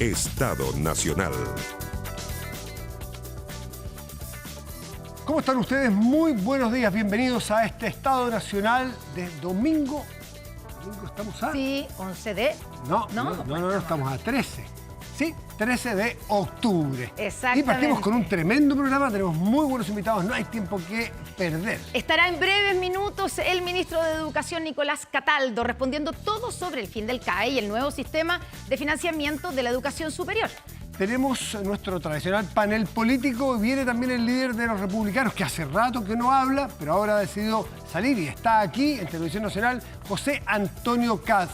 Estado Nacional. ¿Cómo están ustedes? Muy buenos días, bienvenidos a este Estado Nacional de domingo. ¿Domingo estamos a? Sí, 11 de... No, estamos a 13. Sí, 13 de octubre. Exactamente. Y partimos con un tremendo programa, tenemos muy buenos invitados, no hay tiempo que perder. Estará en breves minutos el ministro de Educación, Nicolás Cataldo, respondiendo todo sobre el fin del CAE y el nuevo sistema de financiamiento de la educación superior. Tenemos nuestro tradicional panel político y viene también el líder de los republicanos, que hace rato que no habla, pero ahora ha decidido salir y está aquí en Televisión Nacional, José Antonio Kast,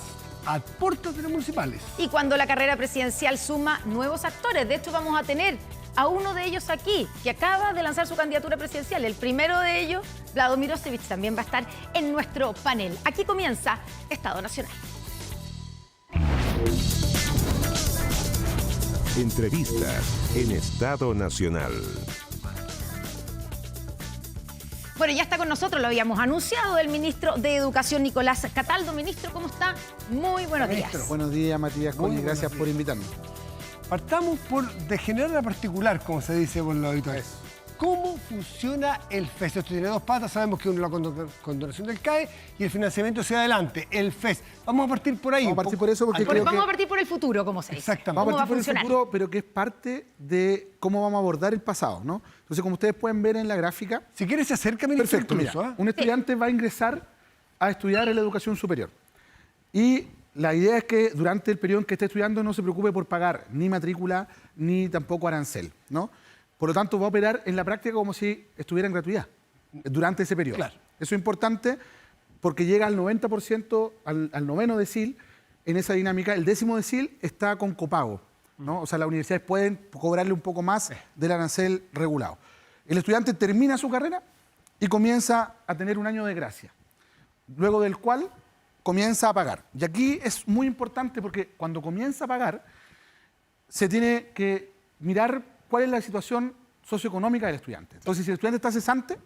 a puertas de las municipales. Y cuando la carrera presidencial suma nuevos actores, de hecho vamos a tener a uno de ellos aquí, que acaba de lanzar su candidatura presidencial. El primero de ellos, Vlado Mirosevic, también va a estar en nuestro panel. Aquí comienza Estado Nacional. Entrevistas en Estado Nacional. Bueno, ya está con nosotros, lo habíamos anunciado, el ministro de Educación, Nicolás Cataldo. Ministro, ¿cómo está? Muy buenos días. Buenos días, Matías Connie, gracias por invitarme. Partamos por de general a particular, como se dice por los auditores. ¿Cómo funciona el FES? Esto tiene dos patas, sabemos que uno es la condonación del CAE y el financiamiento hacia adelante, el FES. Vamos a partir por ahí. Vamos a partir por eso porque creo Vamos que... a partir por el futuro, como se dice. Exactamente. Vamos a partir por el funcionar? futuro, pero que es parte de cómo vamos a abordar el pasado, ¿no? Entonces, como ustedes pueden ver en la gráfica... Si quieres, se acerca, ministro. Perfecto, mira, incluso, un estudiante va a ingresar a estudiar en la educación superior. Y la idea es que durante el periodo en que esté estudiando no se preocupe por pagar ni matrícula ni tampoco arancel, ¿no? Por lo tanto, va a operar en la práctica como si estuviera en gratuidad durante ese periodo. Claro. Eso es importante porque llega al 90%, al noveno decil en esa dinámica. El décimo decil está con copago, ¿no? O sea, las universidades pueden cobrarle un poco más del arancel regulado. El estudiante termina su carrera y comienza a tener un año de gracia, luego del cual comienza a pagar. Y aquí es muy importante porque cuando comienza a pagar, se tiene que mirar cuál es la situación socioeconómica del estudiante. Entonces, si el estudiante está cesante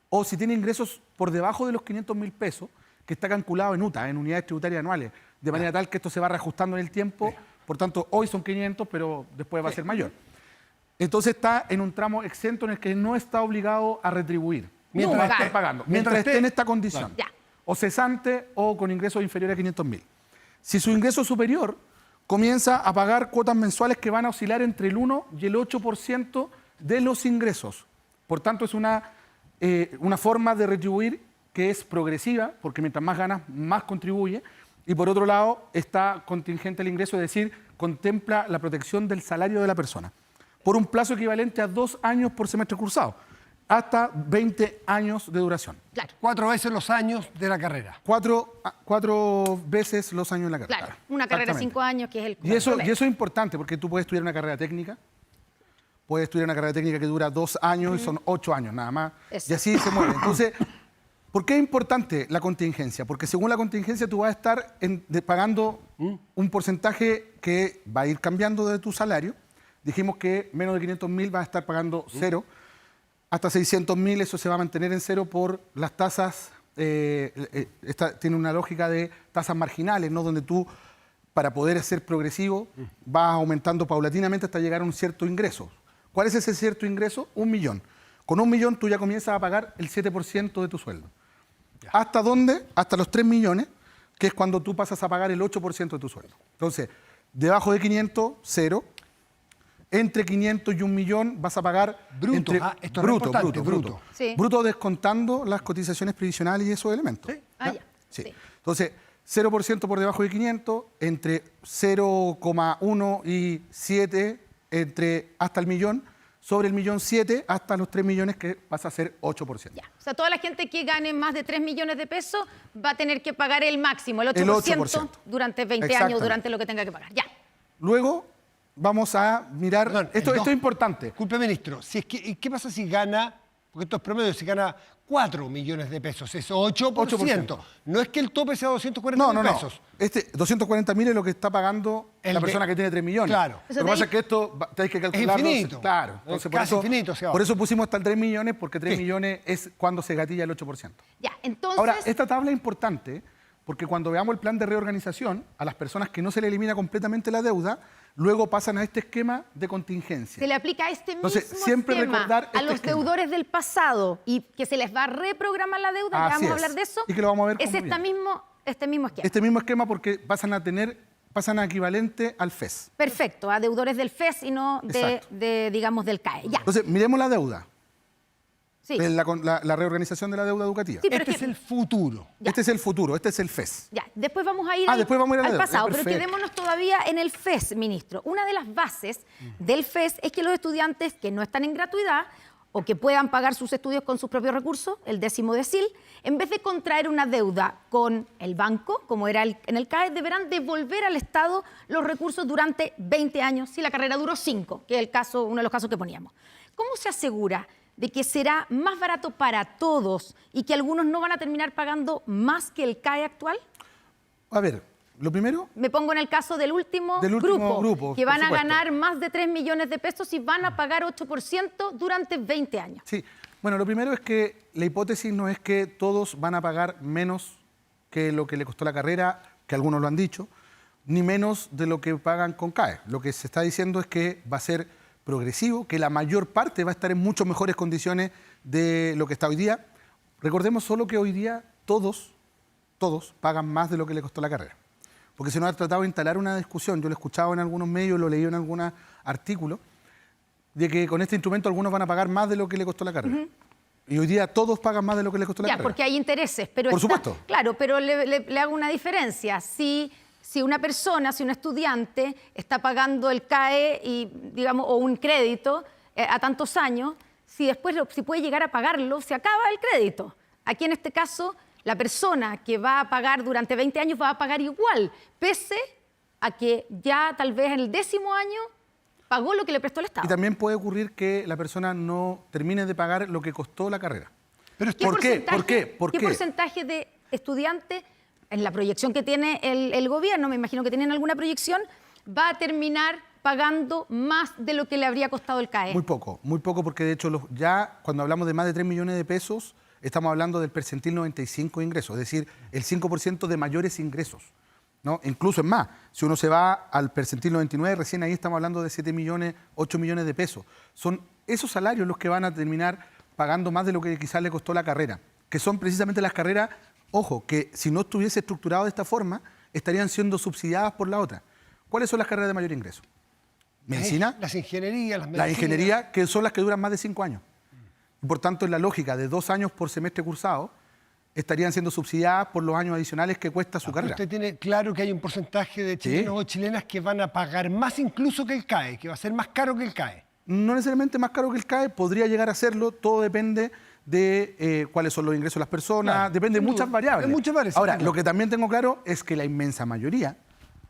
o si tiene ingresos por debajo de los 500.000 pesos, que está calculado en UTA, en unidades tributarias anuales, de manera tal que esto se va reajustando en el tiempo, por tanto, hoy son 500, pero después va a ser mayor. Entonces está en un tramo exento en el que no está obligado a retribuir, mientras esté pagando, mientras esté en esta condición, Claro. o cesante o con ingresos inferiores a 500.000. Si su ingreso es superior, comienza a pagar cuotas mensuales que van a oscilar entre el 1 y el 8% de los ingresos. Por tanto, es una forma de retribuir que es progresiva, porque mientras más ganas, más contribuye. Y por otro lado, está contingente el ingreso, es decir, contempla la protección del salario de la persona, por un plazo equivalente a 2 años por semestre cursado, hasta 20 años de duración. Claro. 4 veces los años de la carrera. 4 veces los años de la carrera. Claro, una carrera de Exactamente. 5 años, que es el... Y eso es importante porque tú puedes estudiar una carrera técnica, puedes estudiar una carrera técnica que dura 2 años y son 8 años nada más. Eso. Y así se mueve. Entonces, ¿por qué es importante la contingencia? Porque según la contingencia tú vas a estar pagando un porcentaje que va a ir cambiando de tu salario. Dijimos que menos de 500.000 vas a estar pagando 0. Hasta 600.000 eso se va a mantener en 0 por las tasas. Tiene una lógica de tasas marginales, ¿no? Donde tú, para poder ser progresivo, vas aumentando paulatinamente hasta llegar a un cierto ingreso. ¿Cuál es ese cierto ingreso? 1 millón. Con 1 millón tú ya comienzas a pagar el 7% de tu sueldo. Ya. ¿Hasta dónde? Hasta los 3 millones, que es cuando tú pasas a pagar el 8% de tu sueldo. Entonces, debajo de 500, 0. Entre 500 y 1 millón vas a pagar... Bruto, esto es importante, bruto. Sí. Bruto descontando las cotizaciones previsionales y esos elementos. Sí. Ah, ya. Sí. Sí. Entonces, 0% por debajo de 500, entre 0,1 y 7, hasta el millón, sobre el 1.700.000 hasta los 3 millones, que pasa a ser 8%. Ya. O sea, toda la gente que gane más de 3 millones de pesos va a tener que pagar el máximo, el 8%, El 8%. durante 20 años, Exactamente. durante lo que tenga que pagar. Ya. Luego vamos a mirar... Perdón, esto es importante. Disculpe, ministro, ¿y qué pasa si gana, porque esto es promedio, si gana 4 millones de pesos? Es 8%. 8%. No es que el tope sea 240.000 pesos. 240.000 es lo que está pagando la persona que tiene 3 millones. Claro. Lo que pasa es que esto tenéis que calcularlo. Es infinito. Claro. Entonces, Casi infinito. por eso pusimos hasta el 3 millones, porque 3 millones es cuando se gatilla el 8%. Ya, entonces... Ahora, esta tabla es importante porque cuando veamos el plan de reorganización, a las personas que no se le elimina completamente la deuda, luego pasan a este esquema de contingencia. Se le aplica este mismo Entonces, siempre esquema recordar a este los esquema. deudores del pasado y que se les va a reprogramar la deuda, Así vamos a es. hablar de eso. Y que lo vamos a ver Es cómo este mismo esquema. Este mismo esquema porque pasan a equivalente al FES. Perfecto, a deudores del FES y no Exacto. digamos, del CAE. Ya. Entonces, miremos la deuda, Sí. la reorganización de la deuda educativa. Sí, pero Este es que- es el futuro. Ya. Este es el futuro, este es el FES. Ya, después vamos a ir, después vamos a ir a la al deuda. pasado, pero Perfecto. quedémonos todavía en el FES, ministro. Una de las bases del FES es que los estudiantes que no están en gratuidad o que puedan pagar sus estudios con sus propios recursos, el 10º decil, en vez de contraer una deuda con el banco, como era en el CAE, deberán devolver al Estado los recursos durante 20 años, si la carrera duró 5, que es el caso, uno de los casos que poníamos. ¿Cómo se asegura de que será más barato para todos y que algunos no van a terminar pagando más que el CAE actual? A ver, lo primero, Me pongo en el caso del último grupo, que por van a supuesto. ganar más de 3 millones de pesos y van a pagar 8% durante 20 años. sí. Bueno, lo primero es que la hipótesis no es que todos van a pagar menos que lo que le costó la carrera, que algunos lo han dicho, ni menos de lo que pagan con CAE. Lo que se está diciendo es que va a ser progresivo, que la mayor parte va a estar en mucho mejores condiciones de lo que está hoy día. Recordemos solo que hoy día todos pagan más de lo que le costó la carrera. Porque se nos ha tratado de instalar una discusión, yo lo he escuchado en algunos medios, lo he leído en algunos artículos, de que con este instrumento algunos van a pagar más de lo que le costó la carrera. Y hoy día todos pagan más de lo que le costó la Ya, carrera. porque hay intereses. Pero Por supuesto. Claro, pero le hago una diferencia. Si una persona, si un estudiante está pagando el CAE o un crédito a tantos años, si puede llegar a pagarlo, se acaba el crédito. Aquí en este caso, la persona que va a pagar durante 20 años va a pagar igual, pese a que ya tal vez en el 10º año pagó lo que le prestó el Estado. Y también puede ocurrir que la persona no termine de pagar lo que costó la carrera. Pero ¿Por qué? ¿Por ¿Qué qué? porcentaje de estudiantes, en la proyección que tiene el gobierno, me imagino que tienen alguna proyección, va a terminar pagando más de lo que le habría costado el CAE? Muy poco, porque de hecho ya cuando hablamos de más de 3 millones de pesos, estamos hablando del percentil 95 de ingresos, es decir, el 5% de mayores ingresos, ¿no? Incluso es más, si uno se va al percentil 99, recién ahí estamos hablando de 7 millones, 8 millones de pesos. Son esos salarios los que van a terminar pagando más de lo que quizás le costó la carrera, que son precisamente las carreras, ojo, que si no estuviese estructurado de esta forma, estarían siendo subsidiadas por la otra. ¿Cuáles son las carreras de mayor ingreso? Medicina, Las ingenierías, las la medicinas. ingeniería, que son las que duran más de 5 años. Y por tanto, en la lógica de 2 años por semestre cursado, estarían siendo subsidiadas por los años adicionales que cuesta su carrera. Usted tiene claro que hay un porcentaje de chilenos o chilenas que van a pagar más incluso que el CAE, que va a ser más caro que el CAE. No necesariamente más caro que el CAE, podría llegar a serlo, todo depende de cuáles son los ingresos de las personas, Claro, depende de sin muchas duda, variables. de muchas variables, Ahora, claro. lo que también tengo claro es que la inmensa mayoría,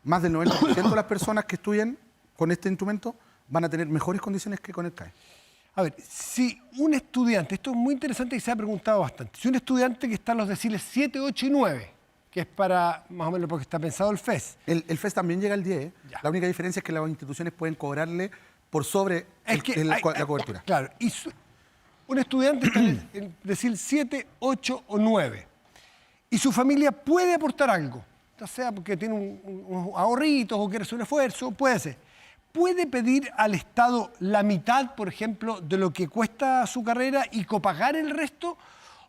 más del 90% de las personas que estudian con este instrumento, van a tener mejores condiciones que con el CAE. A ver, si un estudiante, esto es muy interesante y se ha preguntado bastante, si un estudiante que está en los deciles 7, 8 y 9, que es para más o menos porque está pensado el FES, El FES también llega al 10. ¿eh? Ya. La única diferencia es que las instituciones pueden cobrarle por sobre la cobertura. Claro, y un estudiante está en el decil 7, 8 o 9 y su familia puede aportar algo, ya sea porque tiene unos ahorritos o quiere hacer un esfuerzo, puede ser. ¿Puede pedir al Estado la mitad, por ejemplo, de lo que cuesta su carrera y copagar el resto?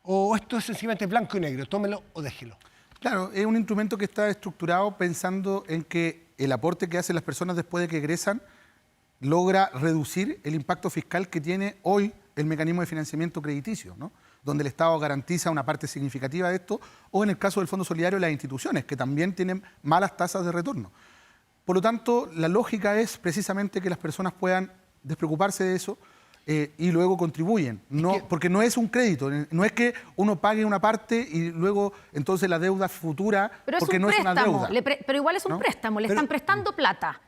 ¿O esto es sencillamente blanco y negro? Tómelo o déjelo. Claro, es un instrumento que está estructurado pensando en que el aporte que hacen las personas después de que egresan logra reducir el impacto fiscal que tiene hoy el mecanismo de financiamiento crediticio, ¿no? Donde el Estado garantiza una parte significativa de esto, o en el caso del Fondo Solidario, las instituciones, que también tienen malas tasas de retorno. Por lo tanto, la lógica es precisamente que las personas puedan despreocuparse de eso y luego contribuyen. Porque no es un crédito, no es que uno pague una parte y luego entonces la deuda futura, Pero porque es un no es una préstamo, deuda. pero igual es un ¿no? préstamo, le están prestando plata.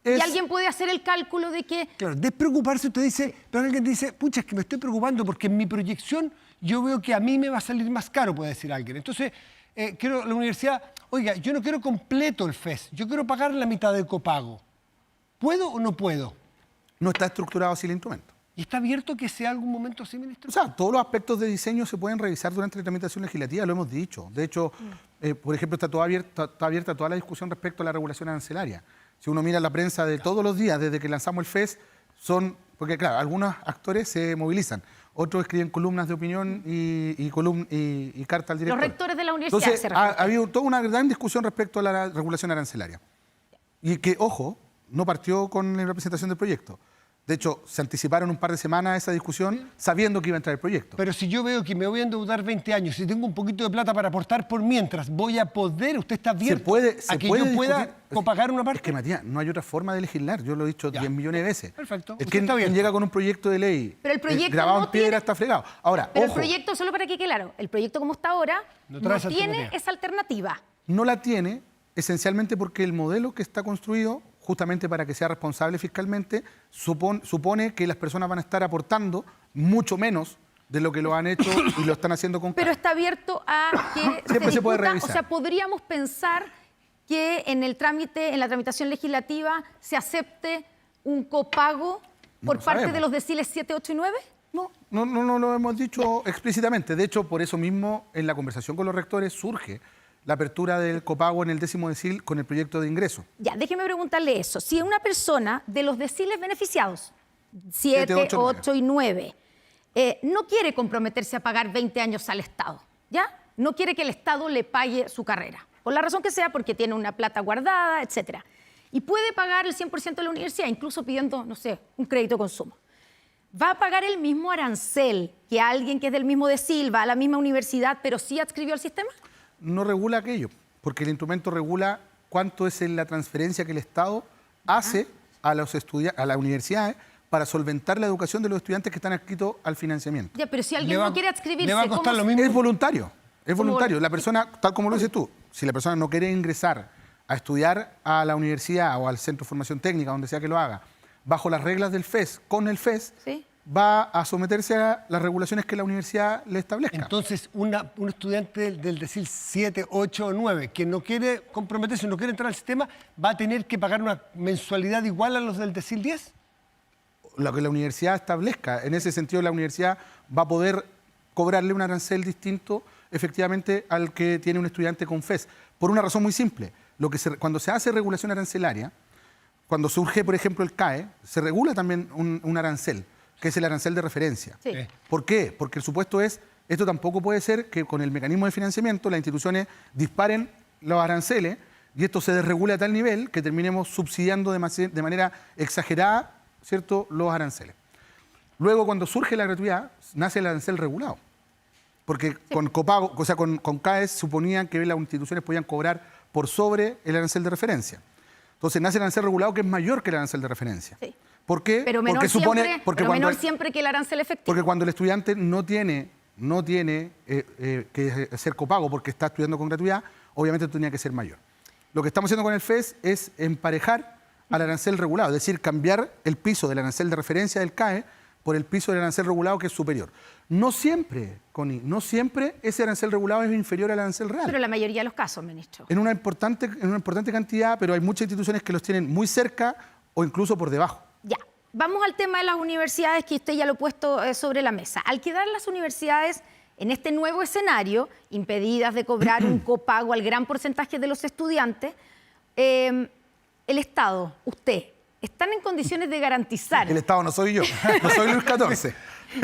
Y alguien puede hacer el cálculo de que... Claro, despreocuparse, usted dice, pero alguien dice, pucha, es que me estoy preocupando porque en mi proyección yo veo que a mí me va a salir más caro, puede decir alguien. Entonces, quiero la universidad, oiga, yo no quiero completo el FES, yo quiero pagar la mitad del copago. ¿Puedo o no puedo? No está estructurado así el instrumento. ¿Y está abierto que sea algún momento así, ministro? O sea, todos los aspectos de diseño se pueden revisar durante la tramitación legislativa, lo hemos dicho. De hecho, por ejemplo, está abierta toda la discusión respecto a la regulación arancelaria. Si uno mira la prensa de todos los días, desde que lanzamos el FES, porque claro, algunos actores se movilizan, otros escriben columnas de opinión y carta al director. Los rectores de la universidad. Entonces, ha habido toda una gran discusión respecto a la regulación arancelaria. Y que, ojo, no partió con la presentación del proyecto. De hecho, se anticiparon un par de semanas a esa discusión sabiendo que iba a entrar el proyecto. Pero si yo veo que me voy a endeudar 20 años y tengo un poquito de plata para aportar por mientras, ¿voy a poder? ¿Usted está abierto a que yo pueda copagar una parte? Es que, Matías, no hay otra forma de legislar. Yo lo he dicho 10 millones de veces. Perfecto. Es que quien llega con un proyecto de ley pero el proyecto grabado no en piedra tiene... está fregado. Ahora, pero ojo, el proyecto, solo para que quede claro, el proyecto como está ahora no tiene esa alternativa. no la tiene esencialmente porque el modelo que está construido, justamente para que sea responsable fiscalmente, supone que las personas van a estar aportando mucho menos de lo que lo han hecho y lo están haciendo con Pero está abierto a que siempre se puede revisar. O sea, podríamos pensar que en el trámite, en la tramitación legislativa, se acepte un copago por parte de los deciles 7, 8 y 9. No lo hemos dicho explícitamente. De hecho, por eso mismo, en la conversación con los rectores surge la apertura del copago en el 10º decil con el proyecto de ingreso. Ya, déjeme preguntarle eso. Si una persona de los deciles beneficiados, 7, 8 y 9, no quiere comprometerse a pagar 20 años al Estado, ¿ya? No quiere que el Estado le pague su carrera, por la razón que sea, porque tiene una plata guardada, etcétera. Y puede pagar el 100% de la universidad, incluso pidiendo, no sé, un crédito de consumo. ¿Va a pagar el mismo arancel que alguien que es del mismo decil, va a la misma universidad, pero sí adscribió al sistema? No regula aquello, porque el instrumento regula cuánto es la transferencia que el Estado hace a las universidades para solventar la educación de los estudiantes que están adscritos al financiamiento. Ya, pero si alguien no quiere adscribirse, ¿le va a costar lo mismo? Es voluntario, es voluntario. La persona, tal como lo dices tú, si la persona no quiere ingresar a estudiar a la universidad o al centro de formación técnica, donde sea que lo haga, bajo las reglas del FES, con el FES, ¿sí?, va a someterse a las regulaciones que la universidad le establezca. Entonces, un estudiante del decil 7, 8 o 9 que no quiere comprometerse, no quiere entrar al sistema, ¿va a tener que pagar una mensualidad igual a los del decil 10? Lo que la universidad establezca. En ese sentido, la universidad va a poder cobrarle un arancel distinto, efectivamente, al que tiene un estudiante con FES. Por una razón muy simple. Cuando se hace regulación arancelaria, cuando surge, por ejemplo, el CAE, se regula también un arancel, que es el arancel de referencia. Sí. ¿Por qué? Porque el supuesto es, esto tampoco puede ser que con el mecanismo de financiamiento las instituciones disparen los aranceles y esto se desregula a tal nivel que terminemos subsidiando de manera exagerada, ¿cierto?, los aranceles. Luego, cuando surge la gratuidad, nace el arancel regulado. Porque con copago, o sea, con CAES suponían que las instituciones podían cobrar por sobre el arancel de referencia. Entonces nace el arancel regulado que es mayor que el arancel de referencia. Sí. ¿Por qué? Pero menor, siempre que el arancel efectivo. Porque cuando el estudiante no tiene que hacer copago porque está estudiando con gratuidad, obviamente tenía que ser mayor. Lo que estamos haciendo con el FES es emparejar al arancel regulado, es decir, cambiar el piso del arancel de referencia del CAE por el piso del arancel regulado que es superior. No siempre, Connie, no siempre ese arancel regulado es inferior al arancel real. Pero la mayoría de los casos, ministro. En una importante cantidad, pero hay muchas instituciones que los tienen muy cerca o incluso por debajo. Ya, vamos al tema de las universidades, que usted ya lo ha puesto sobre la mesa. Al quedar las universidades en este nuevo escenario, impedidas de cobrar un copago al gran porcentaje de los estudiantes, el Estado, usted, ¿están en condiciones de garantizar? El Estado no soy yo, no soy Luis XIV.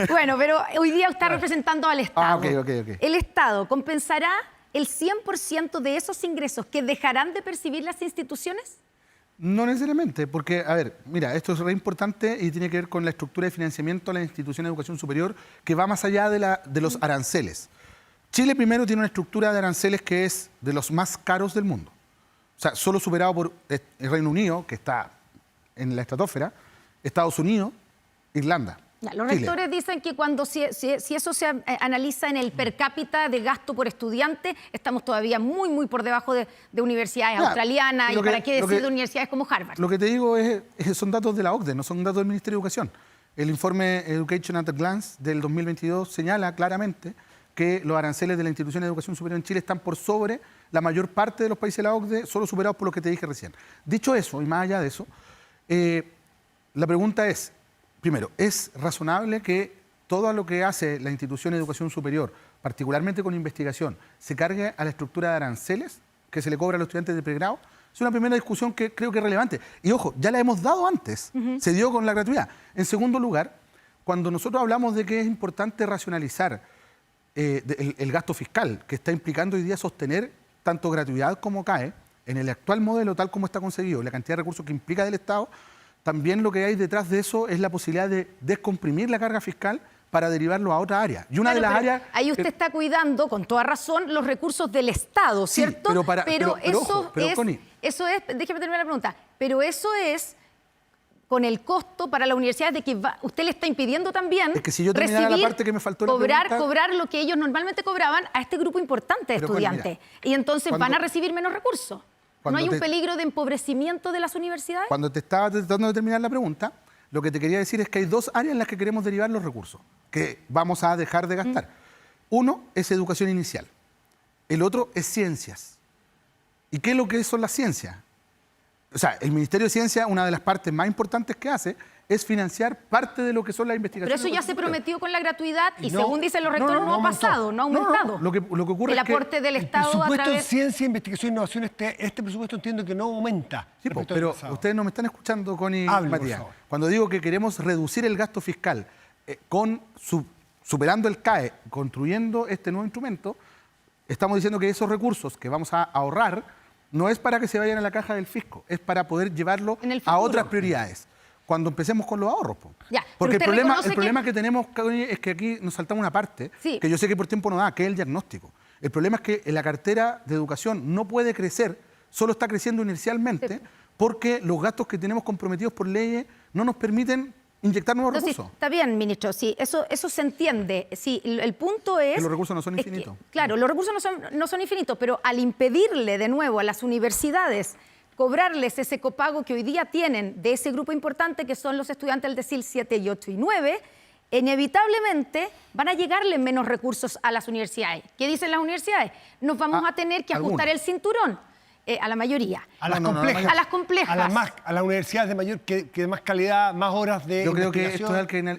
Bueno, pero hoy día está representando al Estado. Ok. ¿El Estado compensará el 100% de esos ingresos que dejarán de percibir las instituciones? No necesariamente, porque, a ver, mira, esto es re importante y tiene que ver con la estructura de financiamiento de las instituciones de educación superior que va más allá de los aranceles. Chile primero tiene una estructura de aranceles que es de los más caros del mundo. O sea, solo superado por el Reino Unido, que está en la estratosfera, Estados Unidos, Irlanda. Ya, los Chile. rectores dicen que si eso se analiza en el per cápita de gasto por estudiante, estamos todavía muy por debajo de universidades australianas y para qué decir de universidades como Harvard. Lo que te digo son datos de la OCDE, no son datos del Ministerio de Educación. El informe Education at a Glance del 2022 señala claramente que los aranceles de la institución de educación superior en Chile están por sobre la mayor parte de los países de la OCDE, solo superados por lo que te dije recién. Dicho eso, y más allá de eso, la pregunta es, primero, ¿es razonable que todo lo que hace la institución de educación superior, particularmente con investigación, se cargue a la estructura de aranceles que se le cobra a los estudiantes de pregrado, es una primera discusión que creo que es relevante. Y ojo, ya la hemos dado antes, se dio con la gratuidad. En segundo lugar, cuando nosotros hablamos de que es importante racionalizar el gasto fiscal, que está implicando hoy día sostener tanto gratuidad como CAE, en el actual modelo tal como está concebido, la cantidad de recursos que implica del Estado, también lo que hay detrás de eso es la posibilidad de descomprimir la carga fiscal para derivarlo a otra área. Y una de las áreas... Ahí usted está cuidando, con toda razón, los recursos del Estado, ¿cierto? Sí, pero Connie, eso es, déjeme terminar la pregunta, pero eso es con el costo para la universidad de que usted le está impidiendo también es que si yo terminara la parte que me faltó cobrar lo que ellos normalmente cobraban a este grupo importante de estudiantes. Y entonces van a recibir menos recursos. ¿No hay un peligro de empobrecimiento de las universidades? Cuando te estaba tratando de terminar la pregunta, lo que te quería decir es que hay dos áreas en las que queremos derivar los recursos, que vamos a dejar de gastar. Uno es educación inicial, el otro es ciencias. ¿Y qué es lo que son las ciencias? O sea, el Ministerio de Ciencia, una de las partes más importantes que hace es financiar parte de lo que son las investigaciones. Pero eso ya se prometió con la gratuidad y según dicen los rectores no ha pasado, no ha aumentado. Lo que ocurre el es que aporte del Estado el presupuesto a través... de ciencia, investigación e innovación, este presupuesto entiendo que no aumenta. Sí, pero ustedes no me están escuchando, Connie y Matías. Cuando digo que queremos reducir el gasto fiscal superando el CAE, construyendo este nuevo instrumento, estamos diciendo que esos recursos que vamos a ahorrar no es para que se vayan a la caja del fisco, es para poder llevarlo a otras prioridades. Cuando empecemos con los ahorros. Ya, porque el problema que tenemos es que aquí nos saltamos una parte, que yo sé que por tiempo no da, que es el diagnóstico. El problema es que en la cartera de educación no puede crecer, solo está creciendo inercialmente, porque los gastos que tenemos comprometidos por leyes no nos permiten inyectar nuevos recursos. Está bien, ministro, sí, eso se entiende. Sí, el punto es... Que los recursos no son infinitos. Claro, los recursos no son infinitos, pero al impedirle de nuevo a las universidades cobrarles ese copago que hoy día tienen de ese grupo importante que son los estudiantes del DECIL 7 y 8 y 9, inevitablemente van a llegarle menos recursos a las universidades. ¿Qué dicen las universidades? Nos vamos a tener que ajustar el cinturón. A la mayoría. A las complejas. A las complejas. A las universidades de mayor, que de más calidad, más horas de Yo creo que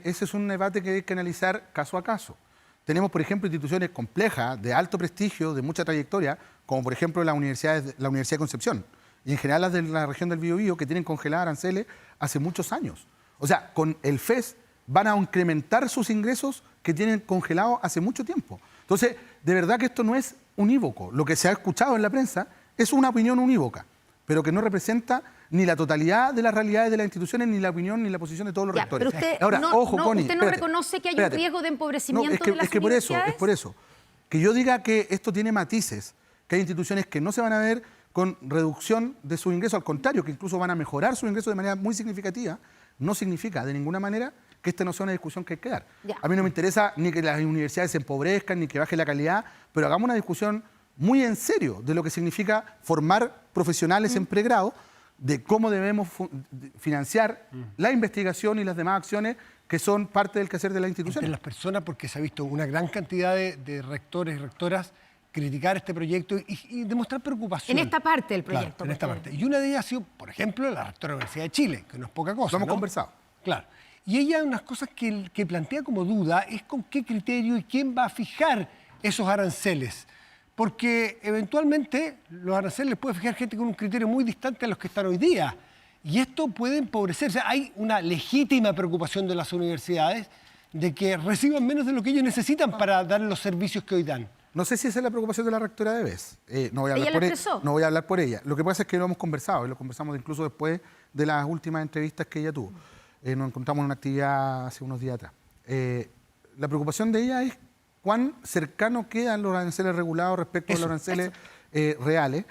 ese es un debate que hay que analizar caso a caso. Tenemos, por ejemplo, instituciones complejas, de alto prestigio, de mucha trayectoria, como por ejemplo la Universidad de Concepción, y en general las de la región del Biobío, que tienen congeladas aranceles hace muchos años. O sea, con el FES van a incrementar sus ingresos que tienen congelados hace mucho tiempo. Entonces, de verdad que esto no es unívoco. Lo que se ha escuchado en la prensa es una opinión unívoca, pero que no representa ni la totalidad de las realidades de las instituciones, ni la opinión, ni la posición de todos los rectores. Pero usted, ahora, ojo, Connie, usted no reconoce que hay un riesgo de empobrecimiento de las universidades. Es por eso. Que yo diga que esto tiene matices, que hay instituciones que no se van a ver con reducción de su ingreso, al contrario, que incluso van a mejorar su ingreso de manera muy significativa, no significa de ninguna manera que esta no sea una discusión que hay que dar. A mí no me interesa ni que las universidades se empobrezcan, ni que baje la calidad, pero hagamos una discusión muy en serio de lo que significa formar profesionales en pregrado, de cómo debemos financiar la investigación y las demás acciones que son parte del quehacer de la institución. Entre las personas, porque se ha visto una gran cantidad de rectores y rectoras criticar este proyecto y demostrar preocupación. En esta parte del proyecto. Claro, en esta parte. Y una de ellas ha sido, por ejemplo, la rectora de la Universidad de Chile, que no es poca cosa. Lo hemos conversado. Claro. Y ella, unas cosas que plantea como duda es con qué criterio y quién va a fijar esos aranceles. Porque eventualmente los aranceles les puede fijar gente con un criterio muy distante a los que están hoy día. Y esto puede empobrecer. O sea, hay una legítima preocupación de las universidades de que reciban menos de lo que ellos necesitan para dar los servicios que hoy dan. No sé si esa es la preocupación de la rectora de BES. No voy a hablar por ella. Lo que pasa es que lo hemos conversado, y lo conversamos incluso después de las últimas entrevistas que ella tuvo. Nos encontramos en una actividad hace unos días atrás. La preocupación de ella es cuán cercano quedan los aranceles regulados respecto a los aranceles reales,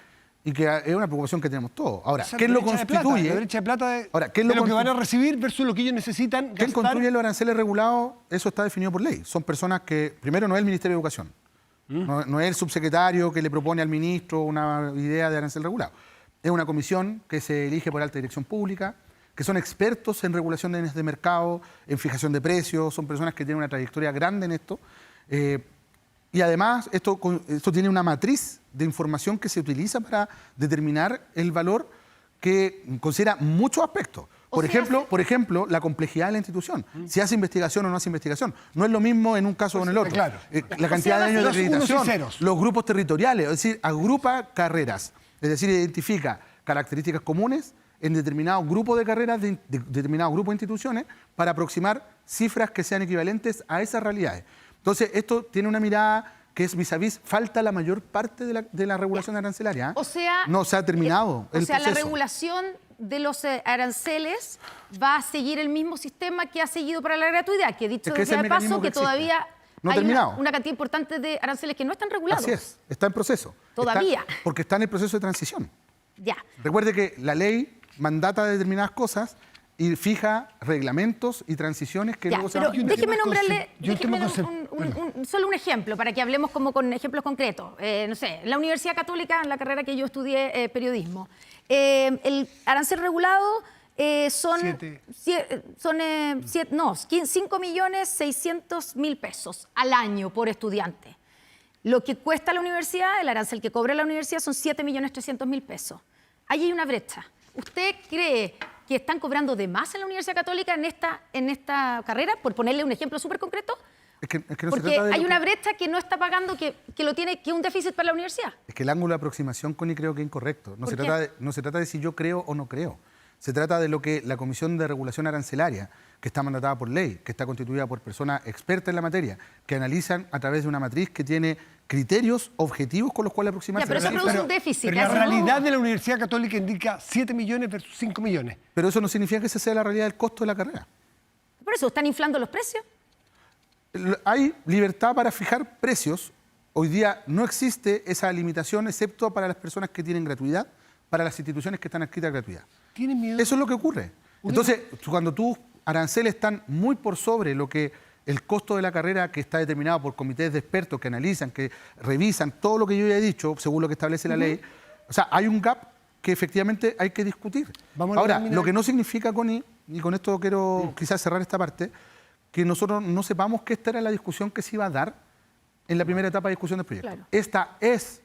y que es una preocupación que tenemos todos. Ahora, ¿quién lo constituye? La brecha de plata de lo que van a recibir versus lo que ellos necesitan gastar. ¿Quién construye los aranceles regulados? Eso está definido por ley. Son personas que, primero, no es el Ministerio de Educación. No es el subsecretario que le propone al ministro una idea de arancel regulado. Es una comisión que se elige por alta dirección pública, que son expertos en regulaciones de mercado, en fijación de precios, son personas que tienen una trayectoria grande en esto. Y además, esto tiene una matriz de información que se utiliza para determinar el valor que considera muchos aspectos. Por ejemplo, la complejidad de la institución. Si hace investigación o no hace investigación. No es lo mismo en un caso o en el otro. claro. La cantidad de años de unos y acreditación, ceros. los grupos territoriales, es decir, agrupa carreras. Es decir, identifica características comunes en determinados grupos de carreras, de determinados grupos de instituciones, para aproximar cifras que sean equivalentes a esas realidades. Entonces, esto tiene una mirada que es vis a vis, falta la mayor parte de la regulación arancelaria. O sea, no se ha terminado el la proceso. regulación de los aranceles va a seguir el mismo sistema que ha seguido para la gratuidad, que dicho Es que ese sea de paso, mecanismo que que existe. todavía No ha hay terminado. una cantidad importante de aranceles que no están regulados. Así es, está en proceso. Todavía. Porque está en el proceso de transición. Ya. Recuerde que la ley mandata determinadas cosas y fija reglamentos y transiciones que Ya, luego se pero van a déjeme nombrarle yo déjeme tengo solo un ejemplo para que hablemos como con ejemplos concretos. No sé, en la Universidad Católica, en la carrera que yo estudié, periodismo, el arancel regulado son Siete. 5.600.000 pesos al año por estudiante. Lo que cuesta la universidad, el arancel que cobra la universidad son 7.300.000 pesos. Ahí hay una brecha. ¿Usted cree que están cobrando de más en la Universidad Católica en esta carrera? Por ponerle un ejemplo súper concreto. Es que no se Porque trata de hay lo una que- brecha que no está pagando, que lo tiene, que es un déficit para la universidad. Es que el ángulo de aproximación, Connie, creo que es incorrecto. No ¿Por se, qué? no se trata de si yo creo o no creo. Se trata de lo que la Comisión de Regulación Arancelaria, que está mandatada por ley, que está constituida por personas expertas en la materia, que analizan a través de una matriz que tiene criterios objetivos con los cuales aproximarse. Ya, pero eso produce un déficit. Pero la eso no- realidad de la Universidad Católica indica 7 millones versus 5 millones. Pero eso no significa que esa sea la realidad del costo de la carrera. Por eso, ¿están inflando los precios? Hay libertad para fijar precios. Hoy día no existe esa limitación, excepto para las personas que tienen gratuidad, para las instituciones que están adscritas a gratuidad. ¿Tienen miedo? Eso es lo que ocurre. Entonces, cuando tus aranceles están muy por sobre lo que el costo de la carrera, que está determinado por comités de expertos que analizan, que revisan todo lo que yo ya he dicho, según lo que establece la ley, o sea, hay un gap que efectivamente hay que discutir. Vamos a Ahora, terminar. lo que no significa, Connie, y con esto quiero quizás cerrar esta parte, que nosotros no sepamos que esta era la discusión que se iba a dar en la primera etapa de discusión del proyecto. Claro. Esta es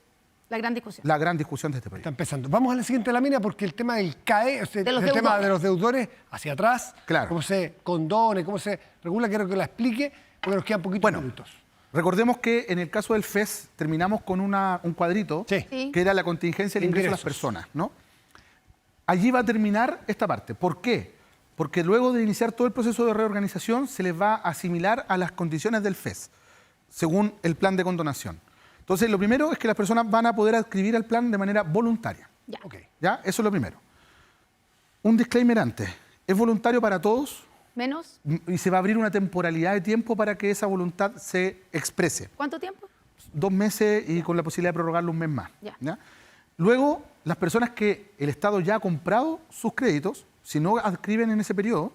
La gran discusión. la gran discusión de este Está proyecto. empezando. Vamos a la siguiente lámina porque el tema del CAE, o sea, De los el tema deudores. de los deudores hacia atrás, Claro. cómo se condone, cómo se regula, quiero que la explique porque nos quedan poquitos Bueno, minutos. recordemos que en el caso del FES terminamos con un cuadrito Sí. Sí. que era la contingencia del ingreso de las Ingresos. personas, ¿no? Allí va a terminar esta parte. ¿Por qué? Porque luego de iniciar todo el proceso de reorganización se les va a asimilar a las condiciones del FES, según el plan de condonación. Entonces, lo primero es que las personas van a poder adscribir al plan de manera voluntaria. Ya. Ok. ¿Ya? Eso es lo primero. Un disclaimer antes. Es voluntario para todos ¿Menos? y se va a abrir una temporalidad de tiempo para que esa voluntad se exprese. ¿Cuánto tiempo? 2 meses y con la posibilidad de prorrogarlo un mes más. Ya. Luego, las personas que el Estado ya ha comprado sus créditos, si no adscriben en ese periodo,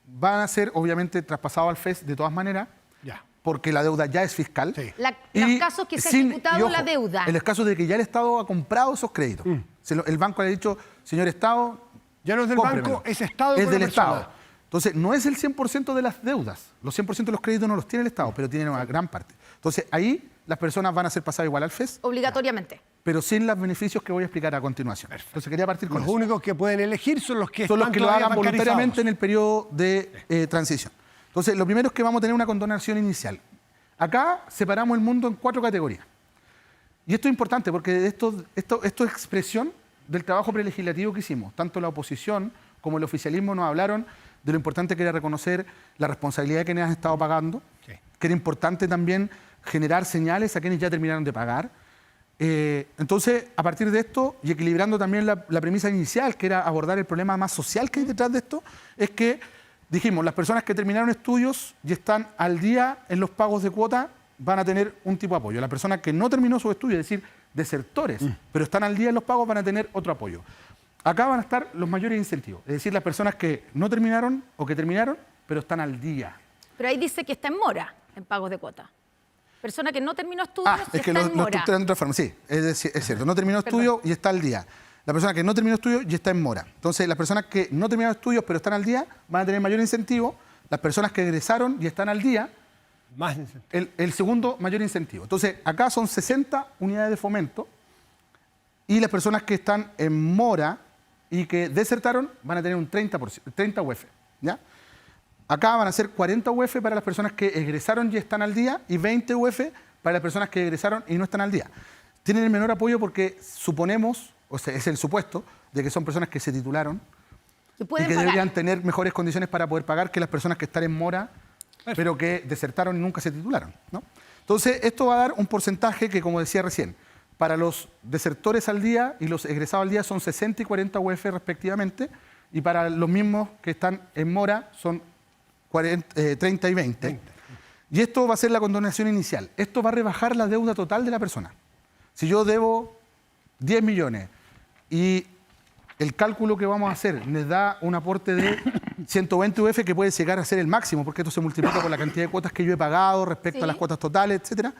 van a ser obviamente traspasados al FES de todas maneras, Ya. porque la deuda ya es fiscal. Sí. Los casos que se ha ejecutado la deuda. En los casos de que ya el Estado ha comprado esos créditos. El banco le ha dicho, señor Estado, Ya no es del cómpremelo. banco, es Estado Es con del la persona. Estado. Entonces, no es el 100% de las deudas. Los 100% de los créditos no los tiene el Estado, pero tienen una gran parte. Entonces, ahí las personas van a ser pasadas igual al FES, Obligatoriamente. pero sin los beneficios que voy a explicar a continuación. Entonces, quería partir con Los eso. únicos que pueden elegir son los que Son los están que lo todavía hagan bancarizados. voluntariamente en el periodo de transición. Entonces, lo primero es que vamos a tener una condonación inicial. Acá separamos el mundo en 4 categorías. Y esto es importante porque esto es expresión del trabajo prelegislativo que hicimos. Tanto la oposición como el oficialismo nos hablaron de lo importante que era reconocer la responsabilidad de quienes han estado pagando, Sí. que era importante también generar señales a quienes ya terminaron de pagar. Entonces, a partir de esto, y equilibrando también la premisa inicial, que era abordar el problema más social que hay detrás de esto, es que dijimos, las personas que terminaron estudios y están al día en los pagos de cuota van a tener un tipo de apoyo. La persona que no terminó su estudio, es decir, desertores, pero están al día en los pagos, van a tener otro apoyo. Acá van a estar los mayores incentivos, es decir, las personas que no terminaron o que terminaron, pero están al día. Pero ahí dice que está en mora en pagos de cuota. Persona que no terminó estudios Es que está lo en mora. estructuran de otra forma. Sí, es cierto. No terminó estudio y está al día. La persona que no terminó estudio y está en mora. Entonces, las personas que no terminaron estudios pero están al día van a tener mayor incentivo. Las personas que egresaron y están al día, Más incentivo. el segundo mayor incentivo. Entonces, acá son 60 unidades de fomento y las personas que están en mora y que desertaron van a tener un 30 UF. ¿Ya? Acá van a ser 40 UF para las personas que egresaron y están al día y 20 UF para las personas que egresaron y no están al día. Tienen el menor apoyo porque suponemos, o sea, es el supuesto, de que son personas que se titularon Que y pueden que pagar. deberían tener mejores condiciones para poder pagar que las personas que están en mora, pero que desertaron y nunca se titularon, ¿no? Entonces, esto va a dar un porcentaje que, como decía recién, para los desertores al día y los egresados al día son 60 y 40 UF respectivamente, y para los mismos que están en mora son 30 y 20. Y esto va a ser la condonación inicial. Esto va a rebajar la deuda total de la persona. Si yo debo 10 millones y el cálculo que vamos a hacer les da un aporte de 120 UF que puede llegar a ser el máximo, porque esto se multiplica por la cantidad de cuotas que yo he pagado respecto Sí. a las cuotas totales, etcétera.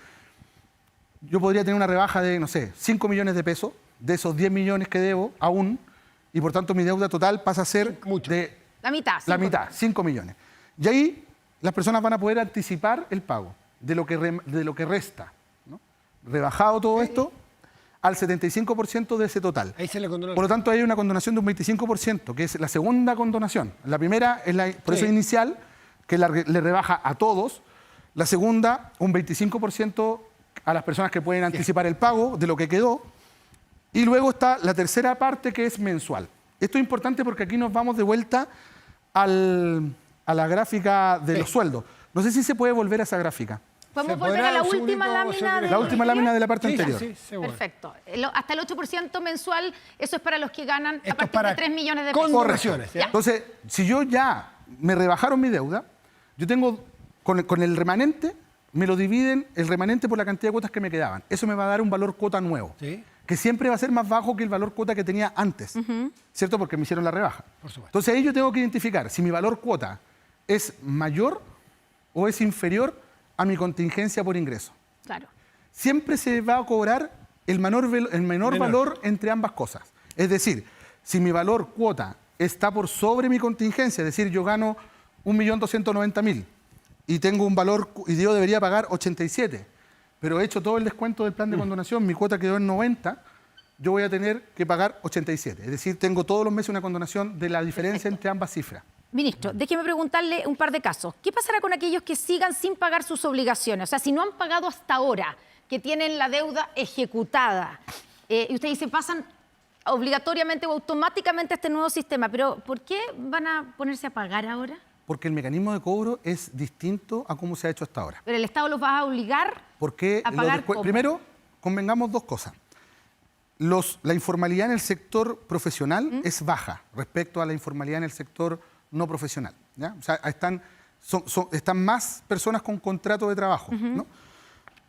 Yo podría tener una rebaja de, no sé, 5 millones de pesos de esos 10 millones que debo aún, y por tanto mi deuda total pasa a ser Mucho. de La mitad. la 5. mitad, 5 millones. Y ahí las personas van a poder anticipar el pago de lo que resta, ¿no? Rebajado todo esto al 75% de ese total. Ahí se le condona. Por lo tanto, hay una condonación de un 25%, que es la segunda condonación. La primera es la por eso inicial, que le rebaja a todos. La segunda, un 25% a las personas que pueden anticipar el pago de lo que quedó. Y luego está la tercera parte, que es mensual. Esto es importante porque aquí nos vamos de vuelta a la gráfica de los sueldos. No sé si se puede volver a esa gráfica. Podemos ¿Se volver podrá a la un última segundito, lámina señor? de La última lámina de la parte Sí, anterior. sí, seguro. Perfecto. Hasta el 8% mensual, eso es para los que ganan Esto a es partir para de 3 millones de pesos. condonaciones, ¿ya? Entonces, si yo ya me rebajaron mi deuda, yo tengo, con el remanente, me lo dividen el remanente por la cantidad de cuotas que me quedaban. Eso me va a dar un valor cuota nuevo, Sí. que siempre va a ser más bajo que el valor cuota que tenía antes, ¿cierto? Porque me hicieron la rebaja. Por supuesto. Entonces ahí yo tengo que identificar si mi valor cuota es mayor o es inferior a mi contingencia por ingreso. Claro. Siempre se va a cobrar el menor valor entre ambas cosas. Es decir, si mi valor cuota está por sobre mi contingencia, es decir, yo gano 1.290.000 y tengo un valor, y yo debería pagar 87, pero he hecho todo el descuento del plan de condonación, mi cuota quedó en 90, yo voy a tener que pagar 87. Es decir, tengo todos los meses una condonación de la diferencia entre ambas cifras. Ministro, déjeme preguntarle un par de casos. ¿Qué pasará con aquellos que sigan sin pagar sus obligaciones? O sea, si no han pagado hasta ahora, que tienen la deuda ejecutada, y usted dice, pasan obligatoriamente o automáticamente a este nuevo sistema, pero ¿por qué van a ponerse a pagar ahora? Porque el mecanismo de cobro es distinto a cómo se ha hecho hasta ahora. ¿Pero el Estado los va a obligar Porque a pagar cómo? primero, convengamos dos cosas. La informalidad en el sector profesional es baja respecto a la informalidad en el sector no profesional, ¿ya? O sea, están más personas con contrato de trabajo, ¿no?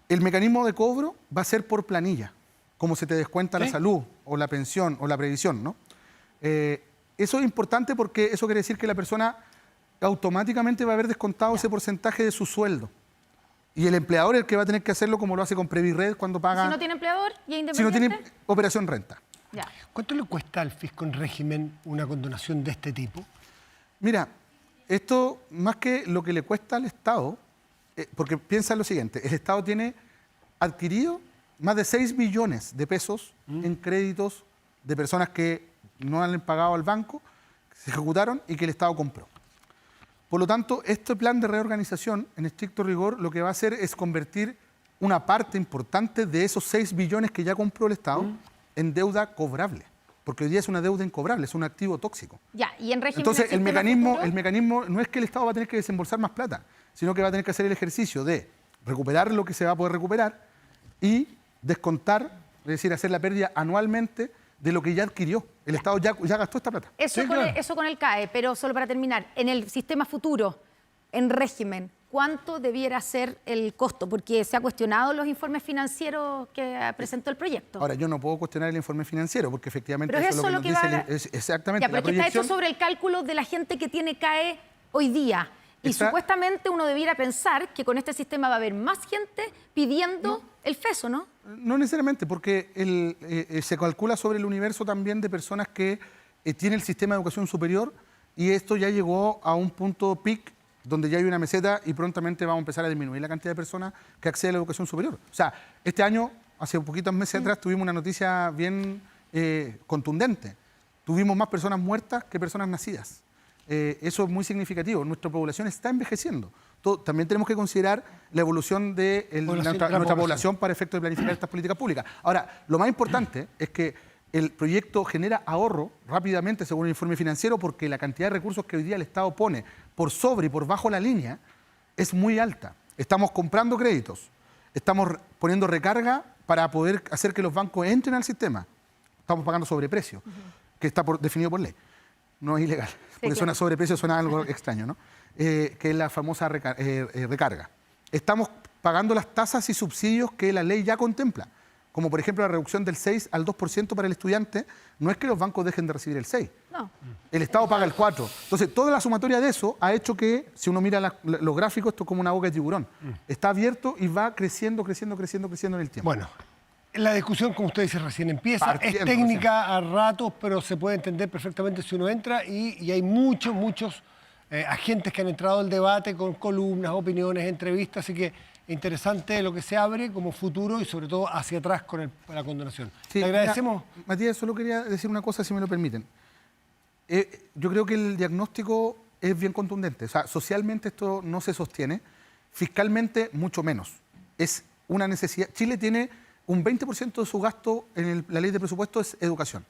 El mecanismo de cobro va a ser por planilla, como se te descuenta la salud o la pensión o la previsión, ¿no? Eso es importante porque eso quiere decir que la persona automáticamente va a haber descontado ese porcentaje de su sueldo. Y el empleador es el que va a tener que hacerlo como lo hace con Previred cuando paga... Si no tiene empleador y es si no independiente. tiene operación renta. Ya. ¿Cuánto le cuesta al fisco en régimen una condonación de este tipo? Mira, esto más que lo que le cuesta al Estado, porque piensa en lo siguiente, el Estado tiene adquirido más de 6 billones de pesos en créditos de personas que no han pagado al banco, que se ejecutaron y que el Estado compró. Por lo tanto, este plan de reorganización, en estricto rigor, lo que va a hacer es convertir una parte importante de esos 6 billones que ya compró el Estado en deuda cobrable. Porque hoy día es una deuda incobrable, es un activo tóxico. Ya, y en régimen Entonces, del el sistema futuro, mecanismo no es que el Estado va a tener que desembolsar más plata, sino que va a tener que hacer el ejercicio de recuperar lo que se va a poder recuperar y descontar, es decir, hacer la pérdida anualmente de lo que ya adquirió. El Estado ya gastó esta plata. Eso, Sí, con claro. eso con el CAE, pero solo para terminar, en el sistema futuro, en régimen, ¿cuánto debiera ser el costo? Porque se ha cuestionado los informes financieros que presentó el proyecto. Ahora, yo no puedo cuestionar el informe financiero porque efectivamente Pero eso es lo que nos va dice es exactamente Ya, pero la es que está hecho proyección. sobre el cálculo de la gente que tiene CAE hoy día. Y supuestamente uno debiera pensar que con este sistema va a haber más gente pidiendo el FESO, ¿no? No necesariamente, porque se calcula sobre el universo también de personas que tiene el sistema de educación superior y esto ya llegó a un punto peak donde ya hay una meseta y prontamente vamos a empezar a disminuir la cantidad de personas que acceden a la educación superior. O sea, este año, hace poquitos meses atrás, tuvimos una noticia bien contundente. tuvimos más personas muertas que personas nacidas. Eso es muy significativo. Nuestra población está envejeciendo. También tenemos que considerar la evolución de nuestra población para efectos de planificar estas políticas públicas. Ahora, lo más importante es que el proyecto genera ahorro rápidamente, según el informe financiero, porque la cantidad de recursos que hoy día el Estado pone por sobre y por bajo la línea es muy alta. Estamos comprando créditos, estamos poniendo recarga para poder hacer que los bancos entren al sistema. Estamos pagando sobreprecio, que está definido por ley. No es ilegal, porque suena sobreprecio, suena algo extraño, ¿no? Que es la famosa recarga. Estamos pagando las tasas y subsidios que la ley ya contempla, como por ejemplo la reducción del 6 al 2% para el estudiante. No es que los bancos dejen de recibir el 6. No. El Estado paga el 4. Entonces, toda la sumatoria de eso ha hecho que, si uno mira los gráficos, esto es como una boca de tiburón. Está abierto y va creciendo en el tiempo. Bueno, la discusión, como usted dice, recién empieza. Partiendo, es técnica a ratos, pero se puede entender perfectamente si uno entra y hay muchos agentes que han entrado al debate con columnas, opiniones, entrevistas, así que interesante lo que se abre como futuro y sobre todo hacia atrás con la condonación. Sí, Le agradecemos. mira, Matías, solo quería decir una cosa, si me lo permiten. Yo creo que el diagnóstico es bien contundente. O sea, socialmente esto no se sostiene, fiscalmente mucho menos. Es una necesidad. Chile tiene un 20% de su gasto en la ley de presupuesto es educación,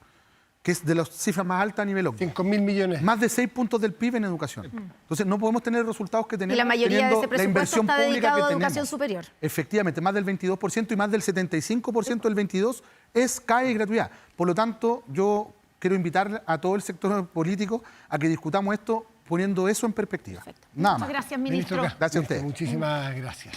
que es de las cifras más altas a nivel OCDE. 5.000 millones. Más de 6 puntos del PIB en educación. Entonces no podemos tener los resultados que tenemos Y la mayoría de teniendo ese la presupuesto inversión está pública dedicado que a tenemos. educación superior. Efectivamente, más del 22% y más del 75% del 22% es CAE y gratuidad. Por lo tanto, yo quiero invitar a todo el sector político a que discutamos esto poniendo eso en perspectiva. Perfecto. Nada Muchas más. gracias, ministro. Gracias a usted. Muchísimas gracias.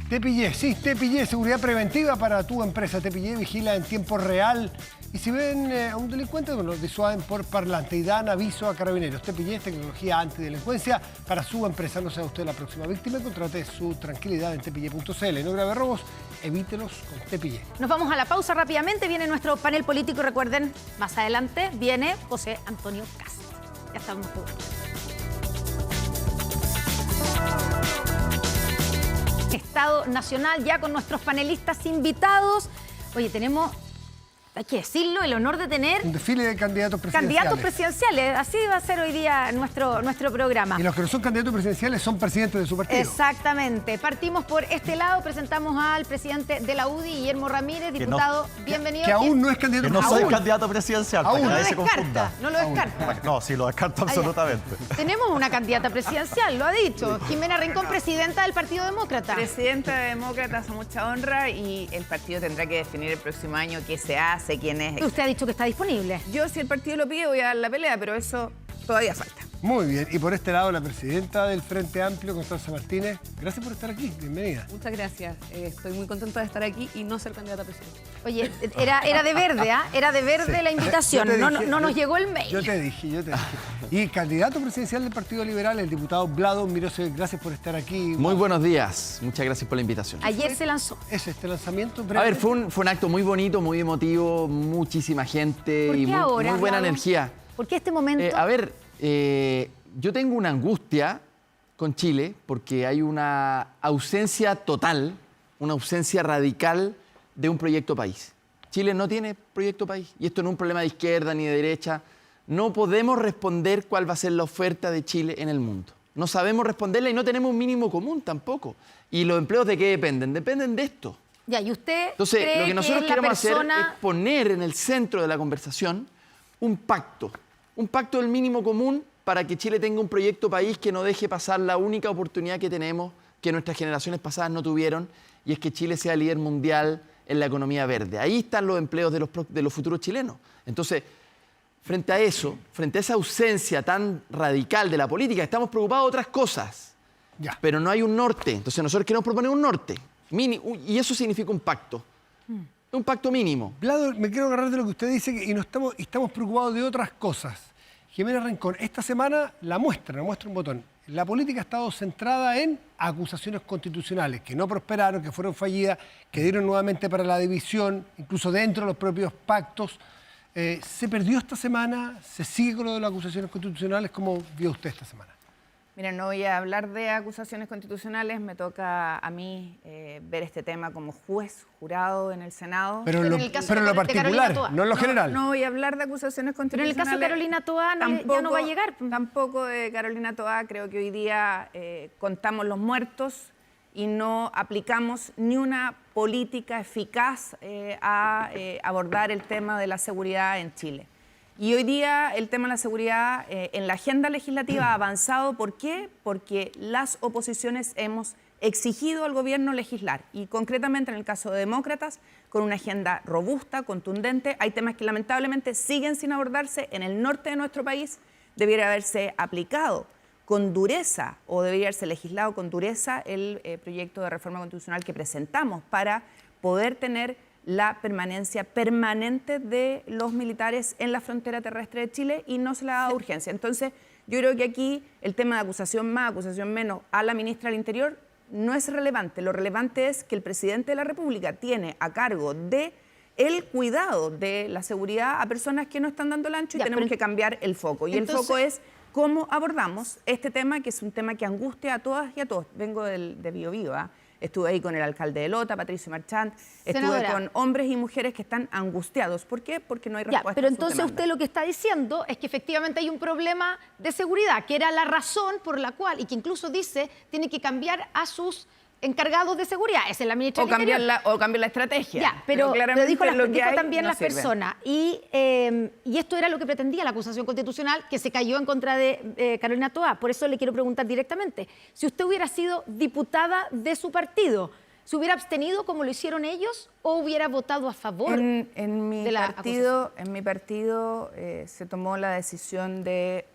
Te pillé, sí, te pillé, seguridad preventiva para tu empresa. Te pillé, vigila en tiempo real. Y si ven a un delincuente, bueno, disuaden por parlante y dan aviso a Carabineros. Te pillé, tecnología antidelincuencia para su empresa. No sea usted la próxima víctima y contrate su tranquilidad en tepillé.cl. No grave robos, evítelos con Tepillé. Nos vamos a la pausa rápidamente. Viene nuestro panel político. Recuerden, más adelante viene José Antonio Kast. Ya estamos de vuelta. Estado Nacional, ya con nuestros panelistas invitados. Oye, tenemos, hay que decirlo, el honor de tener Un desfile de candidatos presidenciales. candidatos presidenciales. Así va a ser hoy día nuestro programa. Y los que no son candidatos presidenciales son presidentes de su partido. Exactamente. Partimos por este lado. Presentamos al presidente de la UDI, Guillermo Ramírez, diputado. Bienvenido. Que aún no es candidato Que no soy presidencial. candidato presidencial, Aún. para que No lo nadie se descarta, confunda. no lo descarta. No, sí, lo descarto absolutamente. Tenemos una candidata presidencial, lo ha dicho. Jimena Rincón, presidenta del Partido Demócrata. Presidenta de Demócratas, a mucha honra, y el partido tendrá que definir el próximo año qué se hace, quién es. Usted ha dicho que está disponible. Yo, si el partido lo pide, voy a dar la pelea, pero eso todavía falta. Muy bien. Y por este lado, la presidenta del Frente Amplio, Constanza Martínez. Gracias por estar aquí. Bienvenida. Muchas gracias. Estoy muy contenta de estar aquí y no ser candidata a presidente. Oye, era de verde, ¿ah? Era de verde Sí. la invitación. Yo te No, dije, no nos llegó el mail. Yo te dije. Y el candidato presidencial del Partido Liberal, el diputado Vlado Mirosevic. Gracias por estar aquí. Muy buenos días, muchas gracias por la invitación. Ayer se lanzó. ¿Es este lanzamiento? A ver, fue un acto muy bonito, muy emotivo, muchísima gente ¿Por y qué muy, ahora, muy buena Vlado? energía. ¿Por qué este momento? A ver, yo tengo una angustia con Chile porque hay una ausencia total, una ausencia radical de un proyecto país. Chile no tiene proyecto país y esto no es un problema de izquierda ni de derecha. No podemos responder cuál va a ser la oferta de Chile en el mundo. No sabemos responderla y no tenemos un mínimo común tampoco. ¿Y los empleos de qué dependen? Dependen de esto. Ya, ¿y usted Entonces, cree lo que nosotros es la queremos persona... hacer es poner en el centro de la conversación un pacto del mínimo común para que Chile tenga un proyecto país que no deje pasar la única oportunidad que tenemos, que nuestras generaciones pasadas no tuvieron, y es que Chile sea líder mundial en la economía verde. Ahí están los empleos de los futuros chilenos. Entonces, frente a eso, frente a esa ausencia tan radical de la política, estamos preocupados de otras cosas, Ya. pero no hay un norte. Entonces nosotros queremos proponer un norte, y eso significa un pacto. Un pacto mínimo. Vlado, me quiero agarrar de lo que usted dice y estamos preocupados de otras cosas. Jimena Rincón, esta semana la muestra un botón. La política ha estado centrada en acusaciones constitucionales que no prosperaron, que fueron fallidas, que dieron nuevamente para la división, incluso dentro de los propios pactos. ¿Se perdió esta semana? ¿Se sigue con lo de las acusaciones constitucionales? ¿Cómo vio usted esta semana? Mira, no voy a hablar de acusaciones constitucionales, me toca a mí ver este tema como juez, jurado en el Senado. Pero Pero en en el caso pero en de lo Carolina particular, Toa. no en lo general. No voy a hablar de acusaciones Pero en constitucionales. el caso de Carolina Toa ya no va a llegar. Tampoco de Carolina Toa. Creo que hoy día contamos los muertos y no aplicamos ni una política eficaz a abordar el tema de la seguridad en Chile. Y hoy día el tema de la seguridad en la agenda legislativa ha avanzado. ¿Por qué? Porque las oposiciones hemos exigido al gobierno legislar. Y concretamente en el caso de demócratas, con una agenda robusta, contundente. Hay temas que lamentablemente siguen sin abordarse. En el norte de nuestro país debiera haberse aplicado con dureza o debería haberse legislado con dureza el proyecto de reforma constitucional que presentamos para poder tener la permanencia permanente de los militares en la frontera terrestre de Chile y no se le ha dado urgencia. Entonces, yo creo que aquí el tema de acusación más, acusación menos a la ministra del Interior no es relevante. Lo relevante es que el presidente de la República tiene a cargo de el cuidado de la seguridad a personas que no están dando el ancho y tenemos que cambiar el foco. Y Entonces, el foco es cómo abordamos este tema, que es un tema que angustia a todas y a todos. Vengo de Biobío, ¿eh? Estuve ahí con el alcalde de Lota, Patricio Marchant, estuve Senadora, con hombres y mujeres que están angustiados. ¿Por qué? Porque no hay respuesta. Pero a sus entonces demandas. usted lo que está diciendo es que efectivamente hay un problema de seguridad, que era la razón por la cual, y que incluso dice, tiene que cambiar a sus encargados de seguridad. Esa es la ministra del Interior. Cambiar la estrategia. Ya, pero claramente dijo lo que hay también no las sirve. personas. Y esto era lo que pretendía la acusación constitucional que se cayó en contra de Carolina Toa. Por eso le quiero preguntar directamente. Si usted hubiera sido diputada de su partido, ¿se hubiera abstenido como lo hicieron ellos o hubiera votado a favor En mi de la partido se tomó la decisión de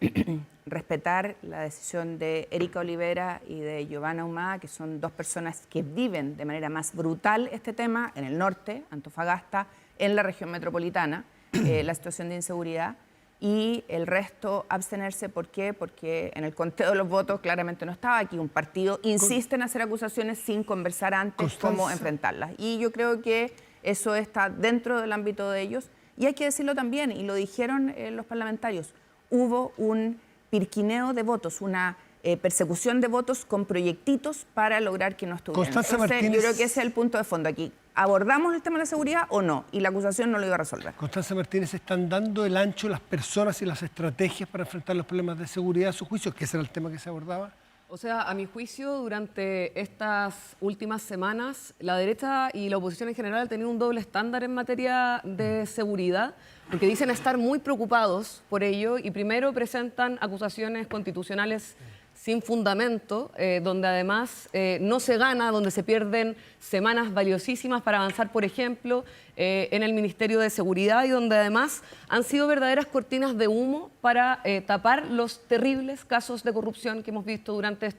respetar la decisión de Erika Olivera y de Giovanna Humada, que son dos personas que viven de manera más brutal este tema en el norte, Antofagasta, en la región metropolitana, la situación de inseguridad, y el resto abstenerse. ¿Por qué? Porque en el conteo de los votos claramente no estaba. Aquí un partido insiste en hacer acusaciones sin conversar antes cómo enfrentarlas. Y yo creo que eso está dentro del ámbito de ellos. Y hay que decirlo también, y lo dijeron los parlamentarios, hubo un pirquineo de votos, una persecución de votos con proyectitos para lograr que no estuvieran. Constanza Entonces, Martínez. yo creo que ese es el punto de fondo aquí. ¿Abordamos el tema de la seguridad o no? Y la acusación no lo iba a resolver. Constanza Martínez, ¿están dando el ancho las personas y las estrategias para enfrentar los problemas de seguridad a su juicio? Que ese era el tema que se abordaba. O sea, a mi juicio, durante estas últimas semanas, la derecha y la oposición en general han tenido un doble estándar en materia de seguridad, porque dicen estar muy preocupados por ello y primero presentan acusaciones constitucionales sin fundamento, donde además no se gana, donde se pierden semanas valiosísimas para avanzar, por ejemplo, en el Ministerio de Seguridad y donde además han sido verdaderas cortinas de humo para tapar los terribles casos de corrupción que hemos visto durante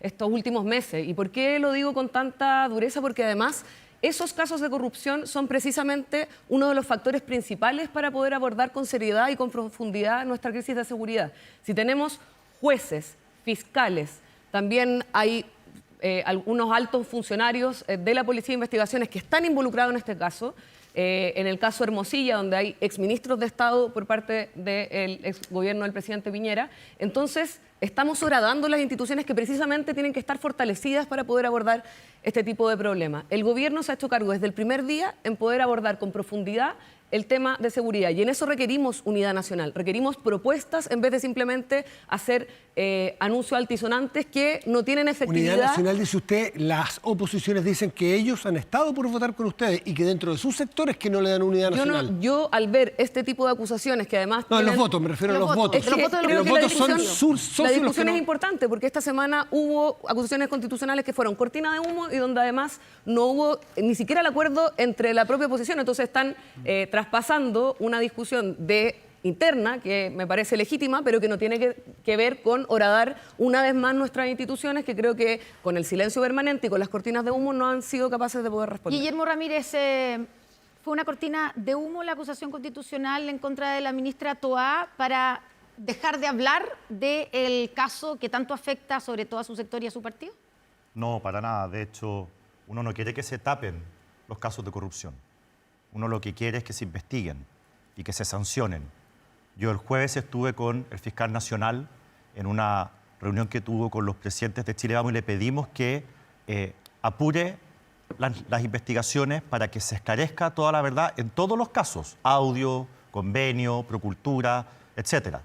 estos últimos meses. ¿Y por qué lo digo con tanta dureza? Porque además esos casos de corrupción son precisamente uno de los factores principales para poder abordar con seriedad y con profundidad nuestra crisis de seguridad. Si tenemos jueces, fiscales, también hay algunos altos funcionarios de la Policía de Investigaciones que están involucrados en este caso. En el caso Hermosilla, donde hay exministros de Estado por parte del exgobierno del presidente Piñera. Entonces, estamos horadando las instituciones que precisamente tienen que estar fortalecidas para poder abordar este tipo de problemas. El gobierno se ha hecho cargo desde el primer día en poder abordar con profundidad el tema de seguridad y en eso requerimos unidad nacional, requerimos propuestas en vez de simplemente hacer anuncios altisonantes que no tienen efectividad. Unidad nacional, dice usted, las oposiciones dicen que ellos han estado por votar con ustedes y que dentro de sus sectores que no le dan unidad nacional. Yo al ver este tipo de acusaciones que además... No, tienen, los votos, me refiero a los votos. Es que Los votos de creo los que la votos son discusión, socios la discusión los que no- es importante porque esta semana hubo acusaciones constitucionales que fueron cortina de humo y donde además no hubo ni siquiera el acuerdo entre la propia oposición. Entonces están traspasando una discusión interna que me parece legítima, pero que no tiene que ver con horadar una vez más nuestras instituciones, que creo que con el silencio permanente y con las cortinas de humo no han sido capaces de poder responder. Guillermo Ramírez, ¿fue una cortina de humo la acusación constitucional en contra de la ministra Toa para dejar de hablar del caso que tanto afecta sobre todo a su sector y a su partido? No, para nada. De hecho, uno no quiere que se tapen los casos de corrupción. Uno lo que quiere es que se investiguen y que se sancionen. Yo el jueves estuve con el fiscal nacional en una reunión que tuvo con los presidentes de Chile Vamos y le pedimos que apure las investigaciones para que se esclarezca toda la verdad en todos los casos, audio, convenio, procultura, etcétera.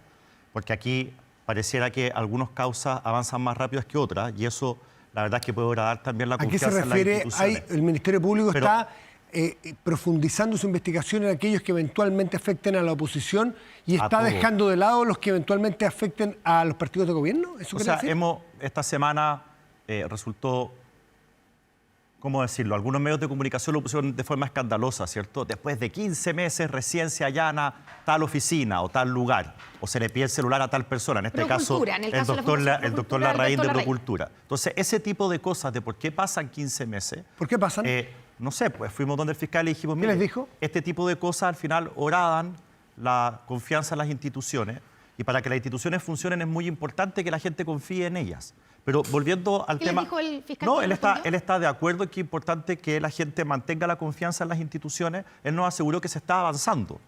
Porque aquí pareciera que algunas causas avanzan más rápido que otras y eso, la verdad es que puede agradar también la ¿A qué confianza se en las refiere? instituciones. El Ministerio Público Pero- está profundizando su investigación en aquellos que eventualmente afecten a la oposición y A está todo. dejando de lado los que eventualmente afecten a los partidos de gobierno. ¿Eso O quiere sea, decir? esta semana resultó, ¿cómo decirlo? Algunos medios de comunicación lo pusieron de forma escandalosa, ¿cierto? Después de 15 meses recién se allana tal oficina o tal lugar, o se le pide el celular a tal persona, en este caso, Procultura, en el caso de la doctor, Fundación el doctor Procultura, Larraín el de doctor Larraín. Procultura. Entonces, ese tipo de cosas de por qué pasan 15 meses... ¿Por qué pasan? no sé, pues fuimos donde el fiscal y dijimos, ¿Qué mire, les dijo? este tipo de cosas al final horadan la confianza en las instituciones y para que las instituciones funcionen es muy importante que la gente confíe en ellas. Pero volviendo al ¿Qué les tema... dijo el fiscal No, que él respondió? está de acuerdo en que es importante que la gente mantenga la confianza en las instituciones. Él nos aseguró que se está avanzando.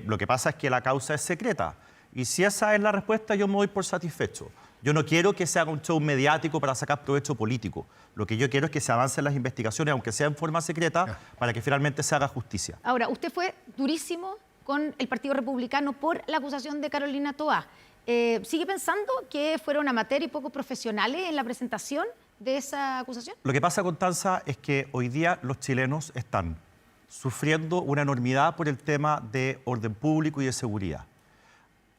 Lo que pasa es que la causa es secreta. Y si esa es la respuesta, yo me doy por satisfecho. Yo no quiero que se haga un show mediático para sacar provecho político. Lo que yo quiero es que se avancen las investigaciones, aunque sea en forma secreta, para que finalmente se haga justicia. Ahora, usted fue durísimo con el Partido Republicano por la acusación de Carolina Toá. ¿Sigue pensando que fueron amateurs y poco profesionales en la presentación de esa acusación? Lo que pasa, Constanza, es que hoy día los chilenos están sufriendo una enormidad por el tema de orden público y de seguridad.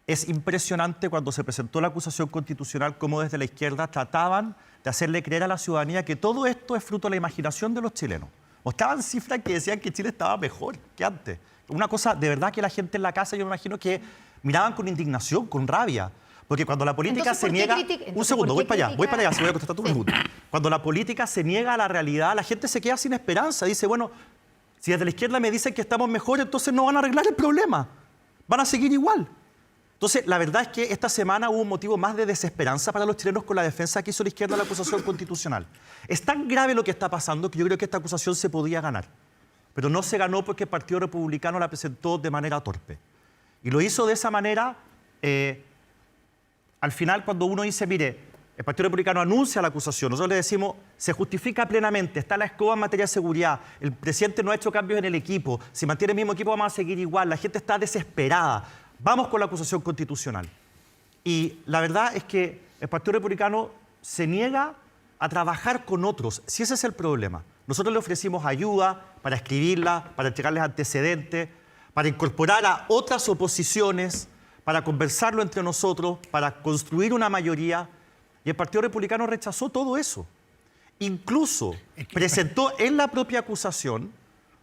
Es impresionante cuando se presentó la acusación constitucional cómo desde la izquierda trataban de hacerle creer a la ciudadanía que todo esto es fruto de la imaginación de los chilenos. Mostraban cifras que decían que Chile estaba mejor que antes. Una cosa, de verdad, que la gente en la casa, yo me imagino que miraban con indignación, con rabia. Porque cuando la política Entonces, se ¿por qué niega... critica- Un entonces, segundo, ¿por voy qué para allá, voy para allá, critica- se voy a contestar tu pregunta. Cuando la política se niega a la realidad, la gente se queda sin esperanza. Dice, bueno, si desde la izquierda me dicen que estamos mejor, entonces no van a arreglar el problema. Van a seguir igual. Entonces, la verdad es que esta semana hubo un motivo más de desesperanza para los chilenos con la defensa que hizo la izquierda de la acusación constitucional. Es tan grave lo que está pasando que yo creo que esta acusación se podía ganar. Pero no se ganó porque el Partido Republicano la presentó de manera torpe. Y lo hizo de esa manera, al final, cuando uno dice, mire, el Partido Republicano anuncia la acusación, nosotros le decimos, se justifica plenamente, está la escoba en materia de seguridad, el presidente no ha hecho cambios en el equipo, si mantiene el mismo equipo vamos a seguir igual, la gente está desesperada, vamos con la acusación constitucional. Y la verdad es que el Partido Republicano se niega a trabajar con otros, si ese es el problema. Nosotros le ofrecimos ayuda para escribirla, para entregarles antecedentes, para incorporar a otras oposiciones, para conversarlo entre nosotros, para construir una mayoría. Y el Partido Republicano rechazó todo eso. Incluso presentó en la propia acusación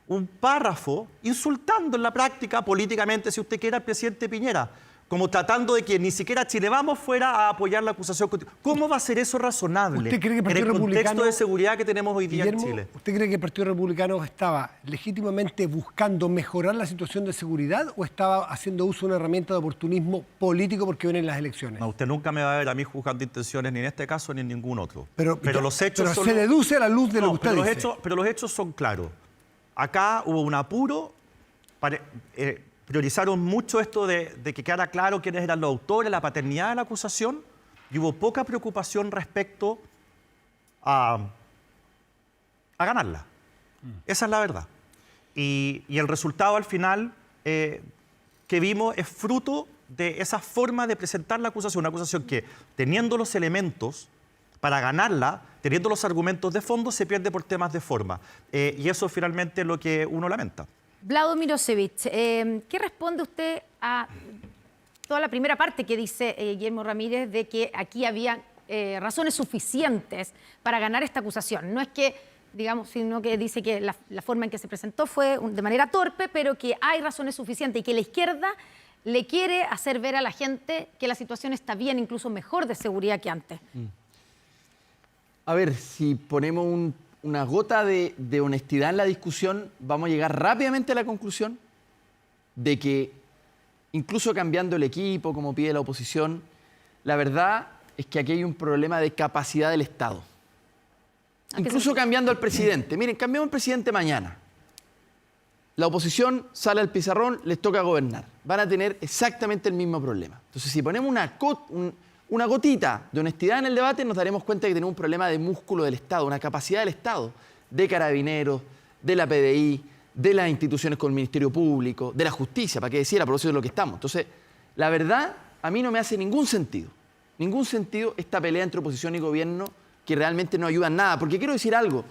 un párrafo insultando en la práctica políticamente, si usted quiere, al presidente Piñera, como tratando de que ni siquiera Chile Vamos fuera a apoyar la acusación. ¿Cómo va a ser eso razonable ¿Usted cree que el en Partido el contexto Republicano, de seguridad que tenemos hoy día Guillermo, en Chile? ¿usted cree que el Partido Republicano estaba legítimamente buscando mejorar la situación de seguridad o estaba haciendo uso de una herramienta de oportunismo político porque vienen las elecciones? No, usted nunca me va a ver a mí juzgando intenciones ni en este caso ni en ningún otro. Pero los hechos pero son se deduce a la luz de lo que usted pero dice. pero los hechos son claros. Acá hubo un apuro, priorizaron mucho esto de que quedara claro quiénes eran los autores, la paternidad de la acusación, y hubo poca preocupación respecto a ganarla. Esa es la verdad. Y el resultado al final que vimos es fruto de esa forma de presentar la acusación, una acusación que, teniendo los elementos para ganarla, teniendo los argumentos de fondo, se pierde por temas de forma. Y eso finalmente es lo que uno lamenta. Vlado Mirosevic, ¿qué responde usted a toda la primera parte que dice Guillermo Ramírez de que aquí había razones suficientes para ganar esta acusación? No es que, digamos, sino que dice que la forma en que se presentó fue de manera torpe, pero que hay razones suficientes y que la izquierda le quiere hacer ver a la gente que la situación está bien, incluso mejor de seguridad que antes. A ver, si ponemos una gota de honestidad en la discusión, vamos a llegar rápidamente a la conclusión de que, incluso cambiando el equipo, como pide la oposición, la verdad es que aquí hay un problema de capacidad del Estado. Incluso cambiando al presidente. Miren, cambiamos al presidente mañana. La oposición sale al pizarrón, les toca gobernar. Van a tener exactamente el mismo problema. Entonces, si ponemos una gotita de honestidad en el debate, nos daremos cuenta de que tenemos un problema de músculo del Estado, una capacidad del Estado, de Carabineros, de la PDI, de las instituciones con el Ministerio Público, de la justicia, para qué decir, a propósito de lo que estamos. Entonces, la verdad, a mí no me hace ningún sentido esta pelea entre oposición y gobierno que realmente no ayuda en nada. Porque quiero decir algo,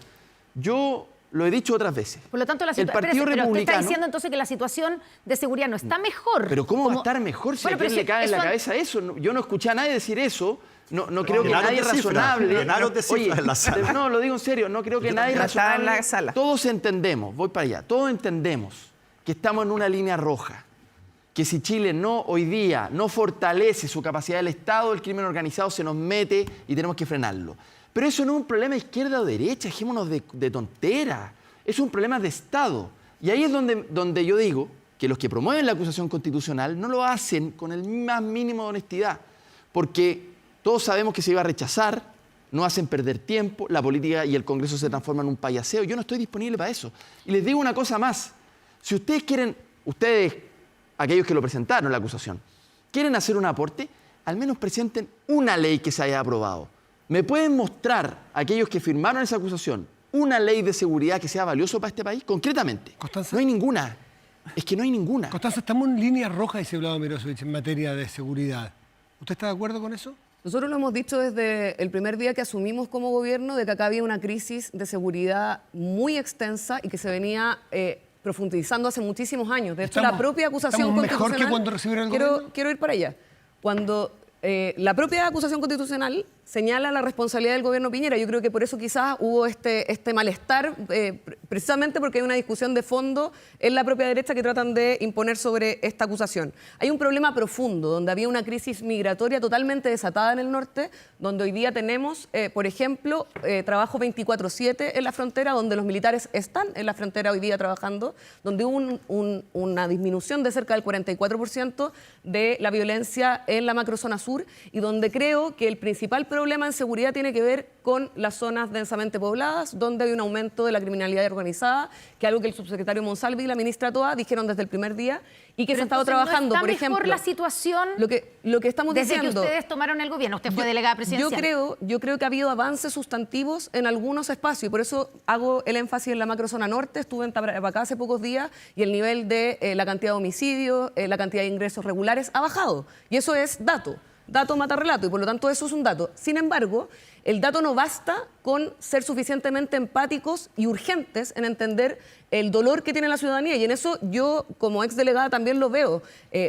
yo lo he dicho otras veces. Por lo tanto, el Partido pero Republicano... usted está diciendo entonces que la situación de seguridad no está mejor. Pero ¿cómo va a estar mejor si Bueno, a quién pero le si cae en la eso- cabeza eso? Yo no escuché a nadie decir eso. No creo que llenaron nadie de cifras, razonable... llenaron de cifras en la sala. No, lo digo en serio. No creo que nadie no estaba en razonable... la sala. Todos entendemos, voy para allá, todos entendemos que estamos en una línea roja. Que si Chile hoy día no fortalece su capacidad del Estado, el crimen organizado se nos mete y tenemos que frenarlo. Pero eso no es un problema de izquierda o derecha, dejémonos de tontera. Es un problema de Estado. Y ahí es donde yo digo que los que promueven la acusación constitucional no lo hacen con el más mínimo de honestidad. Porque todos sabemos que se iba a rechazar, no hacen perder tiempo, la política y el Congreso se transforman en un payaseo. Yo no estoy disponible para eso. Y les digo una cosa más. Si ustedes quieren, aquellos que lo presentaron, la acusación, quieren hacer un aporte, al menos presenten una ley que se haya aprobado. ¿Me pueden mostrar, aquellos que firmaron esa acusación, una ley de seguridad que sea valioso para este país? Concretamente. Constanza. No hay ninguna. Es que no hay ninguna. Constanza, estamos en línea roja, dice Vlado Mirosevic, en materia de seguridad. ¿Usted está de acuerdo con eso? Nosotros lo hemos dicho desde el primer día que asumimos como gobierno de que acá había una crisis de seguridad muy extensa y que se venía profundizando hace muchísimos años. De hecho, la propia acusación ¿estamos mejor constitucional... que cuando recibieron el gobierno? Quiero ir para allá. Cuando la propia acusación constitucional señala la responsabilidad del gobierno Piñera. Yo creo que por eso quizás hubo este malestar, precisamente porque hay una discusión de fondo en la propia derecha que tratan de imponer sobre esta acusación. Hay un problema profundo, donde había una crisis migratoria totalmente desatada en el norte, donde hoy día tenemos, por ejemplo, trabajo 24/7 en la frontera, donde los militares están en la frontera hoy día trabajando, donde hubo una disminución de cerca del 44% de la violencia en la macrozona sur, y donde creo que el principal problema en seguridad tiene que ver con las zonas densamente pobladas, donde hay un aumento de la criminalidad organizada, que es algo que el subsecretario Monsalve y la ministra Toa dijeron desde el primer día y que se ha estado trabajando. ¿No Por está ejemplo, mejor la situación lo que estamos desde diciendo, que ustedes tomaron el gobierno? Usted fue delegada presidencial. yo creo que ha habido avances sustantivos en algunos espacios y por eso hago el énfasis en la macrozona norte. Estuve en Tarapacá hace pocos días y el nivel de la cantidad de homicidios, la cantidad de ingresos regulares ha bajado. Y eso es dato. Dato mata relato y por lo tanto eso es un dato. Sin embargo, el dato no basta con ser suficientemente empáticos y urgentes en entender el dolor que tiene la ciudadanía, y en eso yo como exdelegada también lo veo.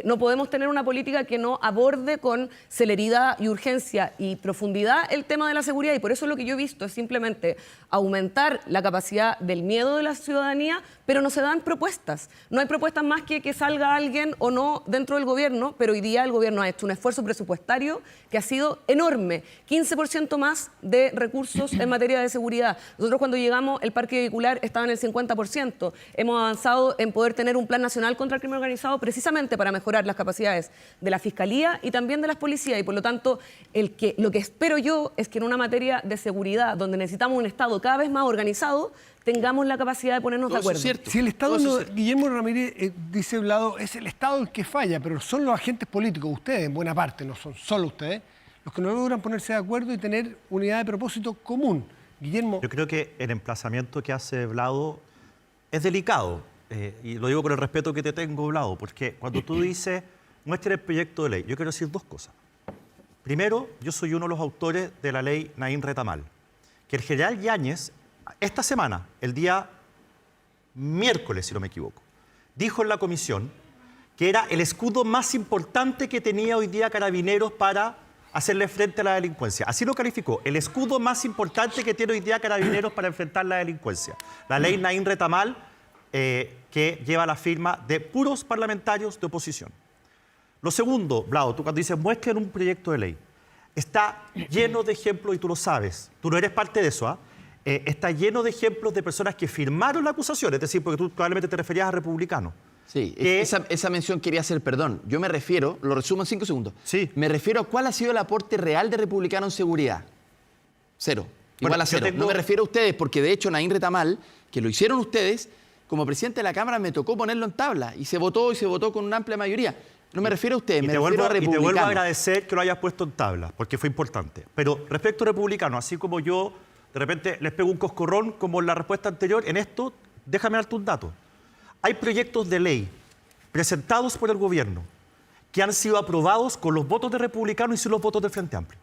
No podemos tener una política que no aborde con celeridad y urgencia y profundidad el tema de la seguridad, y por eso lo que yo he visto es simplemente aumentar la capacidad del miedo de la ciudadanía, pero no se dan propuestas. No hay propuestas más que salga alguien o no dentro del gobierno, pero hoy día el gobierno ha hecho un esfuerzo presupuestario que ha sido enorme, 15% más de recursos en materia de seguridad. Nosotros cuando llegamos el parque vehicular estaba en el 50%. Hemos avanzado en poder tener un plan nacional contra el crimen organizado precisamente para mejorar las capacidades de la Fiscalía y también de las policías, y por lo tanto lo que espero yo es que en una materia de seguridad donde necesitamos un Estado cada vez más organizado tengamos la capacidad de ponernos de acuerdo. Si el Estado, Guillermo Ramírez dice Vlado, es el Estado el que falla, pero son los agentes políticos, ustedes en buena parte, no son solo ustedes, los que no logran ponerse de acuerdo y tener unidad de propósito común. Guillermo. Yo creo que el emplazamiento que hace Vlado es delicado, y lo digo con el respeto que te tengo, Vlado, porque cuando tú dices, muestra el proyecto de ley, yo quiero decir dos cosas. Primero, yo soy uno de los autores de la ley Naín Retamal, que el general Yáñez, esta semana, el día miércoles, si no me equivoco, dijo en la comisión que era el escudo más importante que tenía hoy día Carabineros para hacerle frente a la delincuencia. Así lo calificó, el escudo más importante que tiene hoy día Carabineros para enfrentar la delincuencia. La ley Naín Retamal, que lleva la firma de puros parlamentarios de oposición. Lo segundo, Vlado, tú cuando dices muestren un proyecto de ley, está lleno de ejemplos, y tú lo sabes, tú no eres parte de eso, ¿ah? Está lleno de ejemplos de personas que firmaron la acusación, es decir, porque tú probablemente te referías a republicanos. Sí, esa mención quería hacer, perdón. Yo me refiero, lo resumo en 5 segundos. Sí. Me refiero a cuál ha sido el aporte real de republicano en seguridad. Cero. Igual Bueno, a cero. No me refiero a ustedes, porque de hecho Naín Retamal, que lo hicieron ustedes, como presidente de la Cámara me tocó ponerlo en tabla y se votó con una amplia mayoría. No me refiero a ustedes, Y me te refiero a vuelvo a republicanos. agradecer que lo hayas puesto en tabla, porque fue importante. Pero respecto a republicanos, así como yo de repente les pego un coscorrón como en la respuesta anterior, en esto déjame darte un dato. Hay proyectos de ley presentados por el gobierno que han sido aprobados con los votos de republicanos y sin los votos del Frente Amplio.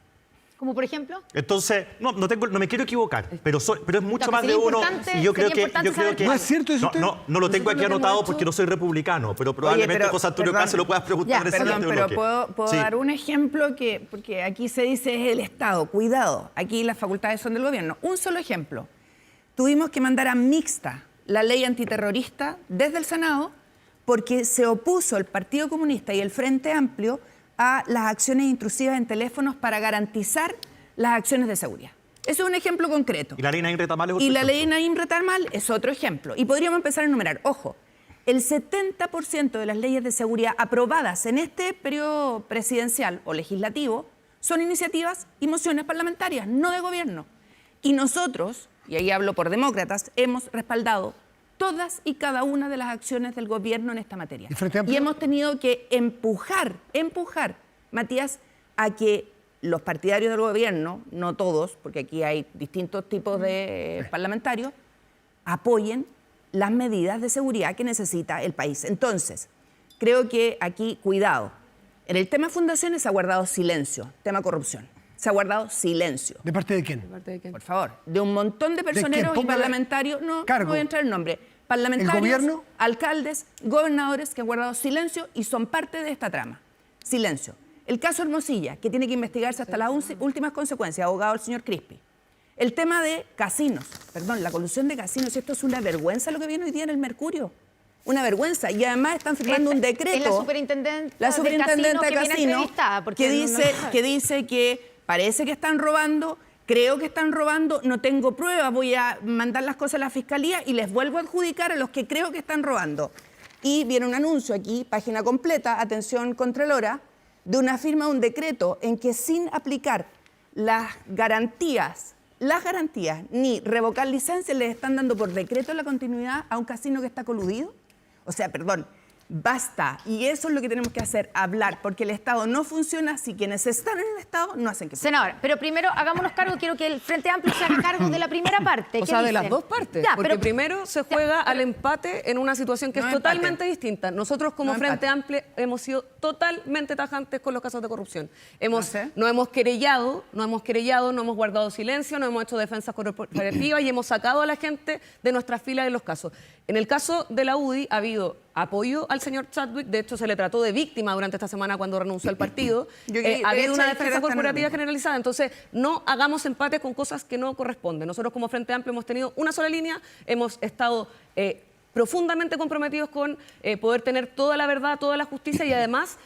Como por ejemplo. Entonces, no me quiero equivocar, pero es mucho No, más sería de uno. importante- Y yo creo sería importante saber que ¿No es cierto eso? no lo tengo aquí anotado porque no soy republicano, pero probablemente pero, José Antonio perdón. Caz se lo puedas preguntar en el Perdón, siguiente pero bloque. puedo Sí. dar un ejemplo porque aquí se dice es el Estado. Cuidado, aquí las facultades son del gobierno. Un solo ejemplo. Tuvimos que mandar a mixta la ley antiterrorista desde el Senado porque se opuso el Partido Comunista y el Frente Amplio a las acciones intrusivas en teléfonos para garantizar las acciones de seguridad. Eso es un ejemplo concreto. Y la ley Naim Retamal es otro Y la ley ejemplo. Naim Retamal es otro ejemplo. Y podríamos empezar a enumerar. Ojo, el 70% de las leyes de seguridad aprobadas en este periodo presidencial o legislativo son iniciativas y mociones parlamentarias, no de gobierno. Y nosotros, y ahí hablo por demócratas, hemos respaldado todas y cada una de las acciones del gobierno en esta materia. ¿Y Frente Amplio? Y hemos tenido que empujar, Matías, a que los partidarios del gobierno, no todos, porque aquí hay distintos tipos de parlamentarios, apoyen las medidas de seguridad que necesita el país. Entonces, creo que aquí, cuidado. En el tema fundaciones se ha guardado silencio, tema corrupción. Se ha guardado silencio. ¿De parte de quién? Por favor, de un montón de personeros y Póngale parlamentarios, no cargo. voy a entrar el nombre, parlamentarios, ¿El gobierno? alcaldes, gobernadores que han guardado silencio y son parte de esta trama. Silencio. El caso Hermosilla, que tiene que investigarse hasta las últimas consecuencias, abogado el señor Crispi. El tema de casinos, perdón, la colusión de casinos, esto es una vergüenza lo que viene hoy día en el Mercurio. Una vergüenza. Y además están firmando un decreto. Es la superintendente La superintendente de viene Casino, entrevistada, porque que no dice, se sabe. que dice que parece que están robando, creo que están robando, no tengo pruebas, voy a mandar las cosas a la fiscalía y les vuelvo a adjudicar a los que creo que están robando. Y viene un anuncio aquí, página completa, atención Contralora, de una firma de un decreto en que sin aplicar las garantías, ni revocar licencias, les están dando por decreto la continuidad a un casino que está coludido. O sea, perdón, basta. Y eso es lo que tenemos que hacer, hablar, porque el Estado no funciona si quienes están en el Estado no hacen que funcione. Senadora, pero primero hagámonos cargo, quiero que el Frente Amplio se haga cargo de la primera parte. O ¿Qué sea, de dicen? las dos partes. Ya, porque pero- primero se juega al empate en una situación que No es empate. totalmente distinta. Nosotros como No Frente empate. Amplio hemos sido totalmente tajantes con los casos de corrupción. No sé. No hemos querellado, no hemos guardado silencio, no hemos hecho defensas corporativas y hemos sacado a la gente de nuestras filas de los casos. En el caso de la UDI ha habido apoyo al señor Chadwick, de hecho se le trató de víctima durante esta semana cuando renunció al partido. Yo que- Ha de habido hecho, una ayer defensa hasta no lo corporativa mismo. generalizada, entonces no hagamos empate con cosas que no corresponden. Nosotros como Frente Amplio hemos tenido una sola línea, hemos estado profundamente comprometidos con poder tener toda la verdad, toda la justicia y además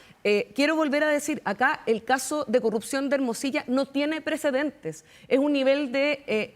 quiero volver a decir, acá el caso de corrupción de Hermosilla no tiene precedentes. Es un nivel de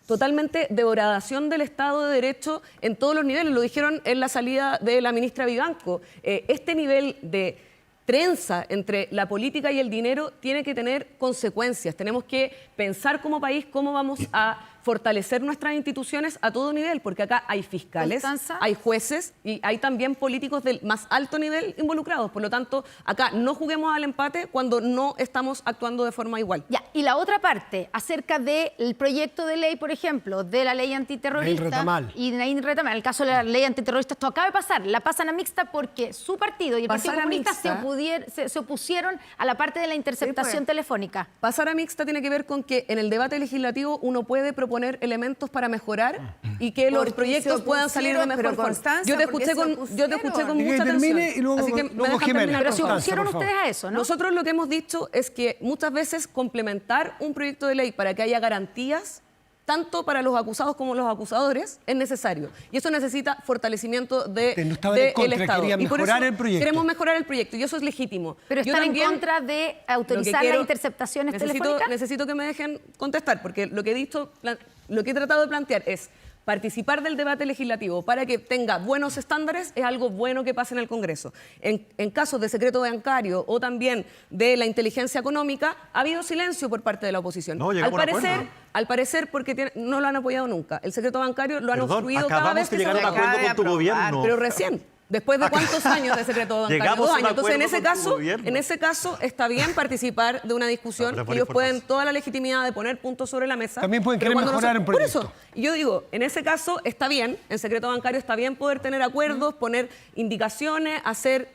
totalmente degradación del Estado de Derecho en todos los niveles. Lo dijeron en la salida de la ministra Vivanco. Este nivel de trenza entre la política y el dinero tiene que tener consecuencias. Tenemos que pensar como país cómo vamos a fortalecer nuestras instituciones a todo nivel, porque acá hay fiscales, Constanza. hay jueces y hay también políticos del más alto nivel involucrados. Por lo tanto, acá no juguemos al empate cuando no estamos actuando de forma igual. Ya, y la otra parte, acerca del proyecto de ley, por ejemplo, de la ley antiterrorista. Naim Retamal. Y Naim Retamal. En el caso de la ley antiterrorista, esto acaba de pasar. La pasan a mixta porque su partido y el Pasar Partido a Comunista mixta. se opusieron a la parte de la interceptación Sí, pues. telefónica. Pasar a mixta tiene que ver con que en el debate legislativo uno puede proponer elementos para mejorar y que los Porque proyectos se puedan salir de opusieron, mejor pero, forma. Constanza, Yo te ¿por qué escuché se con opusieron? Y que mucha termine atención. y luego- Así que me luego dejan Jimena. terminar, Pero por se favor. opusieron por favor. ustedes a eso, ¿no? Nosotros lo que hemos dicho es que muchas veces complementar un proyecto de ley para que haya garantías tanto para los acusados como los acusadores es necesario. Y eso necesita fortalecimiento Usted no estaba en contra, Estado. quería Y por mejorar eso el proyecto. queremos mejorar el proyecto y eso es legítimo. Pero Yo están en también contra de lo autorizar que las quiero- interceptaciones telefónicas. Necesito que me dejen contestar, porque lo que he tratado de plantear es participar del debate legislativo para que tenga buenos estándares es algo bueno que pase en el Congreso. En casos de secreto bancario o también de la inteligencia económica, ha habido silencio por parte de la oposición. No, llegamos a un acuerdo. Al parecer, porque no lo han apoyado nunca. El secreto bancario lo han Perdón, obstruido cada acabamos vez de que se llegar a un aprobar. acuerdo con tu aprobar, gobierno. Pero recién. Después de cuántos años de secreto bancario, Llegamos 2 a un años. Entonces, acuerdo con tu en ese caso está bien participar de una discusión. No, pero Ellos por pueden informarse. toda la legitimidad de poner puntos sobre la mesa. También pueden pero querer cuando mejorar un Por proyecto. eso, y yo digo, en ese caso está bien, en secreto bancario está bien poder tener acuerdos, poner indicaciones, hacer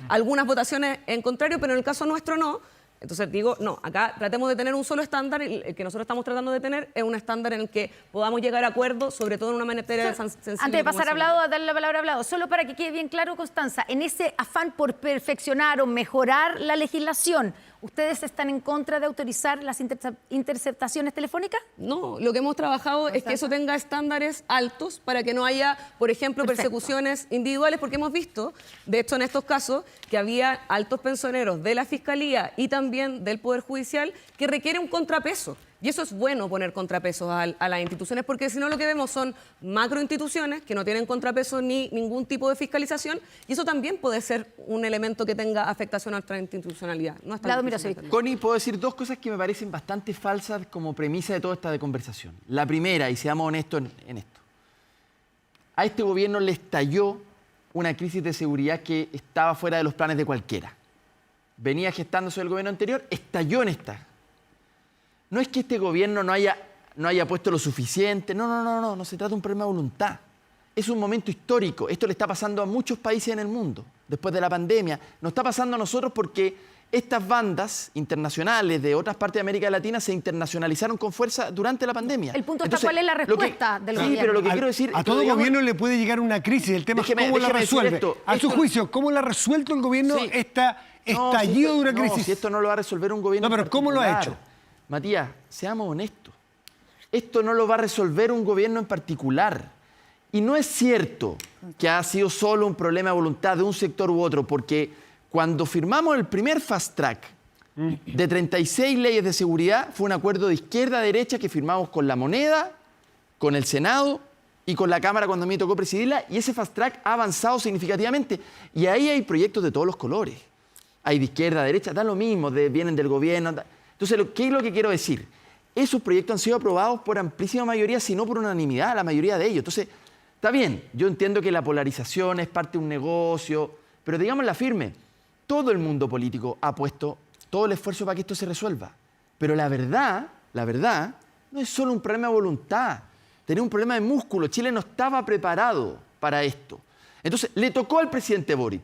algunas votaciones en contrario, pero en el caso nuestro no. Entonces digo, no, acá tratemos de tener un solo estándar y el que nosotros estamos tratando de tener es un estándar en el que podamos llegar a acuerdos, sobre todo en una materia sensible. Antes de como pasar a esa. Vlado, a darle la palabra a Vlado, solo para que quede bien claro, Constanza, en ese afán por perfeccionar o mejorar la legislación, ¿ustedes están en contra de autorizar las interceptaciones telefónicas? No, lo que hemos trabajado es que eso tenga estándares altos para que no haya, por ejemplo, Perfecto. persecuciones individuales, porque hemos visto, de hecho, en estos casos, que había altos pensioneros de la Fiscalía y también del Poder Judicial que requiere un contrapeso. Y eso es bueno, poner contrapesos a las instituciones, porque si no lo que vemos son macroinstituciones que no tienen contrapeso ni ningún tipo de fiscalización, y eso también puede ser un elemento que tenga afectación a nuestra institucionalidad. No es tan Vlado difícil Mirosevic. de entender. Connie, puedo decir dos cosas que me parecen bastante falsas como premisa de toda esta conversación. La primera, y seamos honestos en esto, a este gobierno le estalló una crisis de seguridad que estaba fuera de los planes de cualquiera. Venía gestándose el gobierno anterior, estalló en esta. No es que este gobierno no haya puesto lo suficiente, no se trata de un problema de voluntad. Es un momento histórico, esto le está pasando a muchos países en el mundo, después de la pandemia. Nos está pasando a nosotros porque estas bandas internacionales de otras partes de América Latina se internacionalizaron con fuerza durante la pandemia. El punto está, ¿cuál es la respuesta del gobierno? Sí, pero lo que quiero decir... A todo digamos, gobierno le puede llegar una crisis. El tema es cómo la déjeme decir resuelve. esto. A su juicio, ¿cómo la ha resuelto el gobierno Sí. estallido de una No, crisis? si esto no lo va a resolver un gobierno No, pero ¿cómo lo ha particular. hecho? Matías, seamos honestos. Esto no lo va a resolver un gobierno en particular. Y no es cierto que ha sido solo un problema de voluntad de un sector u otro, porque cuando firmamos el primer fast track de 36 leyes de seguridad, fue un acuerdo de izquierda a derecha que firmamos con la Moneda, con el Senado y con la Cámara cuando a mí me tocó presidirla, y ese fast track ha avanzado significativamente. Y ahí hay proyectos de todos los colores. Hay de izquierda a derecha, da lo mismo, vienen del gobierno. Entonces, ¿qué es lo que quiero decir? Esos proyectos han sido aprobados por amplísima mayoría, si no por unanimidad, la mayoría de ellos. Entonces, está bien, yo entiendo que la polarización es parte de un negocio, pero digámosla firme, todo el mundo político ha puesto todo el esfuerzo para que esto se resuelva. Pero la verdad, no es solo un problema de voluntad, tenía un problema de músculo. Chile no estaba preparado para esto. Entonces, le tocó al presidente Boric,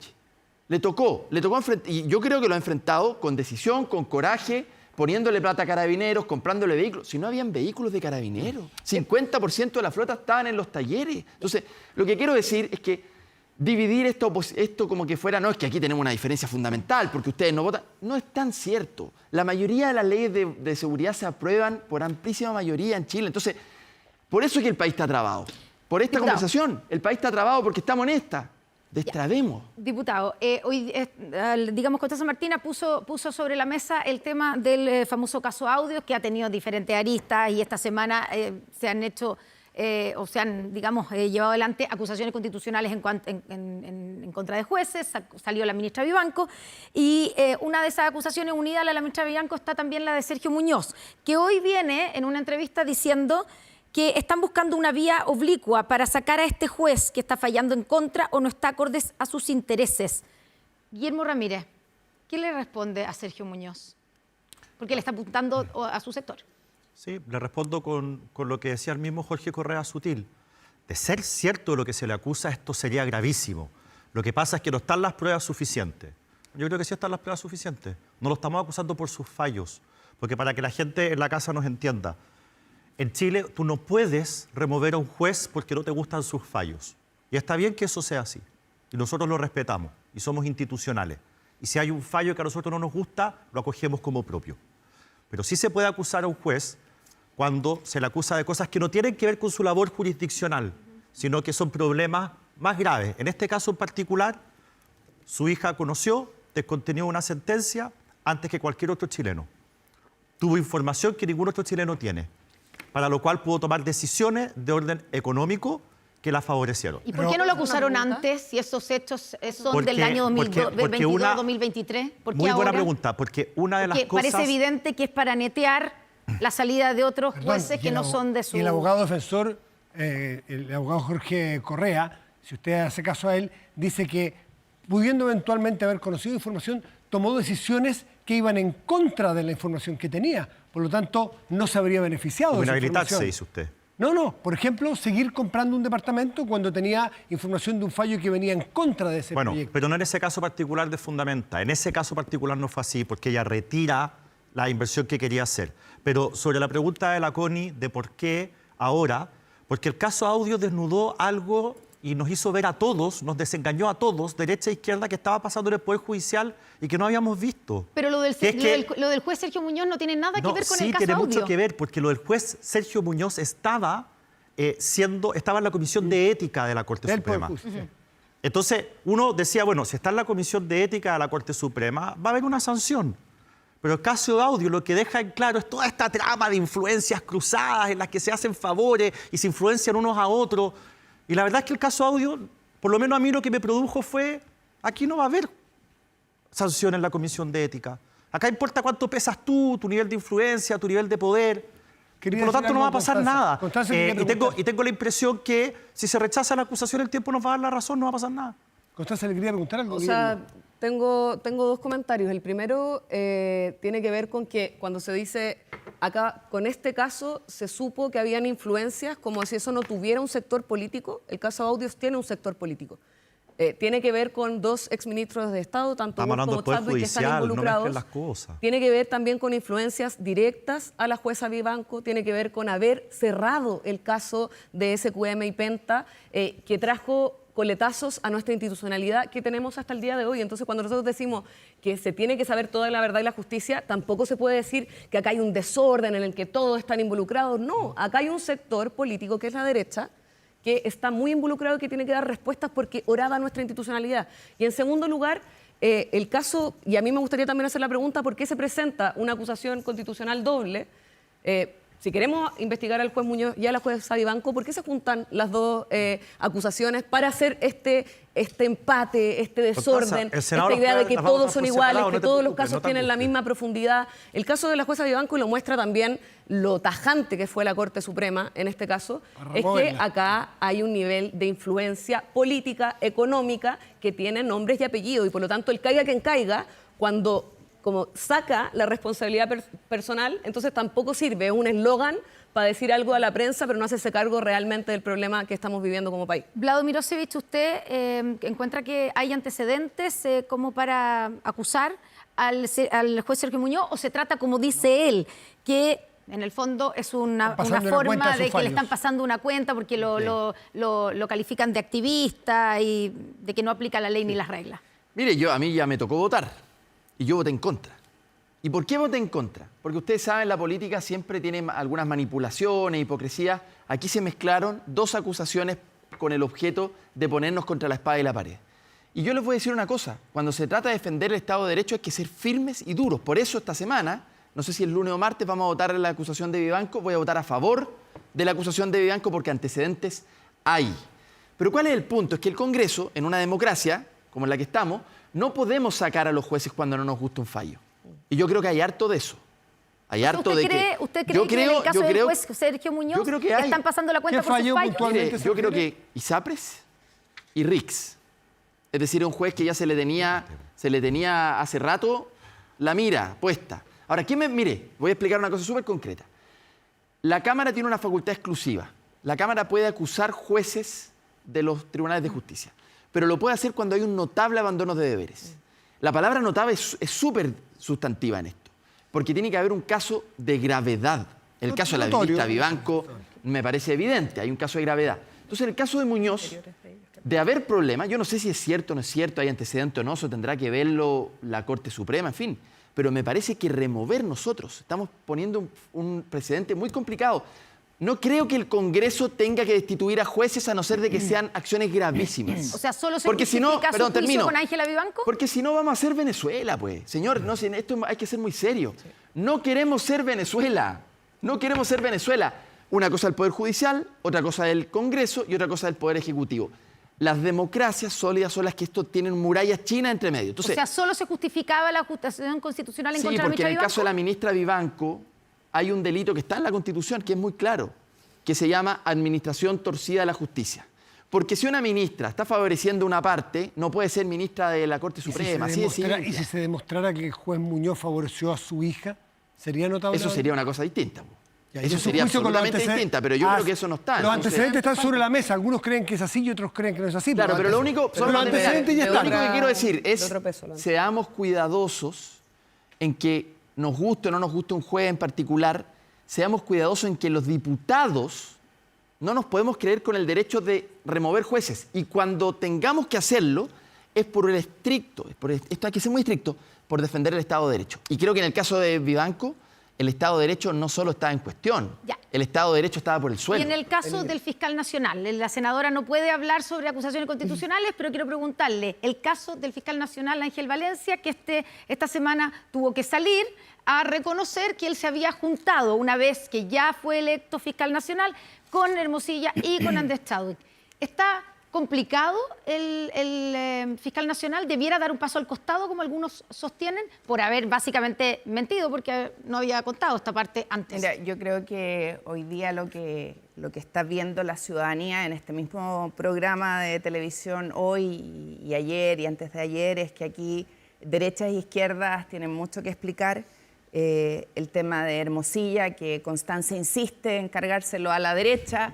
le tocó enfrentar, y yo creo que lo ha enfrentado con decisión, con coraje, poniéndole plata a carabineros, comprándole vehículos. Si no habían vehículos de carabineros, 50% de la flota estaban en los talleres. Entonces, lo que quiero decir es que dividir esto como que fuera, no, es que aquí tenemos una diferencia fundamental porque ustedes no votan, no es tan cierto. La mayoría de las leyes de seguridad se aprueban por amplísima mayoría en Chile. Entonces, por eso es que el país está trabado. Por esta conversación, el país está trabado porque estamos en esta. Destrabemos. Diputado, hoy, digamos, Constanza Martina puso sobre la mesa el tema del famoso caso Audios, que ha tenido diferentes aristas y esta semana se han hecho, o se han, digamos, llevado adelante acusaciones constitucionales en contra de jueces. Salió la ministra Vivanco y una de esas acusaciones unida a la ministra Vivanco está también la de Sergio Muñoz, que hoy viene en una entrevista diciendo que están buscando una vía oblicua para sacar a este juez que está fallando en contra o no está acordes a sus intereses. Guillermo Ramírez, ¿qué le responde a Sergio Muñoz? Porque le está apuntando a su sector. Sí, le respondo con lo que decía el mismo Jorge Correa Sutil. De ser cierto lo que se le acusa, esto sería gravísimo. Lo que pasa es que no están las pruebas suficientes. Yo creo que sí están las pruebas suficientes. No lo estamos acusando por sus fallos. Porque para que la gente en la casa nos entienda, en Chile tú no puedes remover a un juez porque no te gustan sus fallos. Y está bien que eso sea así. Y nosotros lo respetamos y somos institucionales. Y si hay un fallo que a nosotros no nos gusta, lo acogemos como propio. Pero sí se puede acusar a un juez cuando se le acusa de cosas que no tienen que ver con su labor jurisdiccional, sino que son problemas más graves. En este caso en particular, su hija conoció, descontenió una sentencia antes que cualquier otro chileno. Tuvo información que ningún otro chileno tiene, para lo cual pudo tomar decisiones de orden económico que la favorecieron. ¿Y por qué no lo acusaron antes si esos hechos son del año 2022-2023? Muy buena pregunta, porque una de las cosas... Parece evidente que es para netear la salida de otros jueces que no son de su... Y el abogado defensor, el abogado Jorge Correa, si usted hace caso a él, dice que pudiendo eventualmente haber conocido información, tomó decisiones que iban en contra de la información que tenía. Por lo tanto, no se habría beneficiado de esa Inhabilitarse, información. dice usted. No. Por ejemplo, seguir comprando un departamento cuando tenía información de un fallo que venía en contra de ese proyecto. Pero no en ese caso particular de Fundamenta. En ese caso particular no fue así, porque ella retira la inversión que quería hacer. Pero sobre la pregunta de la Connie de por qué ahora, porque el caso Audio desnudó algo y nos hizo ver a todos, nos desengañó a todos, derecha e izquierda, que estaba pasando en el Poder Judicial y que no habíamos visto. Pero lo del juez Sergio Muñoz no tiene nada que ver con el Sí, caso tiene Audio. mucho que ver, porque lo del juez Sergio Muñoz estaba en la Comisión de Ética de la Corte Del Poder Suprema. Judicial. Entonces, uno decía, bueno, si está en la Comisión de Ética de la Corte Suprema, va a haber una sanción. Pero el caso de Audio lo que deja en claro es toda esta trama de influencias cruzadas en las que se hacen favores y se influencian unos a otros. Y la verdad es que el caso Audio, por lo menos a mí lo que me produjo fue, aquí no va a haber sanción en la Comisión de Ética. Acá importa cuánto pesas tú, tu nivel de influencia, tu nivel de poder. Y por lo tanto no va a pasar nada. Y tengo la impresión que si se rechaza la acusación, el tiempo nos va a dar la razón, no va a pasar nada. Constanza, le quería preguntar algo. O sea, tengo dos comentarios. El primero tiene que ver con que cuando se dice acá, con este caso se supo que habían influencias, como si eso no tuviera un sector político. El caso Audios tiene un sector político. Tiene que ver con dos exministros de Estado, tanto Bush como Chadwick, que están involucrados. No las cosas. Tiene que ver también con influencias directas a la jueza Vivanco, tiene que ver con haber cerrado el caso de SQM y Penta, que trajo coletazos a nuestra institucionalidad que tenemos hasta el día de hoy. Entonces, cuando nosotros decimos que se tiene que saber toda la verdad y la justicia, tampoco se puede decir que acá hay un desorden en el que todos están involucrados. No, acá hay un sector político que es la derecha, que está muy involucrado y que tiene que dar respuestas porque orada nuestra institucionalidad. Y en segundo lugar, el caso, y a mí me gustaría también hacer la pregunta, ¿por qué se presenta una acusación constitucional doble? Si queremos investigar al juez Muñoz y a la jueza Vivanco, ¿por qué se juntan las dos acusaciones para hacer este empate, este desorden, esta idea de que todos son iguales, que todos los casos tienen la misma profundidad? El caso de la jueza Vivanco lo muestra también lo tajante que fue la Corte Suprema en este caso, es que acá hay un nivel de influencia política, económica, que tiene nombres y apellidos, y por lo tanto el caiga quien caiga, cuando como saca la responsabilidad personal, entonces tampoco sirve, es un eslogan para decir algo a la prensa, pero no hacerse cargo realmente del problema que estamos viviendo como país. Vlado Mirosevich, ¿usted encuentra que hay antecedentes como para acusar al juez Sergio Muñoz, o se trata, como dice él, que en el fondo es una forma de que le están pasando una cuenta porque lo califican de activista y de que no aplica la ley ni las reglas? Mire, a mí ya me tocó votar. Y yo voté en contra. ¿Y por qué voté en contra? Porque ustedes saben, la política siempre tiene algunas manipulaciones, hipocresías. Aquí se mezclaron dos acusaciones con el objeto de ponernos contra la espada y la pared. Y yo les voy a decir una cosa. Cuando se trata de defender el Estado de Derecho hay que ser firmes y duros. Por eso esta semana, no sé si el lunes o martes, vamos a votar la acusación de Vivanco. Voy a votar a favor de la acusación de Vivanco porque antecedentes hay. Pero ¿cuál es el punto? Es que el Congreso, en una democracia como en la que estamos, no podemos sacar a los jueces cuando no nos gusta un fallo. Y yo creo que hay harto de eso. Hay harto de que... ¿Usted cree que en el caso del juez Sergio Muñoz están pasando la cuenta por sus fallos? Mire, yo creo que ISAPRES y RICS, es decir, un juez que ya se le tenía hace rato la mira puesta. Ahora, mire, voy a explicar una cosa súper concreta. La Cámara tiene una facultad exclusiva. La Cámara puede acusar jueces de los tribunales de justicia, pero lo puede hacer cuando hay un notable abandono de deberes. La palabra notable es súper sustantiva en esto, porque tiene que haber un caso de gravedad. El caso de la ministra Vivanco me parece evidente, hay un caso de gravedad. Entonces, en el caso de Muñoz, de haber problemas, yo no sé si es cierto o no es cierto, hay antecedente o no, eso tendrá que verlo la Corte Suprema, en fin, pero me parece que remover nosotros, estamos poniendo un precedente muy complicado. No creo que el Congreso tenga que destituir a jueces a no ser de que sean acciones gravísimas. O sea, solo se justifica su juicio con Ángela Vivanco. Porque si no vamos a ser Venezuela, pues. Señor, no, esto hay que ser muy serio. No queremos ser Venezuela. No queremos ser Venezuela. Una cosa del Poder Judicial, otra cosa del Congreso y otra cosa del Poder Ejecutivo. Las democracias sólidas son las que esto tienen murallas chinas entre medio. Entonces, o sea, solo se justificaba la acusación constitucional en contra de la ministra Vivanco. Sí, porque en el caso de la ministra Vivanco hay un delito que está en la Constitución, que es muy claro, que se llama administración torcida de la justicia. Porque si una ministra está favoreciendo una parte, no puede ser ministra de la Corte Suprema. ¿Y si se demostrara que el juez Muñoz favoreció a su hija, sería notable? Eso sería una cosa distinta. Ya, Eso sería absolutamente distinta, pero yo creo que eso no está. Los antecedentes están sobre la mesa. Algunos creen que es así y otros creen que no es así. Claro, pero lo único, los antecedentes ya están. Lo único que quiero decir es, otro peso, seamos cuidadosos en que nos guste o no nos guste un juez en particular, seamos cuidadosos en que los diputados no nos podemos creer con el derecho de remover jueces. Y cuando tengamos que hacerlo, es por el estricto, esto hay que ser muy estricto, por defender el Estado de Derecho. Y creo que en el caso de Vivanco, el Estado de Derecho no solo está en cuestión, el Estado de Derecho estaba por el suelo. Y en el caso del fiscal nacional, la senadora no puede hablar sobre acusaciones constitucionales, pero quiero preguntarle, el caso del fiscal nacional Ángel Valencia, que esta semana tuvo que salir a reconocer que él se había juntado una vez que ya fue electo fiscal nacional con Hermosilla y con Andrés Chadwick. ¿Está complicado el fiscal nacional? ¿Debiera dar un paso al costado, como algunos sostienen, por haber básicamente mentido, porque no había contado esta parte antes? Mira, yo creo que hoy día lo que está viendo la ciudadanía en este mismo programa de televisión hoy y ayer y antes de ayer es que aquí derechas e izquierdas tienen mucho que explicar. El tema de Hermosilla, que Constanza insiste en cargárselo a la derecha.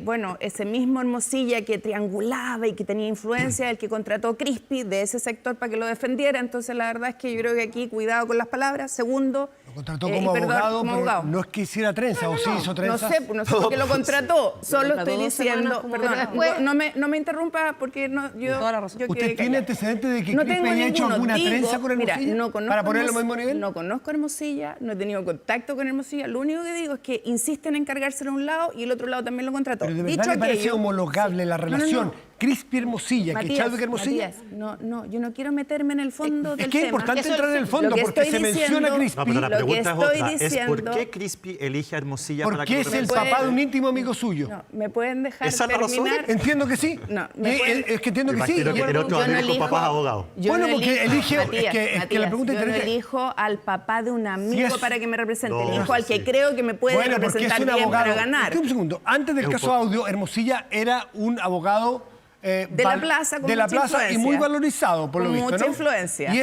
Bueno, ese mismo Hermosilla que triangulaba y que tenía influencia, el que contrató Crispi de ese sector para que lo defendiera. Entonces, la verdad es que yo creo que aquí, cuidado con las palabras. Segundo... Lo contrató como abogado, pero no es que hiciera trenza, o sí hizo trenza. No sé por qué lo contrató. Solo estoy diciendo... Perdón, no me interrumpa porque yo... Toda la razón. ¿Usted tiene antecedentes de que Crispi haya hecho alguna trenza con Hermosilla? Mira, no conozco, ¿para ponerlo al mismo nivel? No conozco a Hermosilla, no he tenido contacto con Hermosilla. Lo único que digo es que insisten en cargárselo a un lado y el otro lado también lo contrató. Pero de verdad me parece homologable la relación Crispi-Hermosilla, que Chadwick-Hermosilla. No, yo no quiero meterme en el fondo del tema. Es que es importante entrar en el fondo porque se menciona Crispi. No, pero la pregunta es otra. Diciendo, ¿por qué Crispi elige a Hermosilla para que porque es el papá de un íntimo amigo suyo. No, ¿me pueden dejar ¿Esa es la razón? terminar? Entiendo que sí. No, es que entiendo que sí. Imagino que tiene otro amigo con papás abogados. Bueno, porque elige... Es que la pregunta yo no interesa... elijo al papá de un amigo para que me represente. No, elijo al que creo que me puede representar bien para ganar. Un segundo. Antes del caso Audio, Hermosilla era un abogado... de la plaza, con mucha influencia. Y muy valorizado, por lo visto, mucha ¿no? influencia.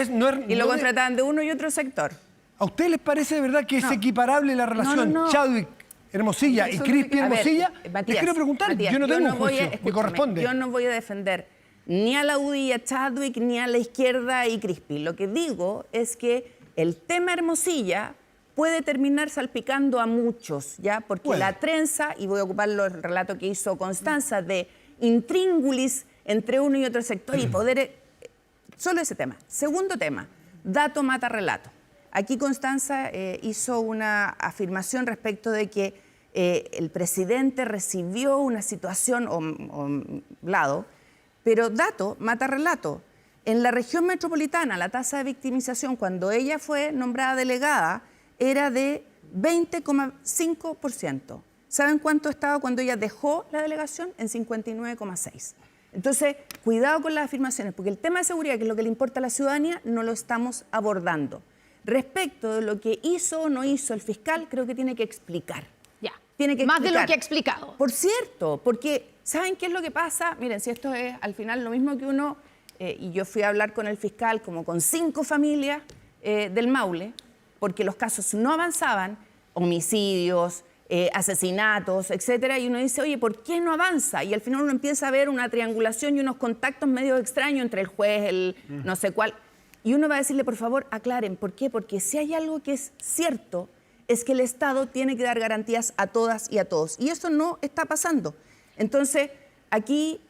Y lo contrataban de uno y otro sector. ¿A ustedes les parece de verdad que es equiparable la relación Chadwick, Hermosilla y Crispi Hermosilla? Les quiero preguntar, Matías, yo no tengo un juicio, me corresponde. Yo no voy a defender ni a la UDI y a Chadwick, ni a la izquierda y Crispi. Lo que digo es que el tema Hermosilla puede terminar salpicando a muchos, ¿ya? Porque la trenza, y voy a ocupar el relato que hizo Constanza, de intríngulis entre uno y otro sector y poder... Solo ese tema. Segundo tema, dato mata relato. Aquí Constanza hizo una afirmación respecto de que el presidente recibió una situación lado, pero dato mata relato. En la región metropolitana, la tasa de victimización cuando ella fue nombrada delegada era de 20,5%. ¿Saben cuánto estaba cuando ella dejó la delegación? En 59,6%. Entonces, cuidado con las afirmaciones, porque el tema de seguridad, que es lo que le importa a la ciudadanía, no lo estamos abordando. Respecto de lo que hizo o no hizo el fiscal, creo que tiene que explicar. Ya. Tiene que Más explicar. de lo que ha explicado. Por cierto, porque ¿saben qué es lo que pasa? Miren, si esto es al final lo mismo que uno, y yo fui a hablar con el fiscal como con 5 familias del Maule, porque los casos no avanzaban, homicidios, asesinatos, etcétera, y uno dice, oye, ¿por qué no avanza? Y al final uno empieza a ver una triangulación y unos contactos medio extraños entre el juez, el no sé cuál, y uno va a decirle, por favor, aclaren, ¿por qué? Porque si hay algo que es cierto, es que el Estado tiene que dar garantías a todas y a todos, y eso no está pasando. Entonces, aquí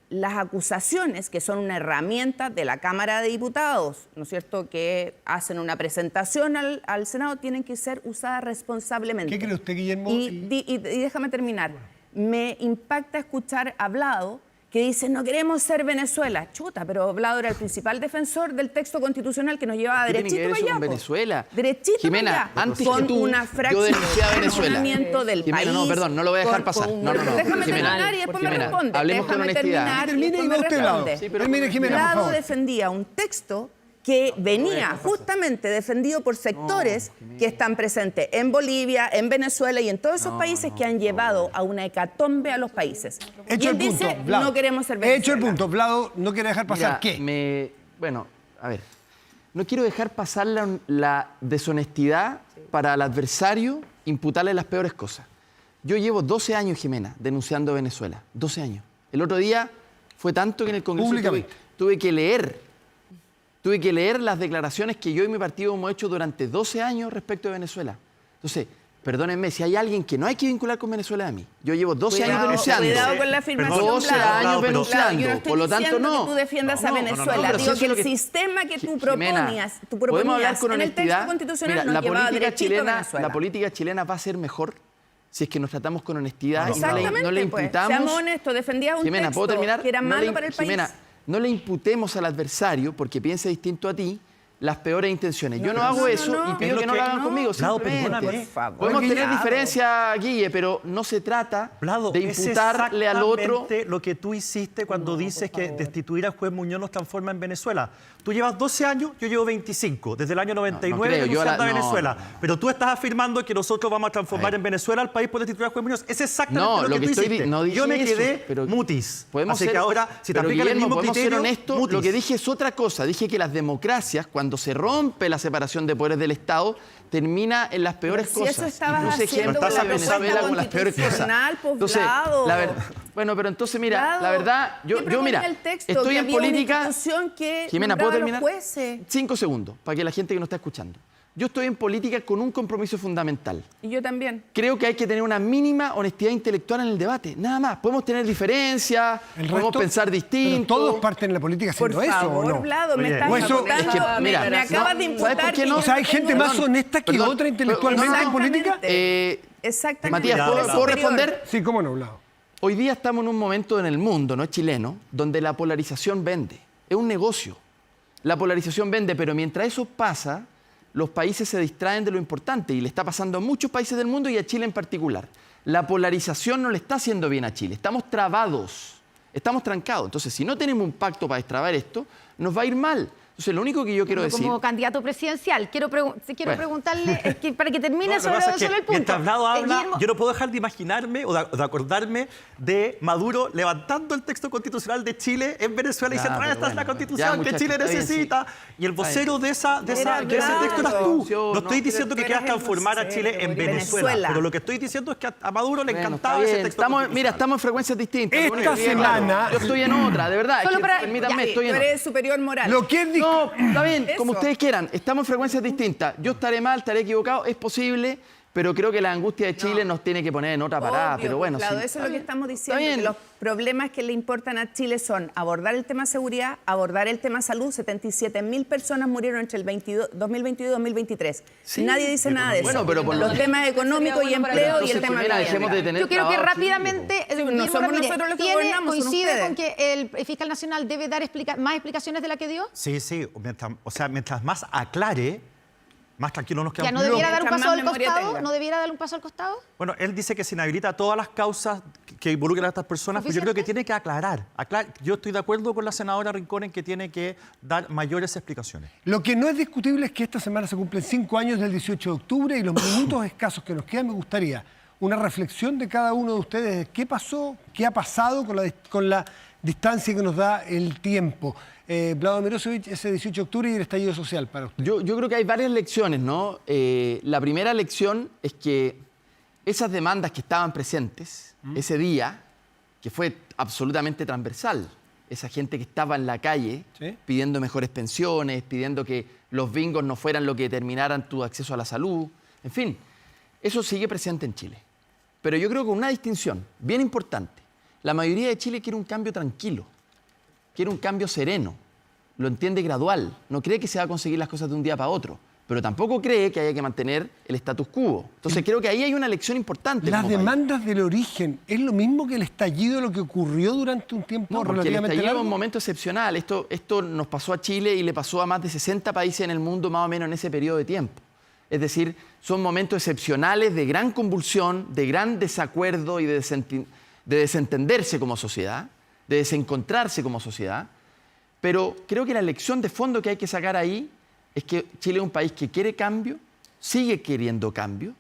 las acusaciones, que son una herramienta de la Cámara de Diputados, ¿no es cierto?, que hacen una presentación al Senado, tienen que ser usadas responsablemente. ¿Qué cree usted, Guillermo? Y déjame terminar. Me impacta escuchar a Blado que dice, no queremos ser Venezuela. Chuta, pero Blado era el principal defensor del texto constitucional que nos llevaba derechito para allá. Venezuela? Derechito Jimena, para allá. antes con que tú, una yo denuncié a Venezuela. del Jimena, país. no, perdón, no lo voy a dejar pasar. No. Déjame Jimena, terminar y después me Jimena, responde. hablemos con Déjame honestidad. terminar y Termine y después va me usted, Blado. responde. Sí, pero termine, Jimena, por Blado favor. defendía un texto que venía justamente defendido por sectores que están presentes en Bolivia, en Venezuela y en todos esos países que han llevado a una hecatombe a los países. Hecho y él el punto, dice, Vlado. no queremos ser He hecho el Venezuela. punto. Vlado no quiere dejar pasar qué. Bueno, a ver, no quiero dejar pasar la deshonestidad para el adversario, imputarle las peores cosas. Yo llevo 12 años, Jimena, denunciando a Venezuela. 12 años. El otro día fue tanto que en el Congreso Públicamente. tuve que leer las declaraciones que yo y mi partido hemos hecho durante 12 años respecto de Venezuela. Entonces, perdónenme, si hay alguien que no hay que vincular con Venezuela, a mí. Yo llevo 12 años denunciando. Cuidado con la afirmación, 12 Vlado. años Vlado, denunciando. yo no estoy Por lo tanto, diciendo no. que tú defiendas a No, Venezuela. pero si Digo eso que es lo el que- sistema que tú Jimena, proponías, podemos hablar con en el honestidad. texto constitucional Mira, nos llevaba derechito a Venezuela. la política chilena va a ser mejor si es que nos tratamos con honestidad y no Exactamente, le pues. imputamos. Seamos honestos, defendías un Jimena, ¿puedo texto terminar? que era No malo le- para el Jimena, país. no le imputemos al adversario porque piensa distinto a ti las peores intenciones. Yo no hago eso y pido que no lo hagan conmigo. Vlado, Simplemente. perdóname. Por favor. Podemos tener Vlado. diferencias, Guille, pero no se trata Vlado, de es imputarle al otro. exactamente lo que tú hiciste cuando dices que destituir al juez Muñoz nos transforma en Venezuela. Tú llevas 12 años, yo llevo 25, desde el año 99 creo, yo denunciando a no, Venezuela. no. Pero tú estás afirmando que nosotros vamos a transformar en Venezuela al país por destituir al juez Muñoz. Es exactamente No, lo que tú hiciste. no dije yo me eso, quedé pero mutis. Podemos Así ser, que ahora, si te pero, aplican el Guillermo, mismo podemos criterio, ser honestos, mutis. lo que dije es otra cosa. Dije que las democracias, cuando se rompe la separación de poderes del Estado, termina en las peores Pero si cosas. eso estabas Y puse haciendo ejemplos con la de propuesta Venezuela con las peores cosas. constitucional, pues, Entonces, Vlado. bueno, pero entonces mira, Vlado, la verdad, ¿qué yo proponía mira, el texto? estoy Que en había una política. institución que Jimena, nombraba ¿puedo a los terminar? jueces. 5 segundos, para que la gente que nos está escuchando. Yo estoy en política con un compromiso fundamental. Y yo también. Creo que hay que tener una mínima honestidad intelectual en el debate, nada más. Podemos tener diferencias, El podemos resto, pensar pero distinto. todos parten en la política Por haciendo eso, favor, ¿o no? Vlado, me Oye, estás o eso- imputando, es que, mira, me acabas de ¿sabes por imputar qué que no? yo O sea, hay no gente tengo- más honesta que perdón, otra intelectualmente en política. Exactamente. Matías, Cuidado, ¿puedo Vlado. responder? Sí, cómo no, Vlado. Hoy día estamos en un momento en el mundo, no es chileno, donde la polarización vende. Es un negocio. La polarización vende, pero mientras eso pasa, los países se distraen de lo importante y le está pasando a muchos países del mundo y a Chile en particular. La polarización no le está haciendo bien a Chile. Estamos trabados, estamos trancados. Entonces, si no tenemos un pacto para destrabar esto, nos va a ir mal. Entonces, lo único que yo quiero decir... Como candidato presidencial, quiero Bueno. preguntarle, es que para que termine No, lo que solo, pasa es que solo el punto. mientras Vlado habla, Guillermo, yo no puedo dejar de imaginarme o de acordarme de Maduro levantando el texto constitucional de Chile en Venezuela y Ya, diciendo, pero esta es la bueno, constitución ya, que muchachos, Chile está bien, necesita. Y el vocero de ese Era texto eras Vlado. tú. No estoy diciendo que tú quieras eras el transformar a vocero, Chile en Venezuela. Venezuela. Pero lo que estoy diciendo es que a Maduro le Bueno, encantaba está ese bien. texto Mira, constitucional. estamos en frecuencias distintas. Esta Lo único que digo, semana- claro, yo estoy en otra, de verdad. Solo Es que, para- permítanme, Ya, estoy tú en otra. eres superior moral. Lo que es No, está bien, como Eso. ustedes quieran. Estamos en frecuencias distintas. Yo estaré mal, estaré equivocado, es posible, pero creo que la angustia de Chile nos tiene que poner en otra parada. Obvio, Pero bueno, Vlado, sí. eso es lo que estamos diciendo, bien. que los problemas que le importan a Chile son abordar el tema seguridad, abordar el tema salud. 77.000 personas murieron entre el 2022 y 2023. Sí. Nadie dice nada de eso. Bueno, pero por los lo- temas económicos y Sería bueno para empleo y Entonces, el tema Jimena, de dejemos de tener yo quiero que trabajo, rápidamente, sí, no Guillermo somos Ramírez, nosotros los que gobernamos, son coincide ustedes. con que el fiscal nacional debe dar más explicaciones de la que dio. Sí, sí. Mientras más aclare, más tranquilo nos Ya quedamos. no debiera dar un Mientras paso más al memoria costado, tenga. no debiera dar un paso al costado. Bueno, él dice que se inhabilita todas las causas que involucran a estas personas, pero yo creo que tiene que aclarar. Yo estoy de acuerdo con la senadora Rincón en que tiene que dar mayores explicaciones. Lo que no es discutible es que esta semana se cumplen 5 años del 18 de octubre y los minutos escasos que nos quedan me gustaría una reflexión de cada uno de ustedes de qué pasó, qué ha pasado con la distancia que nos da el tiempo. Vlado Mirosevic, ese 18 de octubre y el estallido social para usted. Yo creo que hay varias lecciones, ¿no? La primera lección es que esas demandas que estaban presentes ese día, que fue absolutamente transversal, esa gente que estaba en la calle ¿Sí? pidiendo mejores pensiones, pidiendo que los bingos no fueran lo que determinaran tu acceso a la salud, en fin, eso sigue presente en Chile. Pero yo creo que una distinción bien importante, la mayoría de Chile quiere un cambio tranquilo, quiere un cambio sereno, lo entiende gradual, no cree que se va a conseguir las cosas de un día para otro, pero tampoco cree que haya que mantener el status quo. Entonces creo que ahí hay una lección importante. Las como país. demandas del origen, ¿es lo mismo que el estallido de lo que ocurrió durante un tiempo No, porque el relativamente estallido es largo? un momento excepcional. Esto nos pasó a Chile y le pasó a más de 60 países en el mundo más o menos en ese periodo de tiempo. Es decir, son momentos excepcionales de gran convulsión, de gran desacuerdo y de desentenderse como sociedad, de desencontrarse como sociedad. Pero creo que la lección de fondo que hay que sacar ahí es que Chile es un país que quiere cambio, sigue queriendo cambio,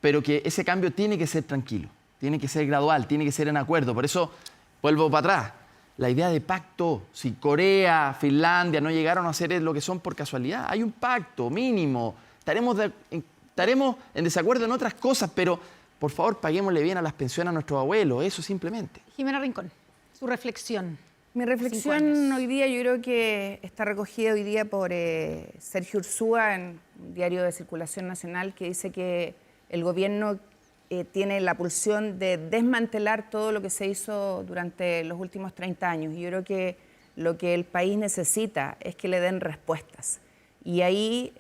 pero que ese cambio tiene que ser tranquilo, tiene que ser gradual, tiene que ser en acuerdo. Por eso vuelvo para atrás. La idea de pacto, si Corea, Finlandia no llegaron a ser lo que son por casualidad, hay un pacto mínimo. Estaremos en desacuerdo en otras cosas, pero por favor paguémosle bien a las pensiones a nuestros abuelos, eso simplemente. Jimena Rincón, su reflexión. Mi 5 reflexión años. hoy día yo creo que está recogida hoy día por Sergio Ursúa en un diario de circulación nacional que dice que el gobierno tiene la pulsión de desmantelar todo lo que se hizo durante los últimos 30 años. Y yo creo que lo que el país necesita es que le den respuestas. Y ahí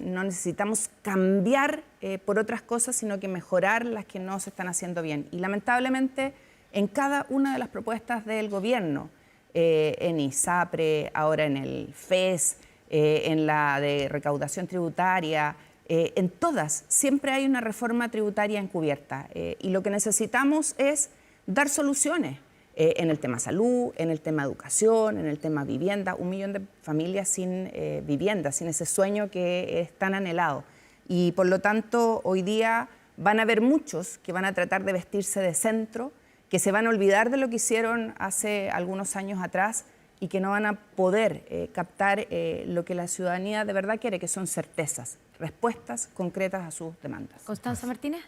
no necesitamos cambiar por otras cosas, sino que mejorar las que no se están haciendo bien. Y lamentablemente en cada una de las propuestas del gobierno, en ISAPRE, ahora en el FES, en la de recaudación tributaria, en todas siempre hay una reforma tributaria encubierta. Y lo que necesitamos es dar soluciones en el tema salud, en el tema educación, en el tema vivienda. 1 millón de familias sin vivienda, sin ese sueño que es tan anhelado. Y por lo tanto, hoy día van a haber muchos que van a tratar de vestirse de centro, que se van a olvidar de lo que hicieron hace algunos años atrás y que no van a poder captar lo que la ciudadanía de verdad quiere, que son certezas, respuestas concretas a sus demandas. Constanza Martínez.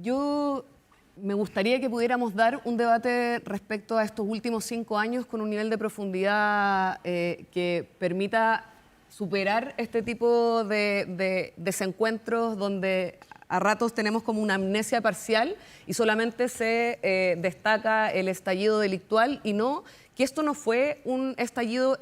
Yo me gustaría que pudiéramos dar un debate respecto a estos últimos 5 años con un nivel de profundidad que permita superar este tipo de desencuentros donde a ratos tenemos como una amnesia parcial y solamente se destaca el estallido delictual y no que esto no fue un estallido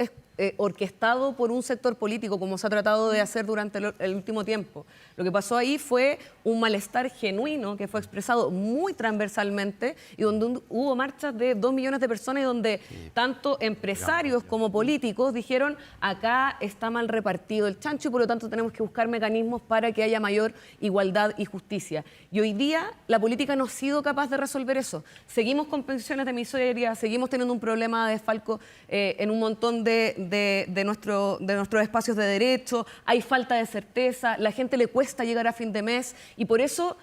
orquestado por un sector político, como se ha tratado de hacer durante el último tiempo. Lo que pasó ahí fue un malestar genuino que fue expresado muy transversalmente y donde hubo marchas de 2 millones de personas y donde tanto empresarios como políticos dijeron acá está mal repartido el chancho y por lo tanto tenemos que buscar mecanismos para que haya mayor igualdad y justicia. Y hoy día la política no ha sido capaz de resolver eso. Seguimos con pensiones de miseria, seguimos teniendo un problema de desfalco en un montón de nuestros espacios de derecho, hay falta de certeza, la gente le cuesta llegar a fin de mes y por eso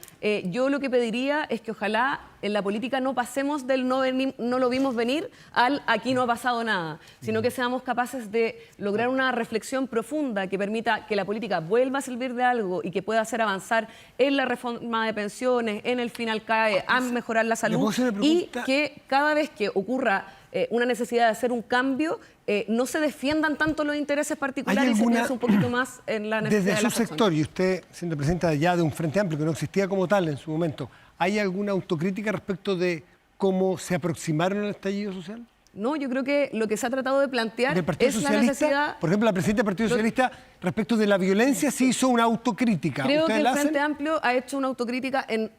yo lo que pediría es que ojalá en la política no pasemos del no lo vimos venir al aquí no ha pasado nada, sino que seamos capaces de lograr una reflexión profunda que permita que la política vuelva a servir de algo y que pueda hacer avanzar en la reforma de pensiones, en el final CAE, a mejorar la salud y que cada vez que ocurra una necesidad de hacer un cambio, no se defiendan tanto los intereses particulares y se piense un poquito más en la necesidad Desde de su las personas. sector, y usted siendo presidenta ya de un Frente Amplio que no existía como tal en su momento, ¿hay alguna autocrítica respecto de cómo se aproximaron al estallido social? No, yo creo que lo que se ha tratado de plantear ¿Del Partido es la Socialista? necesidad... Por ejemplo, la presidenta del Partido Socialista, respecto de la violencia, sí hizo una autocrítica. Creo que ¿Ustedes el la hacen? Frente Amplio ha hecho una autocrítica en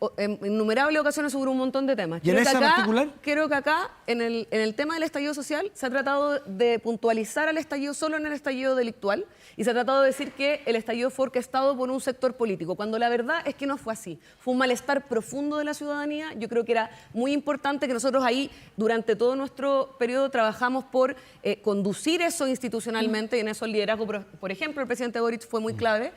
innumerables ocasiones sobre un montón de temas. ¿Y en esa particular? Creo que acá, en el tema del estallido social, se ha tratado de puntualizar al estallido solo en el estallido delictual y se ha tratado de decir que el estallido fue orquestado por un sector político, cuando la verdad es que no fue así. Fue un malestar profundo de la ciudadanía. Yo creo que era muy importante que nosotros ahí, durante todo nuestro periodo, trabajamos por conducir eso institucionalmente y en eso el liderazgo, por ejemplo, el presidente Boric fue muy clave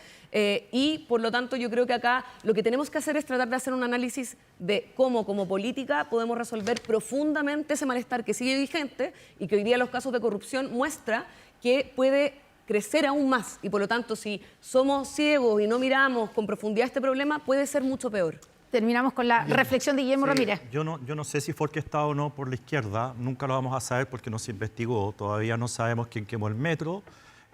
y por lo tanto yo creo que acá lo que tenemos que hacer es tratar de hacer un análisis de cómo como política podemos resolver profundamente ese malestar que sigue vigente y que hoy día los casos de corrupción muestra que puede crecer aún más y por lo tanto si somos ciegos y no miramos con profundidad este problema puede ser mucho peor. Terminamos con la reflexión de Guillermo Ramírez. Yo no sé si fue orquestado o no por la izquierda, nunca lo vamos a saber porque no se investigó, todavía no sabemos quién quemó el metro.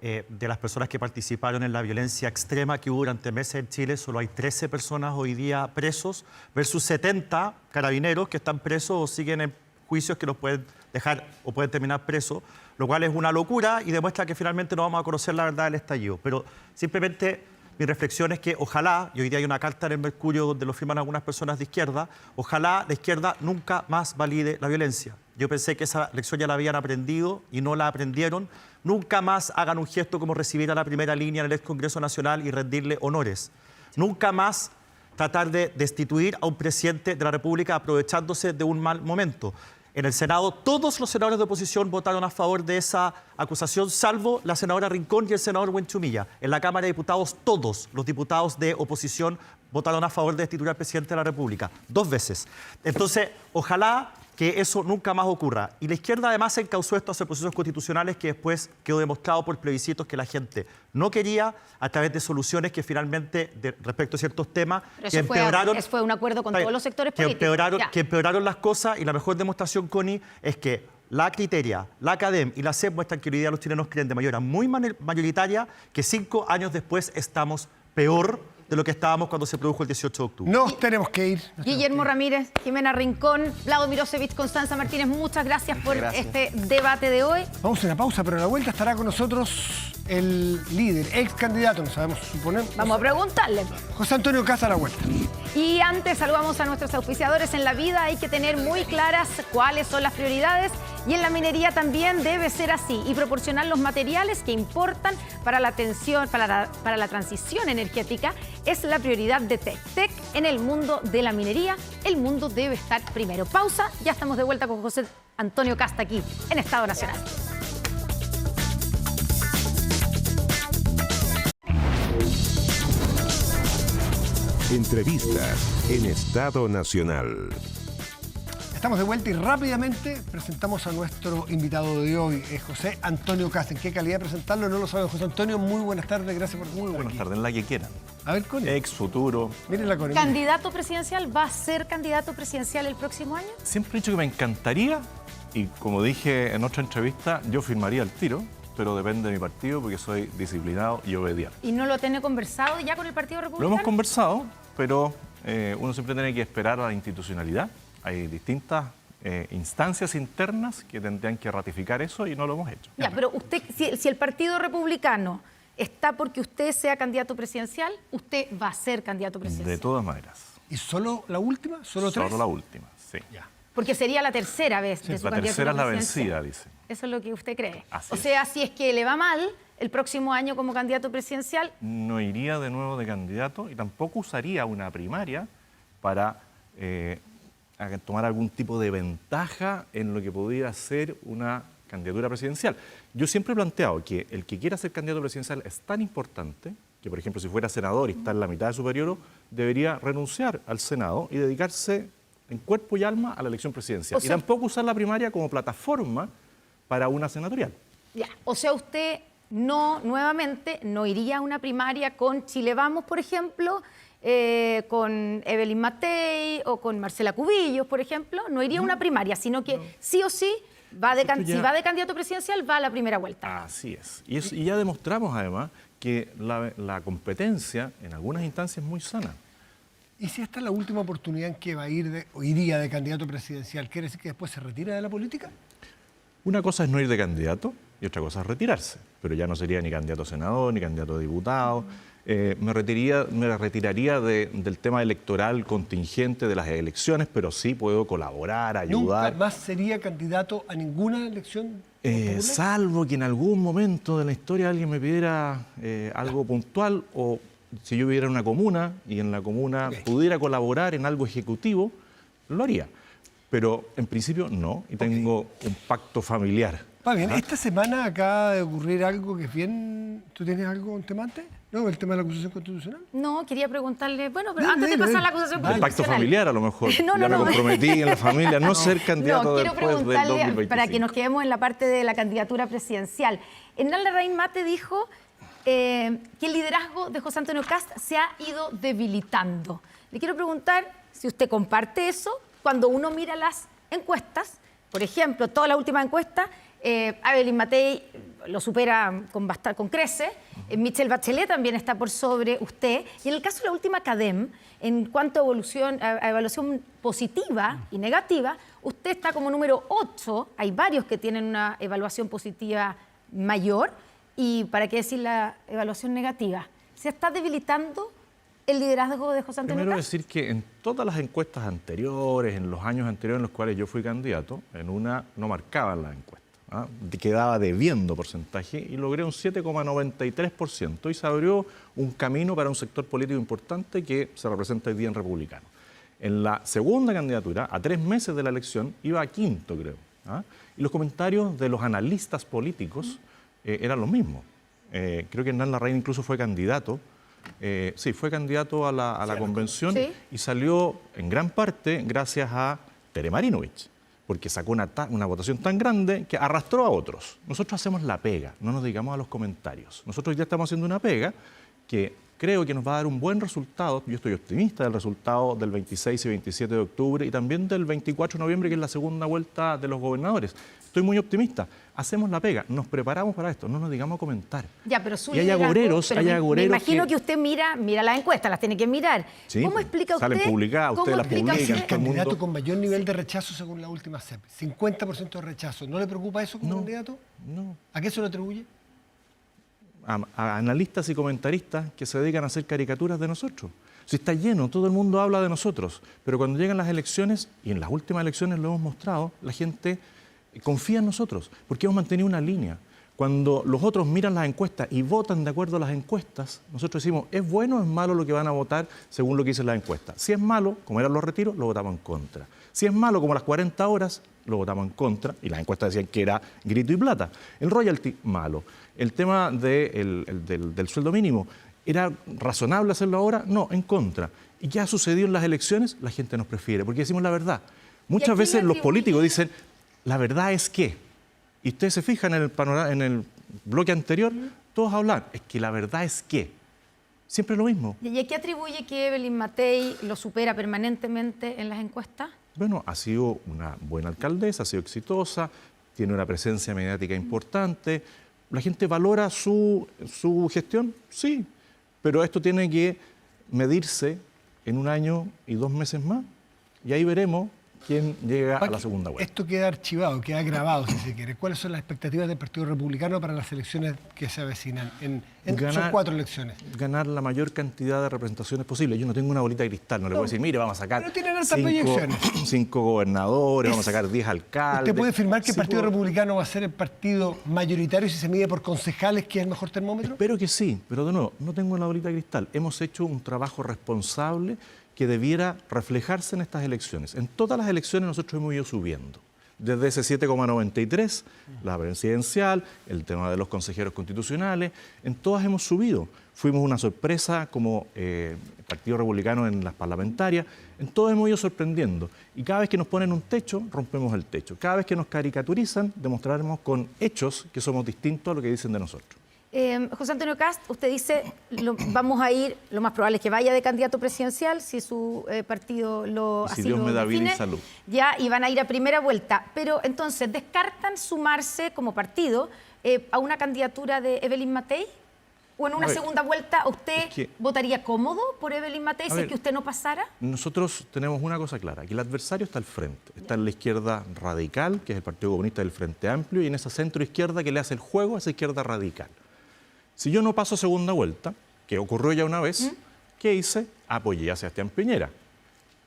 De las personas que participaron en la violencia extrema que hubo durante meses en Chile, solo hay 13 personas hoy día presos versus 70 carabineros que están presos o siguen en juicios que los pueden dejar o pueden terminar presos, lo cual es una locura y demuestra que finalmente no vamos a conocer la verdad del estallido. Pero simplemente mi reflexión es que ojalá, y hoy día hay una carta en el Mercurio donde lo firman algunas personas de izquierda, ojalá la izquierda nunca más valide la violencia. Yo pensé que esa lección ya la habían aprendido y no la aprendieron. Nunca más hagan un gesto como recibir a la primera línea en el ex Congreso Nacional y rendirle honores. Nunca más tratar de destituir a un presidente de la República aprovechándose de un mal momento. En el Senado, todos los senadores de oposición votaron a favor de esa acusación, salvo la senadora Rincón y el senador Buenchumilla. En la Cámara de Diputados, todos los diputados de oposición votaron a favor de destituir al presidente de la República, 2 veces. Entonces, ojalá que eso nunca más ocurra. Y la izquierda además encausó esto hacia procesos constitucionales que después quedó demostrado por plebiscitos que la gente no quería a través de soluciones que finalmente, respecto a ciertos temas, Pero que eso empeoraron... fue un acuerdo con todos los sectores políticos. Ya. Que empeoraron las cosas, y la mejor demostración, Connie, es que la Criteria, la Academ y la CEP muestran que hoy día los chilenos creen de manera muy mayoritaria que 5 años después estamos peor de lo que estábamos cuando se produjo el 18 de octubre. Nos tenemos que ir. Guillermo Ramírez, Jimena Rincón, Vlado Mirosevic, Constanza Martínez, muchas gracias por este debate de hoy. Vamos a una pausa, pero a la vuelta estará con nosotros el líder, ex candidato, no sabemos, suponemos. Vamos a preguntarle. José Antonio Caz a la vuelta. Y antes saludamos a nuestros auspiciadores. En la vida hay que tener muy claras cuáles son las prioridades, y en la minería también debe ser así, y proporcionar los materiales que importan para la transición energética es la prioridad de TEC. TEC en el mundo de la minería, el mundo debe estar primero. Pausa, ya estamos de vuelta con José Antonio Caz aquí en Estado Nacional. Entrevistas en Estado Nacional. Estamos de vuelta y rápidamente presentamos a nuestro invitado de hoy, José Antonio Caz. ¿En qué calidad de presentarlo? No lo sabe. José Antonio, muy buenas tardes, gracias por estar aquí. Buenas tardes, en la que quieran. A ver, Connie. Ex, futuro. Miren la Connie. ¿Candidato presidencial? ¿Va a ser candidato presidencial el próximo año? Siempre he dicho que me encantaría, y como dije en otra entrevista, yo firmaría el tiro, pero depende de mi partido porque soy disciplinado y obediente. ¿Y no lo tiene conversado ya con el Partido Lo Republicano? hemos conversado, pero uno siempre tiene que esperar a la institucionalidad. Hay distintas instancias internas que tendrían que ratificar eso y no lo hemos hecho. Ya, pero usted, si el Partido Republicano está porque usted sea candidato presidencial, usted va a ser candidato presidencial. De todas maneras. ¿Y solo la última? ¿Solo 3? Solo la última, sí. Ya. Porque sería la tercera vez de su La candidatura tercera es la presidencial. vencida, dice. Eso es lo que usted cree. Así O es. sea, si es que le va mal el próximo año como candidato presidencial, No iría de nuevo de candidato y tampoco usaría una primaria para tomar algún tipo de ventaja en lo que podría ser una candidatura presidencial. Yo siempre he planteado que el que quiera ser candidato presidencial es tan importante que, por ejemplo, si fuera senador y está en la mitad de su periodo, debería renunciar al Senado y dedicarse en cuerpo y alma a la elección presidencial. O sea, y tampoco usar la primaria como plataforma para una senatorial. ya. O sea, usted nuevamente no iría a una primaria con Chile Vamos, por ejemplo, con Evelyn Matei o con Marcela Cubillos, por ejemplo. No iría a una primaria, sino que sí o sí, si va de candidato presidencial, va a la primera vuelta. Así es. Y ya demostramos además que la competencia en algunas instancias es muy sana. ¿Y si esta es la última oportunidad en que va a ir o iría de candidato presidencial? ¿Quiere decir que después se retira de la política? Una cosa es no ir de candidato y otra cosa es retirarse. Pero ya no sería ni candidato a senador, ni candidato a diputado. Me retiraría del tema electoral contingente de las elecciones, pero sí puedo colaborar, ayudar. ¿Nunca más sería candidato a ninguna elección popular? Salvo que en algún momento de la historia alguien me pidiera algo puntual, o si yo viviera en una comuna y en la comuna pudiera colaborar en algo ejecutivo, lo haría. Pero en principio no, y tengo un pacto familiar. Va bien, esta semana acaba de ocurrir algo que es bien... ¿Tú tienes algo en tema antes? ¿No? ¿El tema de la acusación constitucional? No, quería preguntarle, bueno, pero Dale, antes de dale, pasar a la dale. acusación El pacto constitucional. familiar a lo mejor. No, Ya me no. comprometí en la familia no ser candidato No, quiero después del preguntarle, 2025. para que nos quedemos en la parte de la candidatura presidencial. Hernán Larraín Mate dijo que el liderazgo de José Antonio Caz se ha ido debilitando. Le quiero preguntar si usted comparte eso cuando uno mira las encuestas. Por ejemplo, toda la última encuesta, Evelyn Matei lo supera con creces, Michelle Bachelet también está por sobre usted, y en el caso de la última Academ, en cuanto a evaluación positiva y negativa, usted está como número 8, hay varios que tienen una evaluación positiva mayor, y para qué decir la evaluación negativa. ¿Se está debilitando el liderazgo de José Antonio Primero Caz? decir que en todas las encuestas anteriores, en los años anteriores en los cuales yo fui candidato, en una no marcaban la encuesta. Quedaba debiendo porcentaje y logré un 7,93% y se abrió un camino para un sector político importante que se representa hoy día en Republicano. En la segunda candidatura, a 3 meses de la elección, iba a quinto, creo. ¿Ah? Y los comentarios de los analistas políticos eran los mismos. Creo que Hernán Larraín incluso fue candidato. Sí, fue candidato a la convención ¿Sí? y salió en gran parte gracias a Tere Marinovich, porque sacó una votación tan grande que arrastró a otros. Nosotros hacemos la pega, no nos dedicamos a los comentarios. Nosotros ya estamos haciendo una pega que creo que nos va a dar un buen resultado. Yo estoy optimista del resultado del 26 y 27 de octubre y también del 24 de noviembre, que es la segunda vuelta de los gobernadores. Estoy muy optimista. Hacemos la pega, nos preparamos para esto, no nos digamos a comentar. Ya, pero su y hay liderazgo, agoreros, pero me imagino que usted mira las encuestas, las tiene que mirar. Sí, ¿Cómo explica usted? salen publicadas, ¿cómo ustedes las explica publican, usted? El todo el mundo. candidato con mayor nivel de rechazo según la última CEP. 50% de rechazo. ¿No le preocupa eso como candidato? No. ¿A qué se lo atribuye? A analistas y comentaristas que se dedican a hacer caricaturas de nosotros. Si está lleno, todo el mundo habla de nosotros, pero cuando llegan las elecciones, y en las últimas elecciones lo hemos mostrado, la gente confía en nosotros, porque hemos mantenido una línea. Cuando los otros miran las encuestas y votan de acuerdo a las encuestas, nosotros decimos, ¿es bueno o es malo lo que van a votar según lo que dicen las encuestas? Si es malo, como eran los retiros, lo votamos en contra. Si es malo, como las 40 horas, lo votamos en contra, y las encuestas decían que era grito y plata. El royalty, malo. El tema del sueldo mínimo, ¿era razonable hacerlo ahora? No, en contra. ¿Y qué ha sucedido en las elecciones? La gente nos prefiere, porque decimos la verdad. Muchas veces los políticos dicen, la verdad es que, y ustedes se fijan en el bloque anterior, todos hablan, es que la verdad es que, siempre es lo mismo. ¿Y a qué atribuye que Evelyn Matei lo supera permanentemente en las encuestas? Bueno, ha sido una buena alcaldesa, ha sido exitosa, tiene una presencia mediática importante. ¿La gente valora su gestión? Sí, pero esto tiene que medirse en 1 año y 2 meses más. Y ahí veremos quién llega a la segunda vuelta. Esto queda archivado, queda grabado, si se quiere. ¿Cuáles son las expectativas del Partido Republicano para las elecciones que se avecinan? Son 4 elecciones. Ganar la mayor cantidad de representaciones posible. Yo no tengo una bolita de cristal, no le puedo decir, mire, vamos a sacar pero tienen altas proyecciones. 5 gobernadores, vamos a sacar 10 alcaldes. ¿Usted puede afirmar que el Sí, Partido puedo. Republicano va a ser el partido mayoritario si se mide por concejales, que es el mejor termómetro? Espero que sí, pero de nuevo, no tengo una bolita de cristal. Hemos hecho un trabajo responsable que debiera reflejarse en estas elecciones. En todas las elecciones nosotros hemos ido subiendo. Desde ese 7,93, la presidencial, el tema de los consejeros constitucionales, en todas hemos subido. Fuimos una sorpresa como Partido Republicano en las parlamentarias, en todas hemos ido sorprendiendo. Y cada vez que nos ponen un techo, rompemos el techo. Cada vez que nos caricaturizan, demostraremos con hechos que somos distintos a lo que dicen de nosotros. José Antonio Cast, usted dice, vamos a ir, lo más probable es que vaya de candidato presidencial, si su partido lo Y si así Dios lo me da vida y define, salud. ya, y van a ir a primera vuelta. Pero entonces, ¿descartan sumarse como partido a una candidatura de Evelyn Matei? ¿O en una segunda vuelta usted votaría cómodo por Evelyn Matei si es que usted no pasara? Nosotros tenemos una cosa clara, que el adversario está al frente. Está en la izquierda radical, que es el Partido Comunista del Frente Amplio, y en esa centro izquierda que le hace el juego a esa izquierda radical. Si yo no paso segunda vuelta, que ocurrió ya una vez, ¿qué hice? Apoyé a Sebastián Piñera,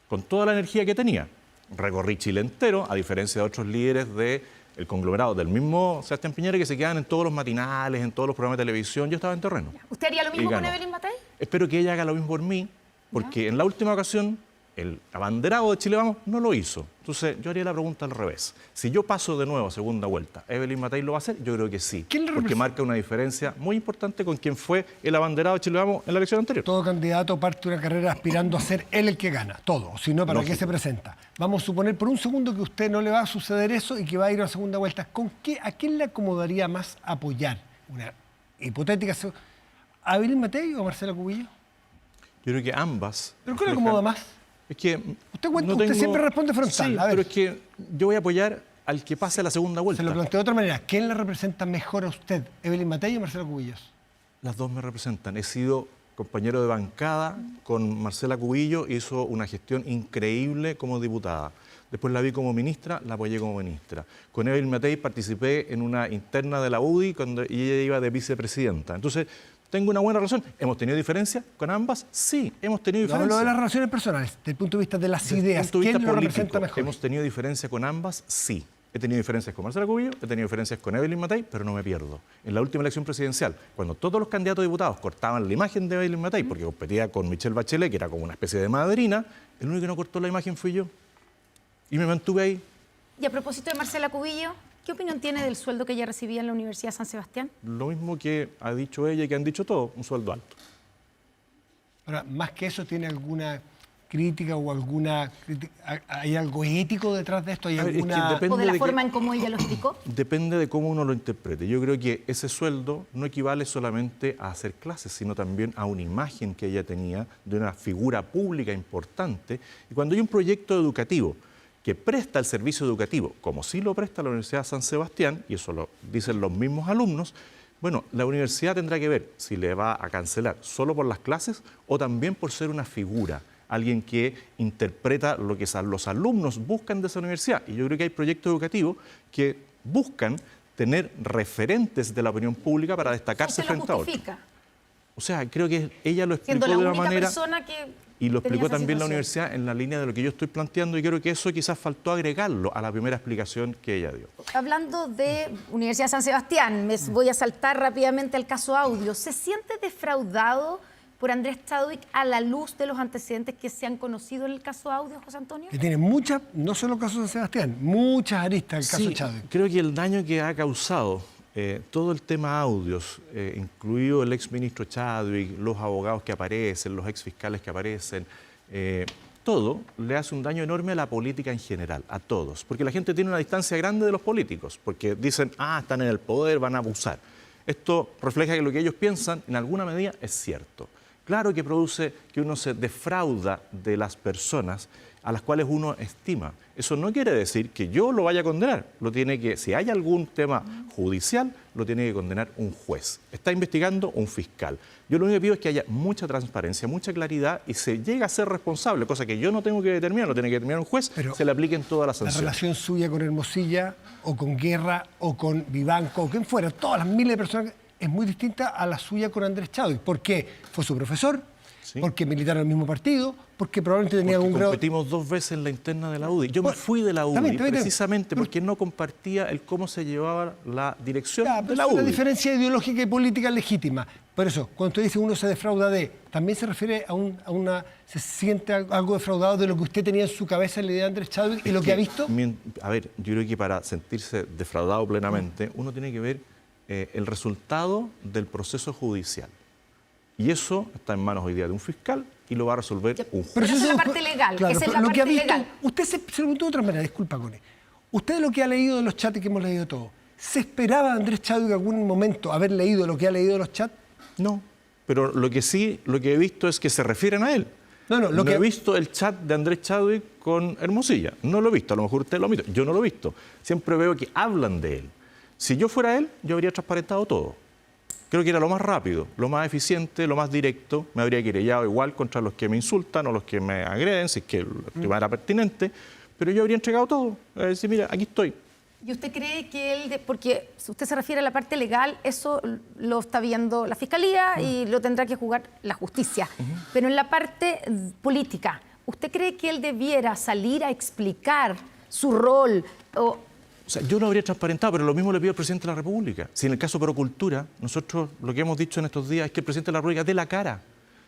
con toda la energía que tenía. Recorrí Chile entero, a diferencia de otros líderes del conglomerado, del mismo Sebastián Piñera, que se quedan en todos los matinales, en todos los programas de televisión. Yo estaba en terreno. ¿Usted haría lo mismo Y con ganó. Evelyn Matei? Espero que ella haga lo mismo por mí, porque en la última ocasión el abanderado de Chile Vamos no lo hizo. Entonces yo haría la pregunta al revés. Si yo paso de nuevo a segunda vuelta, ¿Evelyn Matei lo va a hacer? Yo creo que sí, porque marca una diferencia muy importante con quien fue el abanderado de Chile Vamos en la elección anterior. Todo candidato parte de una carrera aspirando a ser él el que gana, todo. Si no, ¿para qué se presenta? Vamos a suponer por un segundo que a usted no le va a suceder eso y que va a ir a la segunda vuelta. ¿A quién le acomodaría más apoyar? Una hipotética... ¿A Evelyn Matei o a Marcela Cubillo? Yo creo que ambas... ¿Pero qué le acomoda más? Es que usted siempre responde frontal. Sí, a ver. pero es que yo voy a apoyar al que pase a la segunda vuelta. Se lo planteo de otra manera. ¿Quién le representa mejor a usted? ¿Evelyn Matei o Marcela Cubillos? Las dos me representan. He sido compañero de bancada con Marcela Cubillo, hizo una gestión increíble como diputada. Después la vi como ministra, la apoyé como ministra. Con Evelyn Matei participé en una interna de la UDI y ella iba de vicepresidenta. Entonces, tengo una buena relación. ¿Hemos tenido diferencias con ambas? Sí, hemos tenido No diferencias. hablo de las relaciones personales, desde el punto de vista de las ideas. Desde el punto de ¿Quién vista lo político, representa mejor? ¿hemos tenido diferencia con ambas? Sí. He tenido diferencias con Marcela Cubillo, he tenido diferencias con Evelyn Matei, pero no me pierdo. En la última elección presidencial, cuando todos los candidatos a diputados cortaban la imagen de Evelyn Matei, porque competía con Michelle Bachelet, que era como una especie de madrina, el único que no cortó la imagen fui yo. Y me mantuve ahí. Y a propósito de Marcela Cubillo, ¿qué opinión tiene del sueldo que ella recibía en la Universidad de San Sebastián? Lo mismo que ha dicho ella y que han dicho todos, un sueldo alto. Ahora, más que eso, ¿tiene alguna crítica o alguna crítica? ¿Hay algo ético detrás de esto? ¿Hay A ver, es que alguna... depende ¿O de la de forma en cómo ella lo explicó? Depende de cómo uno lo interprete. Yo creo que ese sueldo no equivale solamente a hacer clases, sino también a una imagen que ella tenía de una figura pública importante. Y cuando hay un proyecto educativo que presta el servicio educativo, como sí lo presta la Universidad de San Sebastián, y eso lo dicen los mismos alumnos, bueno, la universidad tendrá que ver si le va a cancelar solo por las clases o también por ser una figura, alguien que interpreta lo que los alumnos buscan de esa universidad. Y yo creo que hay proyectos educativos que buscan tener referentes de la opinión pública para destacarse ¿Usted lo frente a otros. justifica? O sea, creo que ella lo explicó Siendo la de una única manera... persona que Y lo tenía explicó esa también la situación. universidad en la línea de lo que yo estoy planteando y creo que eso quizás faltó agregarlo a la primera explicación que ella dio. Hablando de Universidad de San Sebastián, me voy a saltar rápidamente al caso Audio. ¿Se siente defraudado por Andrés Chadwick a la luz de los antecedentes que se han conocido en el caso Audio, José Antonio? Que tiene muchas, no solo el caso de Sebastián, muchas aristas el caso Sí, Chadwick. creo que el daño que ha causado todo el tema Audios, incluido el exministro Chadwick, los abogados que aparecen, los exfiscales que aparecen, todo le hace un daño enorme a la política en general, a todos. Porque la gente tiene una distancia grande de los políticos, porque dicen, están en el poder, van a abusar. Esto refleja que lo que ellos piensan, en alguna medida, es cierto. Claro que produce que uno se defrauda de las personas a las cuales uno estima. Eso no quiere decir que yo lo vaya a condenar. Lo tiene que, si hay algún tema judicial, lo tiene que condenar un juez. Está investigando un fiscal. Yo lo único que pido es que haya mucha transparencia, mucha claridad y se llegue a ser responsable, cosa que yo no tengo que determinar, lo tiene que determinar un juez, Pero se le apliquen todas las la sanciones. relación suya con Hermosilla, o con Guerra, o con Vivanco, o quien fuera, todas las miles de personas, es muy distinta a la suya con Andrés Chadwick. ¿Por qué? Fue su profesor, Sí. porque militaron en el mismo partido, porque probablemente tenía Porque algún grado... competimos 2 veces en la interna de la UDI. Yo me Bueno, fui de la UDI está bien. precisamente porque no compartía el cómo se llevaba la dirección Ya, de pero la es una UDI. diferencia ideológica y política legítima. Por eso, cuando usted dice uno se defrauda de, también se refiere a una... ¿Se siente algo defraudado de lo que usted tenía en su cabeza en la idea de Andrés Chadwick y lo que ha visto? A ver, yo creo que para sentirse defraudado plenamente, uno tiene que ver el resultado del proceso judicial. Y eso está en manos hoy día de un fiscal y lo va a resolver un juez. Pero esa es la eso- parte legal, claro, esa es pero la lo que ha parte visto, legal. usted se preguntó de otra manera, disculpa, Cone. Usted lo que ha leído de los chats que hemos leído todos, ¿se esperaba Andrés Chadwick en algún momento haber leído lo que ha leído de los chats? No, pero lo que he visto es que se refieren a él. No, he visto el chat de Andrés Chadwick con Hermosilla. No lo he visto, a lo mejor usted lo ha visto. Yo no lo he visto. Siempre veo que hablan de él. Si yo fuera él, yo habría transparentado todo. Creo que era lo más rápido, lo más eficiente, lo más directo. Me habría querellado igual contra los que me insultan o los que me agreden, si es que el tema era pertinente. Pero yo habría entregado todo. Decir, mira, aquí estoy. ¿Y usted cree que él, porque si usted se refiere a la parte legal, eso lo está viendo la Fiscalía y lo tendrá que jugar la justicia? Pero en la parte política, ¿usted cree que él debiera salir a explicar su rol? O sea, yo lo habría transparentado, pero lo mismo le pido al presidente de la República. Si en el caso Procultura, nosotros lo que hemos dicho en estos días es que el presidente de la República dé la cara.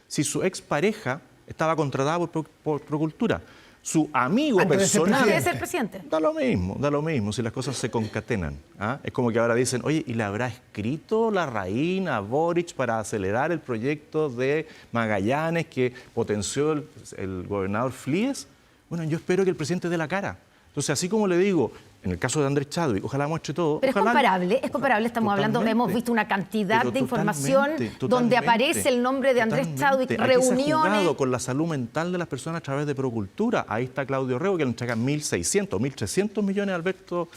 Si su expareja estaba contratada por Procultura, su amigo Antes de ser personal... ¿Debe ser presidente? Da lo mismo si las cosas se concatenan. Es como que ahora dicen, oye, ¿y le habrá escrito Larraín a Boric para acelerar el proyecto de Magallanes que potenció el gobernador Flies? Bueno, yo espero que el presidente dé la cara. Entonces, así como le digo, en el caso de Andrés Chadwick, ojalá muestre todo. Pero ojalá... es comparable, estamos hablando, hemos visto una cantidad Pero de información donde aparece el nombre de Andrés Chadwick, Aquí reuniones... se ha jugado con la salud mental de las personas a través de Procultura. Ahí está Claudio Rego, que le entrega 1.600, 1.300 millones a Alberto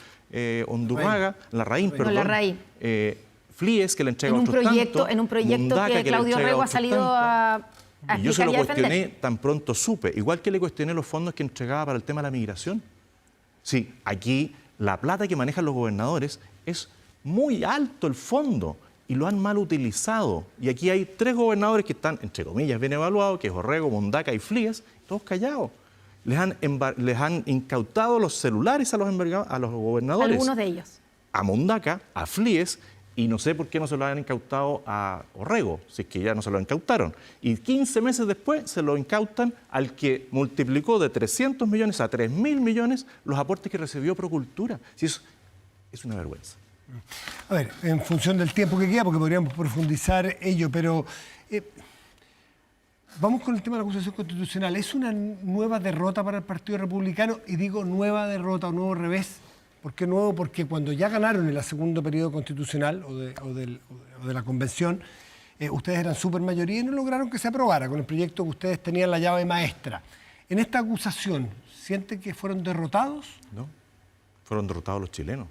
Undurraga, Larraín. Flies, que le entrega otros tantos. En un proyecto Mundaca, que le Claudio entrega Rego ha otros salido tantos. a Y yo se explicar lo y a defender. cuestioné tan pronto supe, igual que le cuestioné los fondos que entregaba para el tema de la migración. Sí, aquí la plata que manejan los gobernadores es muy alto el fondo y lo han mal utilizado. Y aquí hay 3 gobernadores que están, entre comillas, bien evaluados, que es Orrego, Mundaca y Flies, todos callados. les han incautado los celulares a los gobernadores. Algunos de ellos. A Mondaca, a Flies, y no sé por qué no se lo han incautado a Orrego, si es que ya no se lo incautaron. Y 15 meses después se lo incautan al que multiplicó de 300 millones a 3.000 millones los aportes que recibió Procultura. Si eso es una vergüenza. A ver, en función del tiempo que queda, porque podríamos profundizar ello, pero vamos con el tema de la acusación constitucional. ¿Es una nueva derrota para el Partido Republicano? Y digo nueva derrota o nuevo revés. ¿Por qué nuevo? Porque cuando ya ganaron en el segundo periodo constitucional o de la convención, ustedes eran supermayoría y no lograron que se aprobara con el proyecto que ustedes tenían la llave maestra. En esta acusación, ¿sienten que fueron derrotados? No, fueron derrotados los chilenos.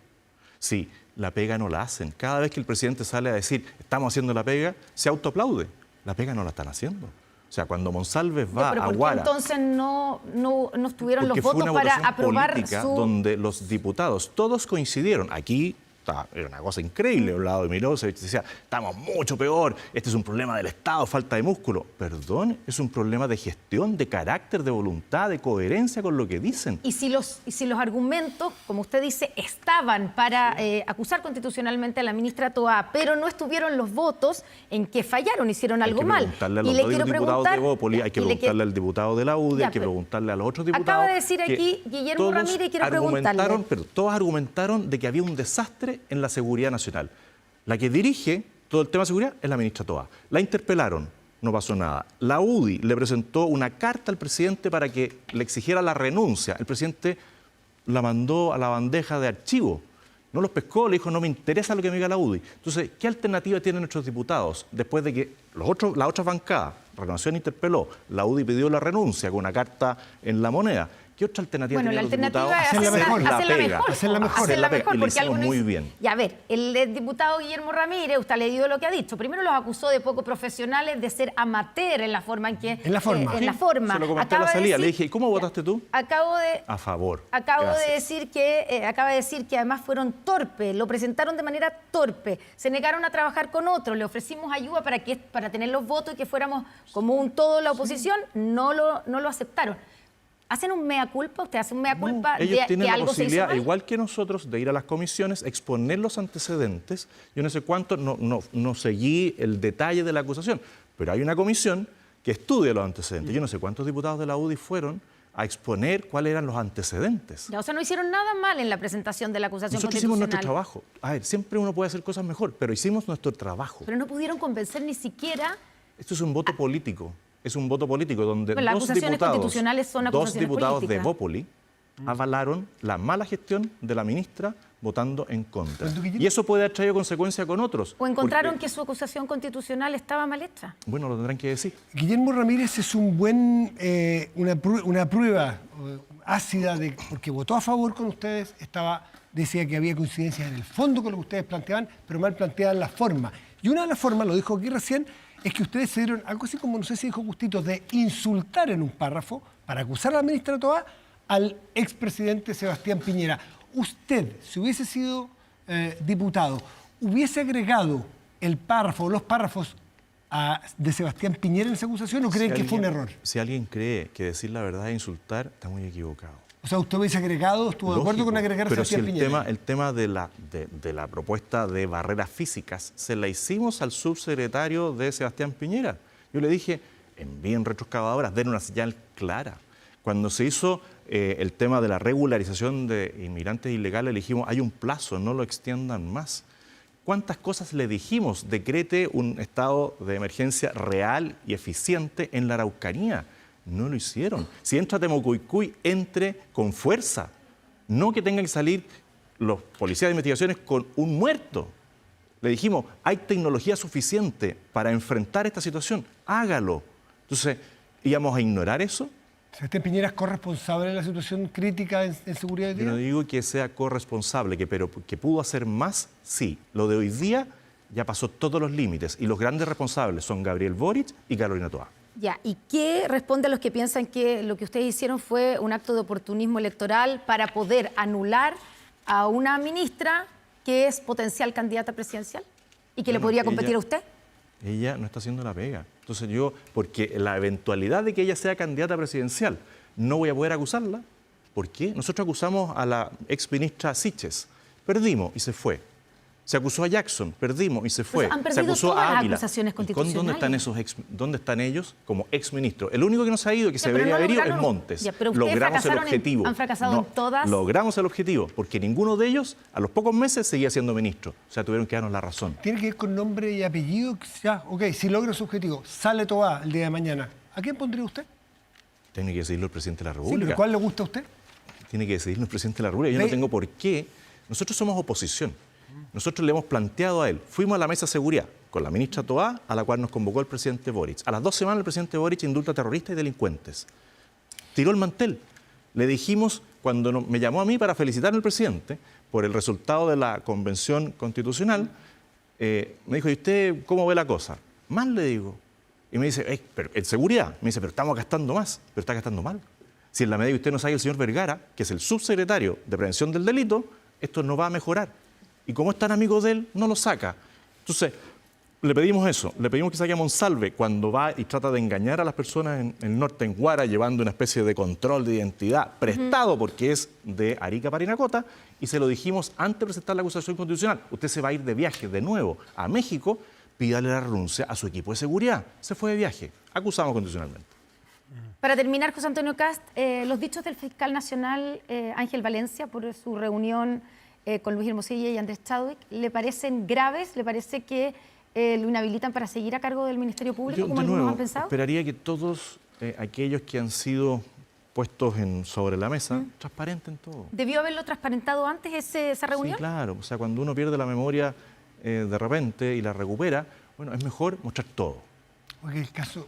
Sí, la pega no la hacen. Cada vez que el presidente sale a decir, estamos haciendo la pega, se autoaplaude. La pega no la están haciendo. O sea, cuando Monsalves va pero a ¿por qué Guara... entonces no estuvieron los Porque fue votos una para votación aprobar política su... donde los diputados todos coincidieron. Aquí era una cosa increíble, al lado de Milosevic decía, estamos mucho peor, este es un problema del Estado, falta de músculo. Perdón, es un problema de gestión, de carácter, de voluntad, de coherencia con lo que dicen. Y si los argumentos, como usted dice, estaban para acusar constitucionalmente a la ministra Toá, pero no estuvieron los votos, ¿en qué fallaron? Hicieron algo mal. Hay que preguntarle a los dos diputados de Bópoli, hay que preguntarle al diputado de la UDI, hay que preguntarle a los otros diputados. Acaba de decir aquí Guillermo Ramírez y quiero preguntarle. Pero todos argumentaron de que había un desastre en la seguridad nacional. La que dirige todo el tema de seguridad es la ministra Toá. La interpelaron, no pasó nada. La UDI le presentó una carta al presidente para que le exigiera la renuncia. El presidente la mandó a la bandeja de archivo. No los pescó, le dijo, no me interesa lo que me diga la UDI. Entonces, ¿qué alternativa tienen nuestros diputados después de que la otra bancada, Renovación interpeló, la UDI pidió la renuncia con una carta en La Moneda? ¿Qué otra alternativa tienen los diputados? Hacerla mejor. Hacerla mejor, y lo hicimos muy bien. Y a ver, el diputado Guillermo Ramírez, usted ha leído lo que ha dicho. Primero los acusó de poco profesionales, de ser amateur en la forma en que... En la forma. En la forma. Se lo comenté a la salida, le dije, ¿y cómo votaste tú? A favor. Acaba de decir que además fueron torpes, lo presentaron de manera torpe, se negaron a trabajar con otros, le ofrecimos ayuda para tener los votos y que fuéramos como un todo la oposición, no lo aceptaron. ¿Hacen un mea culpa? ¿Usted hace un mea culpa ellos de tienen que la algo se hizo posibilidad, mal? igual que nosotros, de ir a las comisiones, exponer los antecedentes. Yo no sé cuánto, no seguí el detalle de la acusación, pero hay una comisión que estudia los antecedentes. Yo no sé cuántos diputados de la UDI fueron a exponer cuáles eran los antecedentes. O sea, no hicieron nada mal en la presentación de la acusación Nosotros constitucional. hicimos nuestro trabajo. A ver, siempre uno puede hacer cosas mejor, pero hicimos nuestro trabajo. Pero no pudieron convencer ni siquiera... Esto es un voto político. Es un voto político donde Las acusaciones constitucionales son acusaciones dos diputados políticas. de Bópoli avalaron la mala gestión de la ministra votando en contra. Y eso puede haber traído consecuencias con otros. ¿O encontraron que su acusación constitucional estaba mal hecha? Bueno, lo tendrán que decir. Guillermo Ramírez es una prueba ácida, porque votó a favor con ustedes, decía que había coincidencias en el fondo con lo que ustedes planteaban, pero mal planteaban la forma. Y una de las formas, lo dijo aquí recién, es que ustedes se dieron algo así como, no sé si dijo Justito, de insultar en un párrafo para acusar a la ministra Toá al expresidente Sebastián Piñera. Usted, si hubiese sido diputado, ¿hubiese agregado el párrafo o los párrafos de Sebastián Piñera en esa acusación o creen que fue un error? Si alguien cree que decir la verdad es insultar, está muy equivocado. O sea, usted hubiese agregado, estuvo de acuerdo con agregar a Sebastián Piñera. El tema de la propuesta de barreras físicas se la hicimos al subsecretario de Sebastián Piñera. Yo le dije, envíen retroexcavadoras, den una señal clara. Cuando se hizo el tema de la regularización de inmigrantes ilegales, le dijimos, hay un plazo, no lo extiendan más. ¿Cuántas cosas le dijimos? Decrete un estado de emergencia real y eficiente en la Araucanía. No lo hicieron. Si entra Temucuicui, entre con fuerza. No que tengan que salir los policías de investigaciones con un muerto. Le dijimos, hay tecnología suficiente para enfrentar esta situación. Hágalo. Entonces, ¿íbamos a ignorar eso? ¿Sebastián Piñera es corresponsable de la situación crítica en seguridad hoy día? Yo no digo que sea corresponsable, pero que pudo hacer más, sí. Lo de hoy día ya pasó todos los límites y los grandes responsables son Gabriel Boric y Carolina Toá. Ya, ¿y qué responde a los que piensan que lo que ustedes hicieron fue un acto de oportunismo electoral para poder anular a una ministra que es potencial candidata presidencial y que le podría competir a usted? Ella no está haciendo la pega. Entonces porque la eventualidad de que ella sea candidata presidencial no voy a poder acusarla. ¿Por qué? Nosotros acusamos a la exministra Siches, perdimos y se fue. Se acusó a Jackson, perdimos y se fue. Pues han se perdido acusó todas a las Ávila. acusaciones ¿Y constitucionales. dónde están ellos como exministros? El único que no se ha ido y que se pero debería no haber ido es lograron- Montes. Ya, pero ustedes Logramos el fracasaron objetivo. han fracasado en todas. Logramos el objetivo, porque ninguno de ellos a los pocos meses seguía siendo ministro. O sea, tuvieron que darnos la razón. Tiene que ir con nombre y apellido. Ya, ok, si logra su objetivo, sale Toá el día de mañana. ¿A quién pondría usted? Tiene que decidirlo el presidente de la Sí, República. pero ¿cuál le gusta a usted? Tiene que decidirlo el presidente de la República. Yo no Ve- tengo por qué. Nosotros somos oposición. Nosotros le hemos planteado a él. Fuimos a la mesa de seguridad con la ministra Toá, a la cual nos convocó el presidente Boric. A las 2 semanas el presidente Boric indulta a terroristas y delincuentes. Tiró el mantel. Le dijimos, cuando me llamó a mí para felicitar al presidente por el resultado de la convención constitucional, me dijo, ¿y usted cómo ve la cosa? Mal, le digo. Y me dice, pero en seguridad. Me dice, pero estamos gastando más. Pero está gastando mal. Si en la medida que usted no sabe el señor Vergara, que es el subsecretario de Prevención del Delito, esto no va a mejorar. Y como es tan amigo de él, no lo saca. Entonces, le pedimos eso. Le pedimos que saque a Monsalve cuando va y trata de engañar a las personas en el norte, en Huara, llevando una especie de control de identidad prestado porque es de Arica Parinacota, y se lo dijimos antes de presentar la acusación constitucional. Usted se va a ir de viaje de nuevo a México, pídale la renuncia a su equipo de seguridad. Se fue de viaje. Acusamos constitucionalmente. Para terminar, José Antonio Cast, los dichos del fiscal nacional Ángel Valencia por su reunión con Luis Hermosilla y Andrés Chadwick, ¿le parecen graves? ¿Le parece que lo inhabilitan para seguir a cargo del Ministerio Público, como de algunos nuevo, han pensado? esperaría que todos aquellos que han sido puestos sobre la mesa transparenten todo. ¿Debió haberlo transparentado antes esa reunión? Sí, claro. O sea, cuando uno pierde la memoria de repente y la recupera, bueno, es mejor mostrar todo. Porque el caso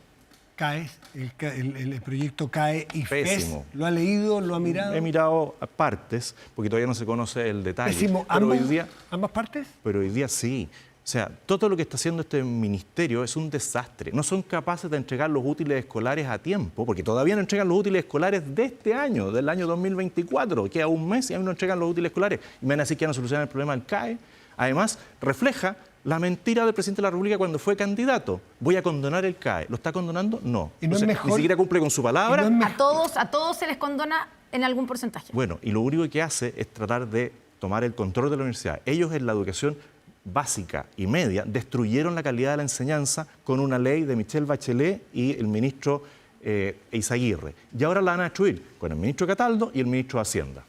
CAE, el proyecto CAE y Pésimo. FES, ¿lo ha leído, lo ha mirado? He mirado a partes, porque todavía no se conoce el detalle. Pésimo. Pero ¿Ambas partes? Pero hoy día sí. O sea, todo lo que está haciendo este ministerio es un desastre. No son capaces de entregar los útiles escolares a tiempo, porque todavía no entregan los útiles escolares de este año, del año 2024. Queda un mes y aún no entregan los útiles escolares. Y me van a decir que van a solucionar el problema del CAE. Además, refleja la mentira del presidente de la República cuando fue candidato. Voy a condonar el CAE. ¿Lo está condonando? No. ¿Y no es mejor? Ni siquiera cumple con su palabra. ¿Y no es A todos se les condona en algún porcentaje. Bueno, y lo único que hace es tratar de tomar el control de la universidad. Ellos en la educación básica y media destruyeron la calidad de la enseñanza con una ley de Michelle Bachelet y el ministro Eizaguirre. Y ahora la van a destruir con el ministro Cataldo y el ministro de Hacienda.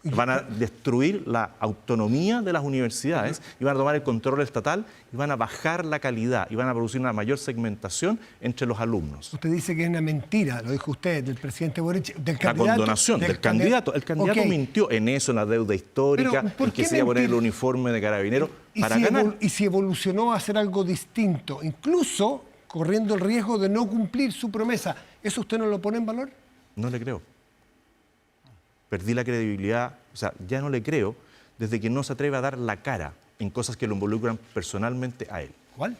Van a destruir la autonomía de las universidades y van a tomar el control estatal y van a bajar la calidad y van a producir una mayor segmentación entre los alumnos. Usted dice que es una mentira, lo dijo usted, del presidente Boric, del La candidato. condonación del candidato. El candidato Ok. mintió en eso, en la deuda histórica, Pero, ¿por en que qué se iba a poner el mentir? uniforme de carabinero ¿Y para si ganar. y si evolucionó a hacer algo distinto, incluso corriendo el riesgo de no cumplir su promesa, ¿eso usted no lo pone en valor? No le creo. Perdí la credibilidad, o sea, ya no le creo desde que no se atreve a dar la cara en cosas que lo involucran personalmente a él. ¿Cuál?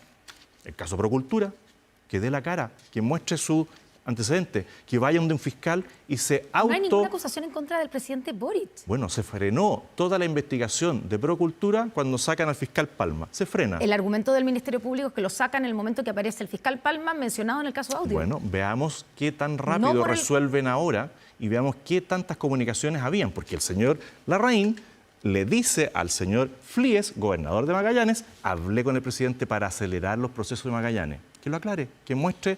El caso Procultura, que dé la cara, que muestre su antecedente, que vaya donde un fiscal y se No hay ninguna acusación en contra del presidente Boric. Bueno, se frenó toda la investigación de Procultura cuando sacan al fiscal Palma. Se frena. El argumento del Ministerio Público es que lo sacan en el momento que aparece el fiscal Palma mencionado en el caso Audio. Bueno, veamos qué tan rápido por el- resuelven ahora y veamos qué tantas comunicaciones habían, porque el señor Larraín le dice al señor Flies, gobernador de Magallanes, hablé con el presidente para acelerar los procesos de Magallanes. Que lo aclare, que muestre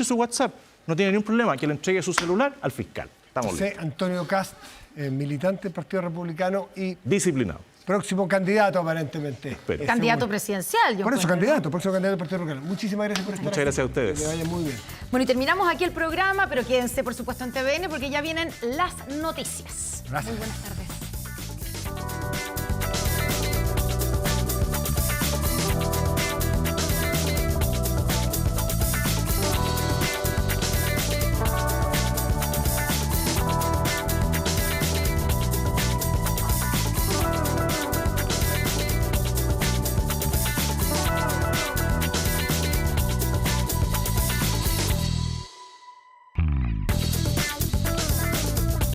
su WhatsApp. No tiene ningún problema, que le entregue su celular al fiscal. Estamos José listos. Antonio Cast, militante del Partido Republicano y Disciplinado. próximo candidato aparentemente. Espero. Candidato presidencial. yo Por eso, encuentro, ¿no? próximo candidato del Partido Republicano. Muchísimas gracias por estar Muchas aquí. gracias a ustedes. Que le vaya muy bien. Bueno, y terminamos aquí el programa, pero quédense, por supuesto, en TVN porque ya vienen las noticias. Gracias. Muy buenas tardes.